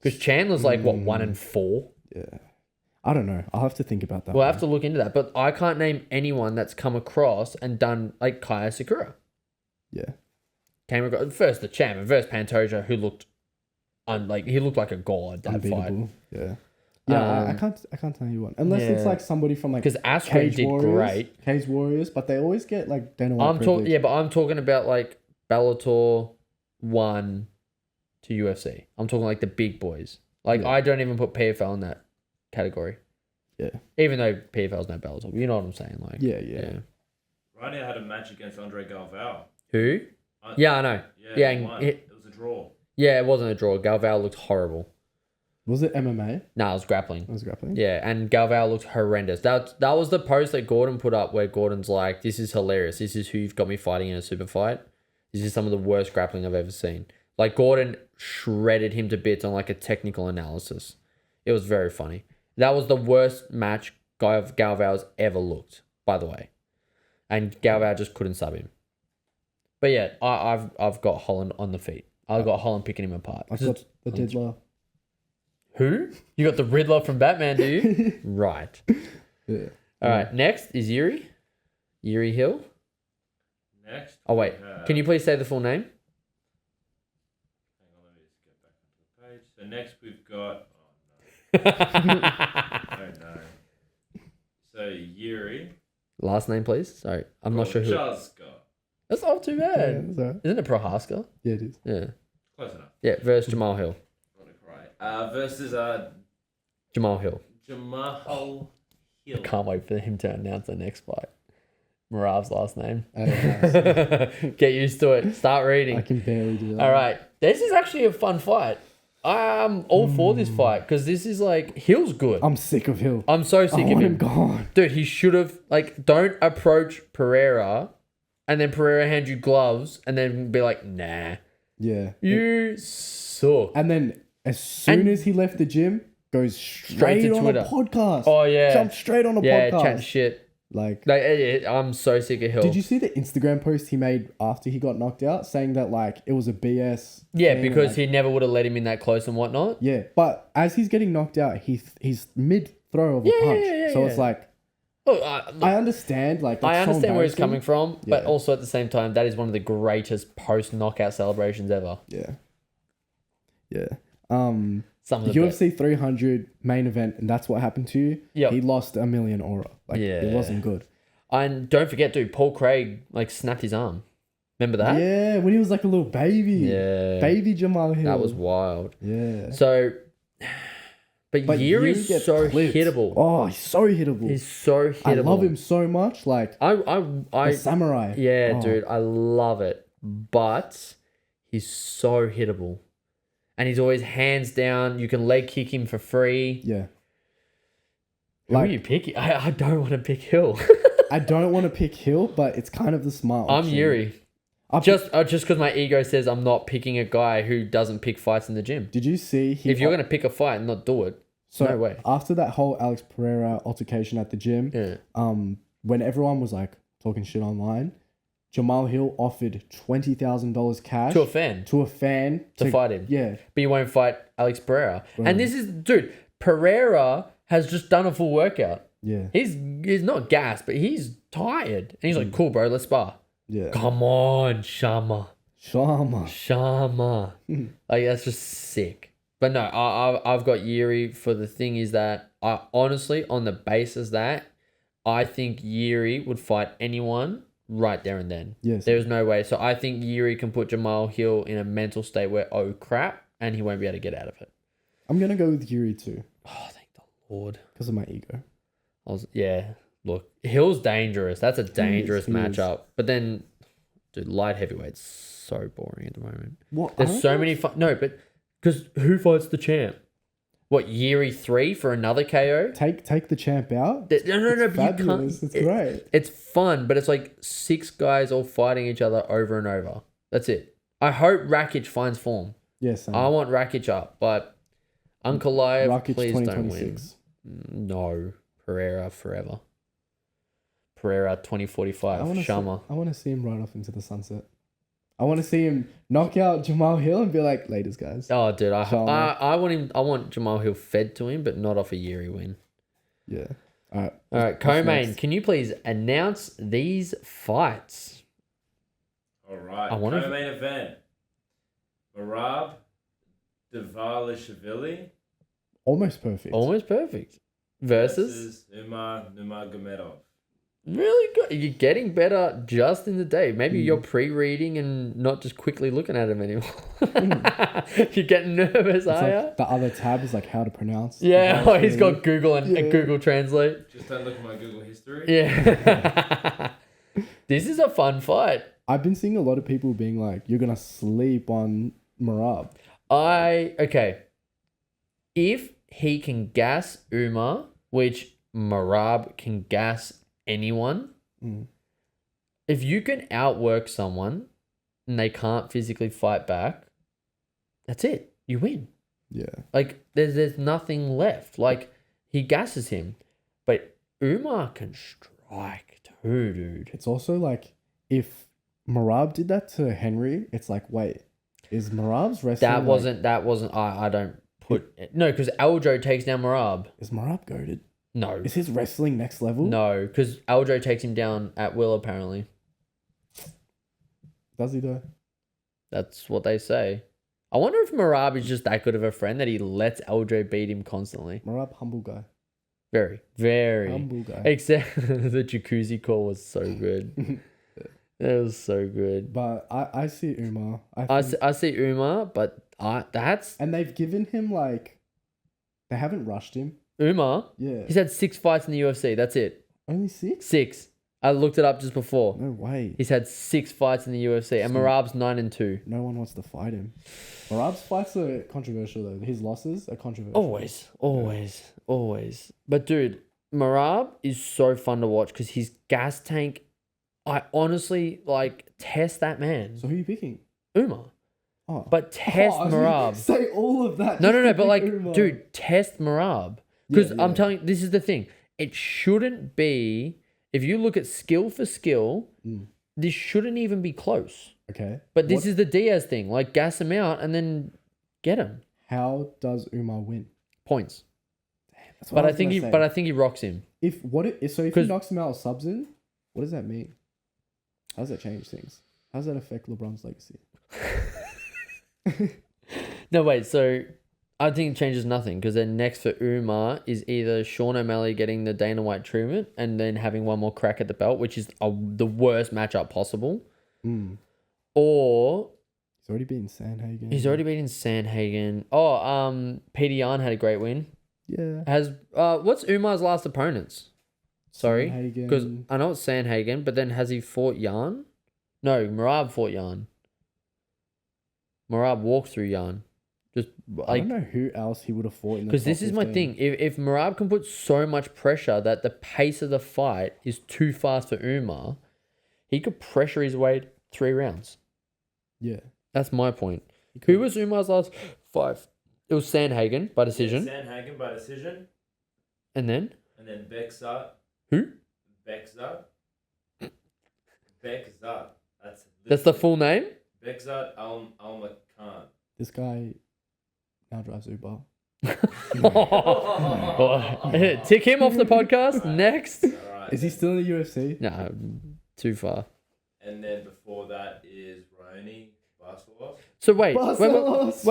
Speaker 2: Because Chandler's like what 1-4.
Speaker 1: Yeah. I don't know. I'll have to think about that.
Speaker 2: We'll
Speaker 1: one.
Speaker 2: have to look into that, but I can't name anyone that's come across and done like Kaya Sakura.
Speaker 1: Yeah.
Speaker 2: Came across first the champ versus Pantoja, who looked he looked like a god that fight.
Speaker 1: Unbeatable. Yeah. Yeah, I can't tell you one. Unless it's
Speaker 2: yeah.
Speaker 1: like somebody from like
Speaker 2: Because Askren did great.
Speaker 1: Cage Warriors, but they always get like Dana White
Speaker 2: I'm talking,
Speaker 1: privilege.
Speaker 2: but I'm talking about like Bellator 1 to UFC. I'm talking like the big boys. Like
Speaker 1: Yeah.
Speaker 2: I don't even put PFL in that category.
Speaker 1: Yeah.
Speaker 2: Even though PFL's no Bellator, you know what I'm saying? Like
Speaker 1: Yeah.
Speaker 3: Rainier had a match against Andre Galvao.
Speaker 2: Who? Yeah, I know. Yeah,
Speaker 3: he
Speaker 2: and
Speaker 3: won.
Speaker 2: it-
Speaker 3: It was a draw.
Speaker 2: Yeah, it wasn't a draw. Galvao looked horrible.
Speaker 1: Was it MMA?
Speaker 2: Nah, it was grappling.
Speaker 1: I was grappling.
Speaker 2: Yeah, and Galvao looked horrendous. That was the post that Gordon put up where Gordon's like, "This is hilarious. This is who you've got me fighting in a super fight. This is some of the worst grappling I've ever seen." Like Gordon shredded him to bits on like a technical analysis. It was very funny. That was the worst match Galvao's ever looked, by the way, and Galvao just couldn't sub him. But yeah, I've got Holland on the feet. I've got Holland picking him apart.
Speaker 1: I've got the Diddler.
Speaker 2: Who? You got the Riddler from Batman, do you? Right.
Speaker 1: Yeah.
Speaker 2: All right. Next is Yuri. Yuri Hill.
Speaker 3: Next.
Speaker 2: Oh, wait. Can you please say the full name?
Speaker 3: Hang on, let me just get back onto the page. So next we've got. Oh no. So Yuri.
Speaker 2: Last name, please. Sorry. I'm not sure who.
Speaker 3: Prochaska.
Speaker 2: That's not too
Speaker 1: Yeah,
Speaker 2: bad.
Speaker 1: that's all right.
Speaker 2: Isn't it Prohaska?
Speaker 1: Yeah, it is.
Speaker 2: Yeah.
Speaker 3: Close enough.
Speaker 2: Yeah. Versus Jamal Hill.
Speaker 3: Not a cry. Versus
Speaker 2: Jamal Hill.
Speaker 3: Jamal Hill.
Speaker 2: Can't wait for him to announce the next fight. Murav's last name.
Speaker 1: Nice.
Speaker 2: Get used to it. Start
Speaker 1: I
Speaker 2: reading.
Speaker 1: can barely do that.
Speaker 2: All right. This is actually a fun fight. I'm all for this fight because this is like, Hill's good.
Speaker 1: I'm sick of Hill.
Speaker 2: I'm so
Speaker 1: I
Speaker 2: sick of
Speaker 1: want
Speaker 2: him.
Speaker 1: him gone.
Speaker 2: Dude, he should have, like, don't approach Pereira and then Pereira hand you gloves, and then be like, nah,
Speaker 1: Yeah.
Speaker 2: you suck.
Speaker 1: And then as soon as he left the gym, goes straight
Speaker 2: to
Speaker 1: on
Speaker 2: Twitter.
Speaker 1: a podcast.
Speaker 2: Oh yeah,
Speaker 1: Jump straight on a
Speaker 2: yeah,
Speaker 1: podcast.
Speaker 2: chatting shit.
Speaker 1: Like,
Speaker 2: I'm so sick of Hill.
Speaker 1: did you see the Instagram post he made after he got knocked out, saying that like it was a BS?
Speaker 2: Yeah,
Speaker 1: thing,
Speaker 2: because
Speaker 1: like,
Speaker 2: he never would have let him in that close and whatnot.
Speaker 1: Yeah, but as he's getting knocked out, he's mid throw of a punch. So it's like,
Speaker 2: Oh,
Speaker 1: I understand. Like,
Speaker 2: I
Speaker 1: that's so
Speaker 2: understand where he's coming
Speaker 1: embarrassing.
Speaker 2: from, but
Speaker 1: Yeah.
Speaker 2: also at the same time, that is one of the greatest post knockout celebrations ever.
Speaker 1: Yeah. Yeah.
Speaker 2: Some of the best.
Speaker 1: UFC 300 main event, and that's what happened to you.
Speaker 2: Yep.
Speaker 1: He lost $1 million aura. Like,
Speaker 2: Yeah.
Speaker 1: it wasn't good.
Speaker 2: And don't forget, dude, Paul Craig like snapped his arm. Remember that?
Speaker 1: Yeah, when he was like a little baby.
Speaker 2: Yeah.
Speaker 1: Baby Jamal Hill.
Speaker 2: That was wild.
Speaker 1: Yeah.
Speaker 2: So, but
Speaker 1: But
Speaker 2: Yuri's
Speaker 1: Yuri gets
Speaker 2: so
Speaker 1: clipped.
Speaker 2: hittable.
Speaker 1: Oh, he's so hittable.
Speaker 2: He's so hittable.
Speaker 1: I love him so much. Like,
Speaker 2: I
Speaker 1: the samurai.
Speaker 2: yeah,
Speaker 1: Oh.
Speaker 2: dude, I love it. But he's so hittable. And he's always hands down. You can leg kick him for free.
Speaker 1: Yeah.
Speaker 2: Who are
Speaker 1: Like,
Speaker 2: you picking? I don't want to pick Hill.
Speaker 1: I don't want to pick Hill, but it's kind of the smart
Speaker 2: I'm
Speaker 1: option.
Speaker 2: Yuri.
Speaker 1: I'll
Speaker 2: Just because my ego says I'm not picking a guy who doesn't pick fights in the gym.
Speaker 1: Did you see?
Speaker 2: If you're going to pick a fight and not do it,
Speaker 1: So
Speaker 2: no way.
Speaker 1: after that whole Alex Pereira altercation at the gym,
Speaker 2: Yeah.
Speaker 1: when everyone was like talking shit online, Jamal Hill offered $20,000 cash
Speaker 2: To a fan.
Speaker 1: to a fan
Speaker 2: To fight him.
Speaker 1: Yeah,
Speaker 2: But you won't fight Alex Pereira.
Speaker 1: Right.
Speaker 2: And this is, dude, Pereira has just done a full workout.
Speaker 1: yeah,
Speaker 2: He's not gassed, but he's tired. And he's like, cool, bro, let's spar.
Speaker 1: yeah.
Speaker 2: Come on, Shama.
Speaker 1: Shama.
Speaker 2: Like, that's just sick. But no, I've got Yuri. For the thing is that I honestly, on the basis that I think Yuri would fight anyone right there and then.
Speaker 1: Yes.
Speaker 2: There's no way. So I think Yuri can put Jamal Hill in a mental state where, oh crap, and he won't be able to get out of it.
Speaker 1: I'm gonna go with Yuri too
Speaker 2: Oh, thank the Lord.
Speaker 1: because of my ego.
Speaker 2: Look, Hill's dangerous. That's a dangerous
Speaker 1: he is.
Speaker 2: matchup. But then, dude, light heavyweight's so boring at the moment.
Speaker 1: What?
Speaker 2: There's so many. No, but because who fights the champ? What, Yuri 3 for another KO?
Speaker 1: Take the champ out.
Speaker 2: No, but you can't.
Speaker 1: Fabulous. It's great.
Speaker 2: It's fun, but it's like 6 guys all fighting each other over and over. That's it. I hope Rakic finds form.
Speaker 1: Yes.
Speaker 2: I want Rakic up, but Ankalaev,
Speaker 1: Rakic
Speaker 2: please don't win.
Speaker 1: 2026.
Speaker 2: No, Pereira forever. Pereira 2045. Shama.
Speaker 1: I want to see him ride off into the sunset. I want to see him knock out Jamal Hill and be like, "Laters, guys."
Speaker 2: Oh, dude,
Speaker 1: Shama.
Speaker 2: I want him. I want Jamal Hill fed to him, but not off a Yuri win.
Speaker 1: Yeah. All right.
Speaker 2: All right,
Speaker 1: What's
Speaker 2: co-main,
Speaker 1: next?
Speaker 2: can you please announce these fights?
Speaker 3: All right.
Speaker 2: I wonder if-
Speaker 3: Co-main event. Marab Dvalishvili
Speaker 1: Almost perfect.
Speaker 2: Almost perfect. Versus
Speaker 3: Umar Nurmagomedov.
Speaker 2: really good. You're getting better just in the day. Maybe you're pre-reading and not just quickly looking at him anymore. You're getting nervous,
Speaker 1: It's
Speaker 2: are you?
Speaker 1: like the other tab is like how to pronounce.
Speaker 2: Yeah,
Speaker 1: the
Speaker 2: oh, he's got
Speaker 1: word.
Speaker 2: Google and
Speaker 1: Yeah.
Speaker 2: Google Translate.
Speaker 3: Just don't look at my Google history.
Speaker 2: Yeah. This is a fun fight.
Speaker 1: I've been seeing a lot of people being like, "You're gonna sleep on Marab."
Speaker 2: Okay. If he can gas Umar, which Marab can gas anyone,
Speaker 1: Mm.
Speaker 2: if you can outwork someone and they can't physically fight back, that's it. You win.
Speaker 1: Yeah.
Speaker 2: Like there's nothing left. Like he gasses him, but Umar can strike too, dude.
Speaker 1: It's also like if Marab did that to Henry, it's like, wait, is Marab's wrestling?
Speaker 2: That wasn't. I don't put no, because Aljo takes down Marab.
Speaker 1: Is Marab goated?
Speaker 2: No,
Speaker 1: Is his wrestling next level?
Speaker 2: no, because Aljo takes him down at will. Apparently,
Speaker 1: Does he though?
Speaker 2: that's what they say. I wonder if Marab is just that good of a friend that he lets Aljo beat him constantly.
Speaker 1: Marab, humble guy.
Speaker 2: Very, very.
Speaker 1: Humble guy.
Speaker 2: Except the jacuzzi call was so good. It was so good.
Speaker 1: But I see Umar.
Speaker 2: I see Umar, but that's
Speaker 1: And they've given him like, they haven't rushed him.
Speaker 2: Umar.
Speaker 1: Yeah.
Speaker 2: He's had 6 fights in the UFC. That's it.
Speaker 1: Only 6?
Speaker 2: 6. I looked it up just before.
Speaker 1: No way.
Speaker 2: He's had 6 fights in the UFC, and Marab's 9-2.
Speaker 1: No one wants to fight him. Marab's fights are controversial though. His losses are controversial.
Speaker 2: Always. But dude, Marab is so fun to watch because his gas tank I honestly like test that man,
Speaker 1: So who are you picking?
Speaker 2: Umar.
Speaker 1: Oh,
Speaker 2: But test
Speaker 1: I was gonna
Speaker 2: Marab.
Speaker 1: Say all of that.
Speaker 2: No,
Speaker 1: just
Speaker 2: no, no.
Speaker 1: to
Speaker 2: But
Speaker 1: pick
Speaker 2: like,
Speaker 1: Umar.
Speaker 2: dude, test Marab. Because
Speaker 1: Yeah,
Speaker 2: I'm
Speaker 1: yeah.
Speaker 2: telling you, this is the thing. It shouldn't be, if you look at skill for skill, this shouldn't even be close.
Speaker 1: Okay.
Speaker 2: But this is the Diaz thing. Like, gas him out and then get him.
Speaker 1: How does Umar win?
Speaker 2: Points.
Speaker 1: That's what
Speaker 2: But I
Speaker 1: was
Speaker 2: think
Speaker 1: gonna
Speaker 2: he,
Speaker 1: say.
Speaker 2: but I think he rocks him.
Speaker 1: If he
Speaker 2: 'Cause-
Speaker 1: knocks him out or subs in, what does that mean? How does that change things? How does that affect LeBron's legacy?
Speaker 2: No, wait. So I think it changes nothing because then next for Umar is either Sean O'Malley getting the Dana White treatment and then having one more crack at the belt, which is the worst matchup possible, or
Speaker 1: He's already beaten Sandhagen.
Speaker 2: he's already beaten Sandhagen. Oh, Peter Yan had a great win.
Speaker 1: Yeah.
Speaker 2: Has what's Umar's last opponents? Sorry, because
Speaker 1: Sandhagen.
Speaker 2: I know it's Sandhagen, but then has he fought Yan? No, Marab fought Yan. Marab walked through Yan. Just
Speaker 1: I
Speaker 2: like,
Speaker 1: don't know who else he would have fought in the
Speaker 2: because this
Speaker 1: top
Speaker 2: is my
Speaker 1: 15.
Speaker 2: thing. If Marab can put so much pressure that the pace of the fight is too fast for Umar, he could pressure his way 3 rounds.
Speaker 1: Yeah.
Speaker 2: That's my point.
Speaker 1: He could.
Speaker 2: Who was Umar's last 5? It was Sandhagen by decision.
Speaker 3: Yeah, Sandhagen by decision.
Speaker 2: And then?
Speaker 3: And then Bekzat.
Speaker 2: Who?
Speaker 3: Bekzat. Bekzat.
Speaker 2: That's the full name?
Speaker 3: Bekzat Al-Makan.
Speaker 1: This guy now drives Uber.
Speaker 2: Tick him off the podcast. Next.
Speaker 3: Alright.
Speaker 1: Is he still in the UFC?
Speaker 2: No, too far.
Speaker 3: And then before that is Roni Barcelos.
Speaker 2: So wait.
Speaker 1: Barcelos!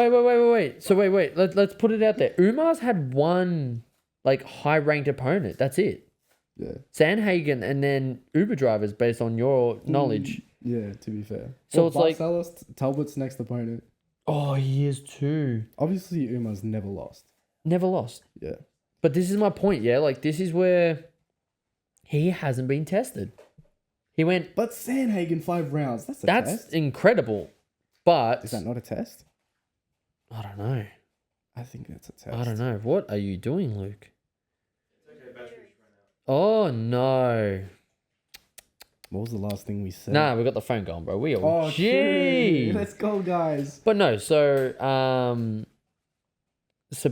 Speaker 2: Wait. So wait. Let's put it out there. Umar's had one like high ranked opponent. That's it.
Speaker 1: Yeah.
Speaker 2: Sandhagen and then Uber drivers based on your knowledge.
Speaker 1: Yeah, to be fair.
Speaker 2: So it's like-
Speaker 1: Barcelos, Talbot's next opponent.
Speaker 2: Oh, he is too.
Speaker 1: Obviously, Umar's never lost.
Speaker 2: Never lost.
Speaker 1: Yeah.
Speaker 2: But this is my point, yeah? Like, this is where he hasn't been tested. He went,
Speaker 1: But Sandhagen 5 rounds. That's a
Speaker 2: that's
Speaker 1: test.
Speaker 2: incredible. But,
Speaker 1: Is that not a test?
Speaker 2: I don't know.
Speaker 1: I think that's a test.
Speaker 2: I don't know. What are you doing, Luke?
Speaker 3: It's okay, battery's run out.
Speaker 2: Oh, no.
Speaker 1: What was the last thing we said?
Speaker 2: Nah, we got the phone going, bro. We are
Speaker 1: Oh,
Speaker 2: Gee.
Speaker 1: true. Let's go, guys.
Speaker 2: But no, so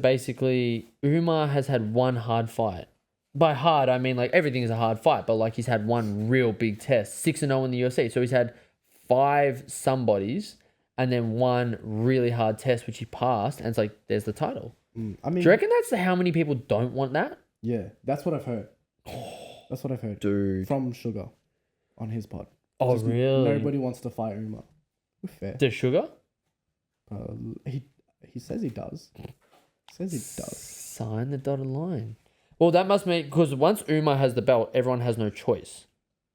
Speaker 2: basically, Umar has had one hard fight. By hard, I mean like everything is a hard fight, but like he's had one real big test, 6-0 in the UFC. So he's had 5 somebodies and then one really hard test which he passed, and it's like there's the title.
Speaker 1: I mean,
Speaker 2: Do you reckon that's how many people don't want that,
Speaker 1: yeah, that's what I've heard. That's what I've heard
Speaker 2: dude?
Speaker 1: from Sugar on his pod.
Speaker 2: Oh,
Speaker 1: Just
Speaker 2: really?
Speaker 1: Nobody wants to fight Umar. We're fair.
Speaker 2: The sugar?
Speaker 1: He says he does. Says he does.
Speaker 2: Sign the dotted line. Well, that must mean because once Umar has the belt, everyone has no choice.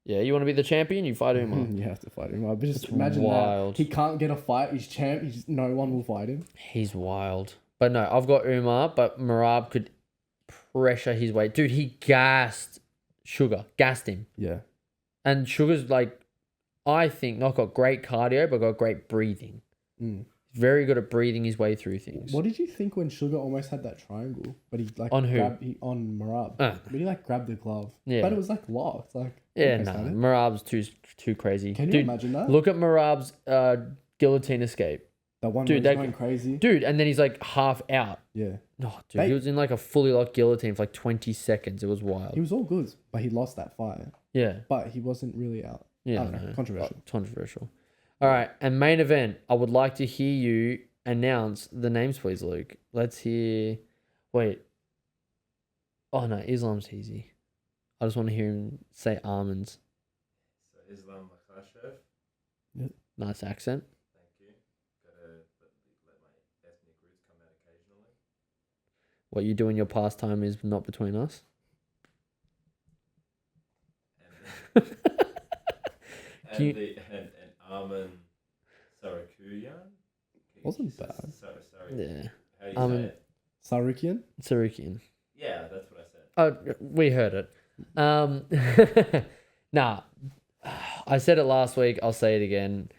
Speaker 2: Yeah, you want to be the champion, you fight Umar.
Speaker 1: You have to fight Umar. But just
Speaker 2: It's
Speaker 1: imagine
Speaker 2: wild.
Speaker 1: that. He can't get a fight. He's champ. No one will fight him.
Speaker 2: He's wild. But no, I've got Umar, but Marab could pressure his way. Dude, he gassed him.
Speaker 1: Yeah.
Speaker 2: And Sugar's like, I think, not got great cardio, but got great breathing. Very good at breathing his way through things.
Speaker 1: What did you think when Sugar almost had that triangle? But he like
Speaker 2: On who?
Speaker 1: on Marab.
Speaker 2: Uh.
Speaker 1: But he like grabbed the glove.
Speaker 2: Yeah.
Speaker 1: But it was like locked. Like
Speaker 2: Yeah,
Speaker 1: okay,
Speaker 2: no,
Speaker 1: Stan.
Speaker 2: Marab's too crazy.
Speaker 1: Can you
Speaker 2: Dude,
Speaker 1: imagine that?
Speaker 2: look at Marab's guillotine escape.
Speaker 1: That one
Speaker 2: Dude,
Speaker 1: was
Speaker 2: that-
Speaker 1: going crazy.
Speaker 2: Dude, and then he's like half out.
Speaker 1: Yeah.
Speaker 2: Oh, dude, he was in like a fully locked guillotine for like 20 seconds. It was wild.
Speaker 1: He was all good, but he lost that fight.
Speaker 2: Yeah.
Speaker 1: But he wasn't really out.
Speaker 2: Yeah.
Speaker 1: I don't know. Controversial.
Speaker 2: Controversial. All right. And main event, I would like to hear you announce the names, please, Luke. Let's hear. Wait. Oh, no. Islam's easy. I just want to hear him say almonds.
Speaker 3: So Islam Makhachev.
Speaker 2: Nice accent.
Speaker 3: Thank you. Gotta let my ethnic roots come out occasionally.
Speaker 2: What you do in your pastime is not between us.
Speaker 3: And
Speaker 2: Can you-
Speaker 3: and Armin Sarakuyan.
Speaker 1: Wasn't bad.
Speaker 3: Sorry.
Speaker 2: Yeah.
Speaker 3: How do you
Speaker 2: Armin-
Speaker 3: say it?
Speaker 1: Sarukian?
Speaker 2: Sarukian.
Speaker 3: Yeah, that's what I said.
Speaker 2: Oh, we heard it. Nah. I said it last week. I'll say it again.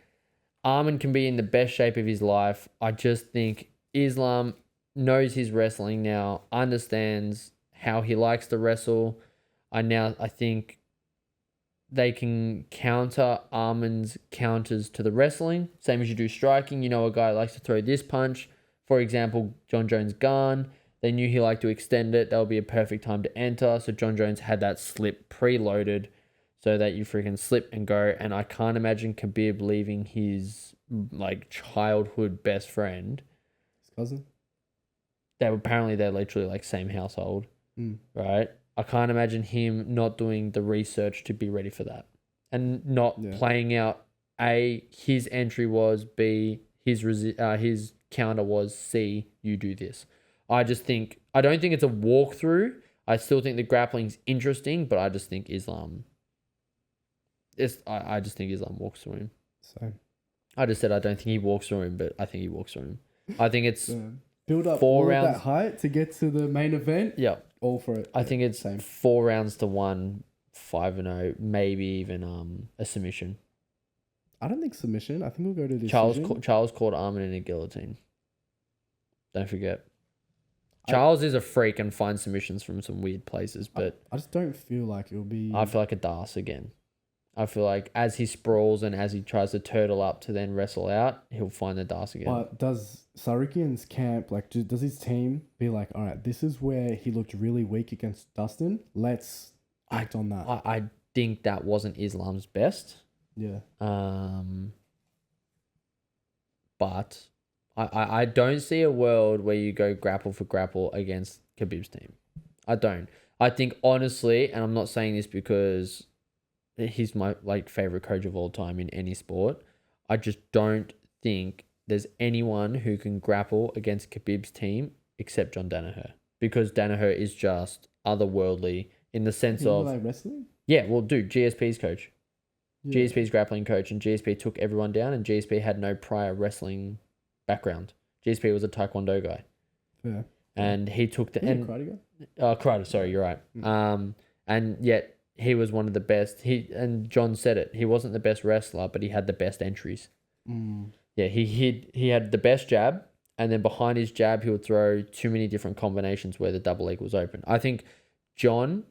Speaker 2: Armin can be in the best shape of his life. I just think Islam knows his wrestling now, understands how he likes to wrestle. I think they can counter Armin's counters to the wrestling, same as you do striking. You know, a guy likes to throw this punch. For example, John Jones' gun. They knew he liked to extend it. That would be a perfect time to enter. So John Jones had that slip preloaded so that you freaking slip and go. And I can't imagine Khabib leaving his like childhood best friend.
Speaker 1: His cousin?
Speaker 2: They're literally like same household, right? I can't imagine him not doing the research to be ready for that and not playing out A, his entry was, B, his counter was, C, you do this. I don't think it's a walkthrough. I still think the grappling's interesting, but I just think Islam walks through him.
Speaker 1: Same.
Speaker 2: I just said I don't think he walks through him, but I think he walks through him. I think it's
Speaker 1: build up
Speaker 2: 4
Speaker 1: all
Speaker 2: rounds.
Speaker 1: that height to get to the main event.
Speaker 2: Yeah.
Speaker 1: All for it.
Speaker 2: I think it's 4 rounds to 1, 5-0, maybe even a submission.
Speaker 1: I don't think submission. I think we'll go to decision.
Speaker 2: Charles called Armin in a guillotine. Don't forget. Charles is a freak and finds submissions from some weird places, but
Speaker 1: I just don't feel like it'll be.
Speaker 2: I feel like a Das again. I feel like as he sprawls and as he tries to turtle up to then wrestle out, he'll find the Das again.
Speaker 1: But does Sarikian's camp, does his team be like, all right, this is where he looked really weak against Dustin. Let's act on that.
Speaker 2: I think that wasn't Islam's best.
Speaker 1: Yeah.
Speaker 2: But I don't see a world where you go grapple for grapple against Khabib's team. I don't. I think honestly, and I'm not saying this because he's my favorite coach of all time in any sport. I just don't think there's anyone who can grapple against Khabib's team except John Danaher, because Danaher is just otherworldly in the sense of
Speaker 1: like wrestling.
Speaker 2: Yeah, well, dude, GSP's coach, GSP's grappling coach, and GSP took everyone down, and GSP had no prior wrestling background. GSP was a Taekwondo guy.
Speaker 1: Yeah.
Speaker 2: And he took the
Speaker 1: karate guy.
Speaker 2: Karate. Sorry, you're right. And yet he was one of the best. And John said it. He wasn't the best wrestler, but he had the best entries. Yeah, he had the best jab, and then behind his jab, he would throw too many different combinations where the double leg was open. I think John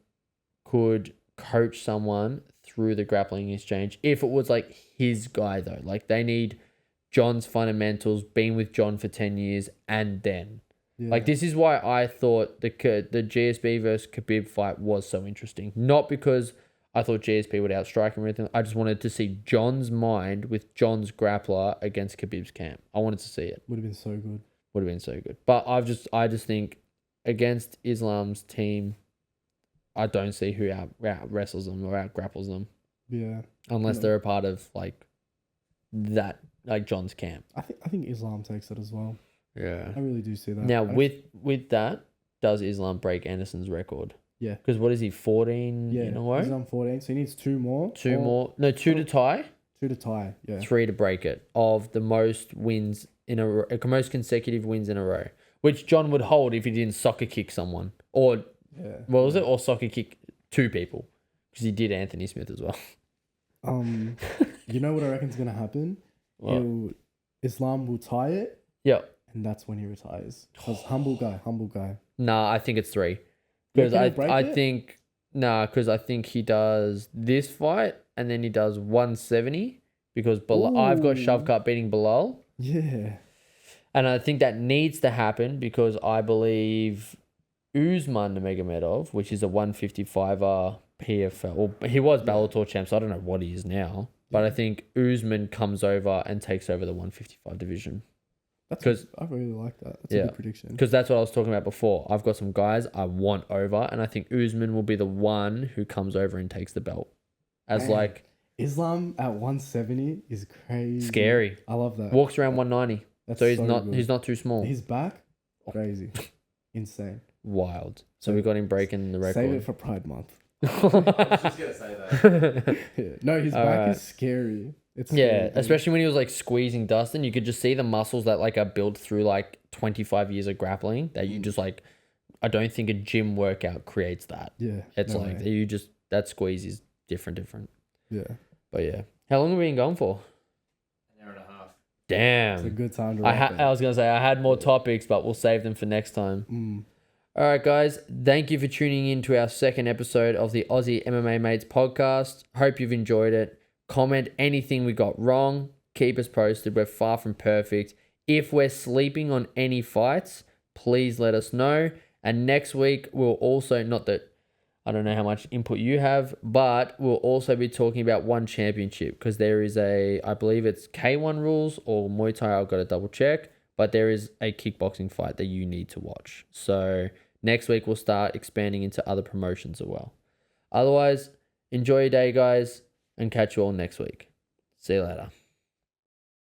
Speaker 2: could coach someone through the grappling exchange if it was like his guy though. Like they need John's fundamentals, been with John for 10 years, and then. Yeah. Like, this is why I thought the GSP versus Khabib fight was so interesting. Not because I thought GSP would outstrike him or anything. I just wanted to see John's mind with John's grappler against Khabib's camp. I wanted to see it.
Speaker 1: Would have been so good.
Speaker 2: Would have been so good. But I just think against Islam's team, I don't see who out wrestles them or out grapples them.
Speaker 1: Yeah.
Speaker 2: Unless they're a part of like that, like John's camp.
Speaker 1: I think Islam takes it as well.
Speaker 2: Yeah.
Speaker 1: I really do see that.
Speaker 2: Now, with that, does Islam break Anderson's record?
Speaker 1: Yeah.
Speaker 2: Because what is he, 14 in a row?
Speaker 1: Islam 14, so he needs 2 more.
Speaker 2: 2 more. No, 2 to tie.
Speaker 1: 2 to tie, yeah.
Speaker 2: 3 to break it of the most wins in most consecutive wins in a row, which John would hold if he didn't soccer kick someone. Or, what was it? Or soccer kick 2 people. Because he did Anthony Smith as well.
Speaker 1: You know what I reckon's going to happen? Islam will tie it.
Speaker 2: Yep.
Speaker 1: And that's when he retires. Because humble guy.
Speaker 2: Nah, I think it's 3. Because I think he does this fight and then he does 170 because I've got Shavkat beating Bilal.
Speaker 1: Yeah.
Speaker 2: And I think that needs to happen because I believe Usman Nurmagomedov, which is a 155er PFL, well, he was Bellator champ, so I don't know what he is now. But I think Usman comes over and takes over the 155 division.
Speaker 1: I really like that. That's a good prediction.
Speaker 2: Because that's what I was talking about before. I've got some guys I want over, and I think Usman will be the one who comes over and takes the belt.
Speaker 1: Islam at 170 is crazy.
Speaker 2: Scary.
Speaker 1: I love that.
Speaker 2: Walks around 190.
Speaker 1: That's
Speaker 2: so
Speaker 1: good.
Speaker 2: He's not too small.
Speaker 1: His back, crazy. Insane.
Speaker 2: Wild. So we got him breaking the record.
Speaker 1: Save it for Pride Month.
Speaker 3: I was just going to say that.
Speaker 1: No, his back is scary. It's
Speaker 2: especially when he was like squeezing Dustin, you could just see the muscles that like are built through like 25 years of grappling that you just like, I don't think a gym workout creates that.
Speaker 1: Yeah.
Speaker 2: It's that squeeze is different.
Speaker 1: Yeah.
Speaker 2: But yeah. How long have we been going for?
Speaker 3: An hour and a half.
Speaker 2: Damn.
Speaker 1: It's a good time to
Speaker 2: I was going to say I had more topics, but we'll save them for next time. All right, guys. Thank you for tuning in to our second episode of the Aussie MMA Mates podcast. Hope you've enjoyed it. Comment anything we got wrong. Keep us posted. We're far from perfect. If we're sleeping on any fights, please let us know. And next week, we'll also, not that I don't know how much input you have, but we'll also be talking about one championship because there is I believe it's K1 rules or Muay Thai. I've got to double check, but there is a kickboxing fight that you need to watch. So next week, we'll start expanding into other promotions as well. Otherwise, enjoy your day, guys, and catch you all next week. See you later.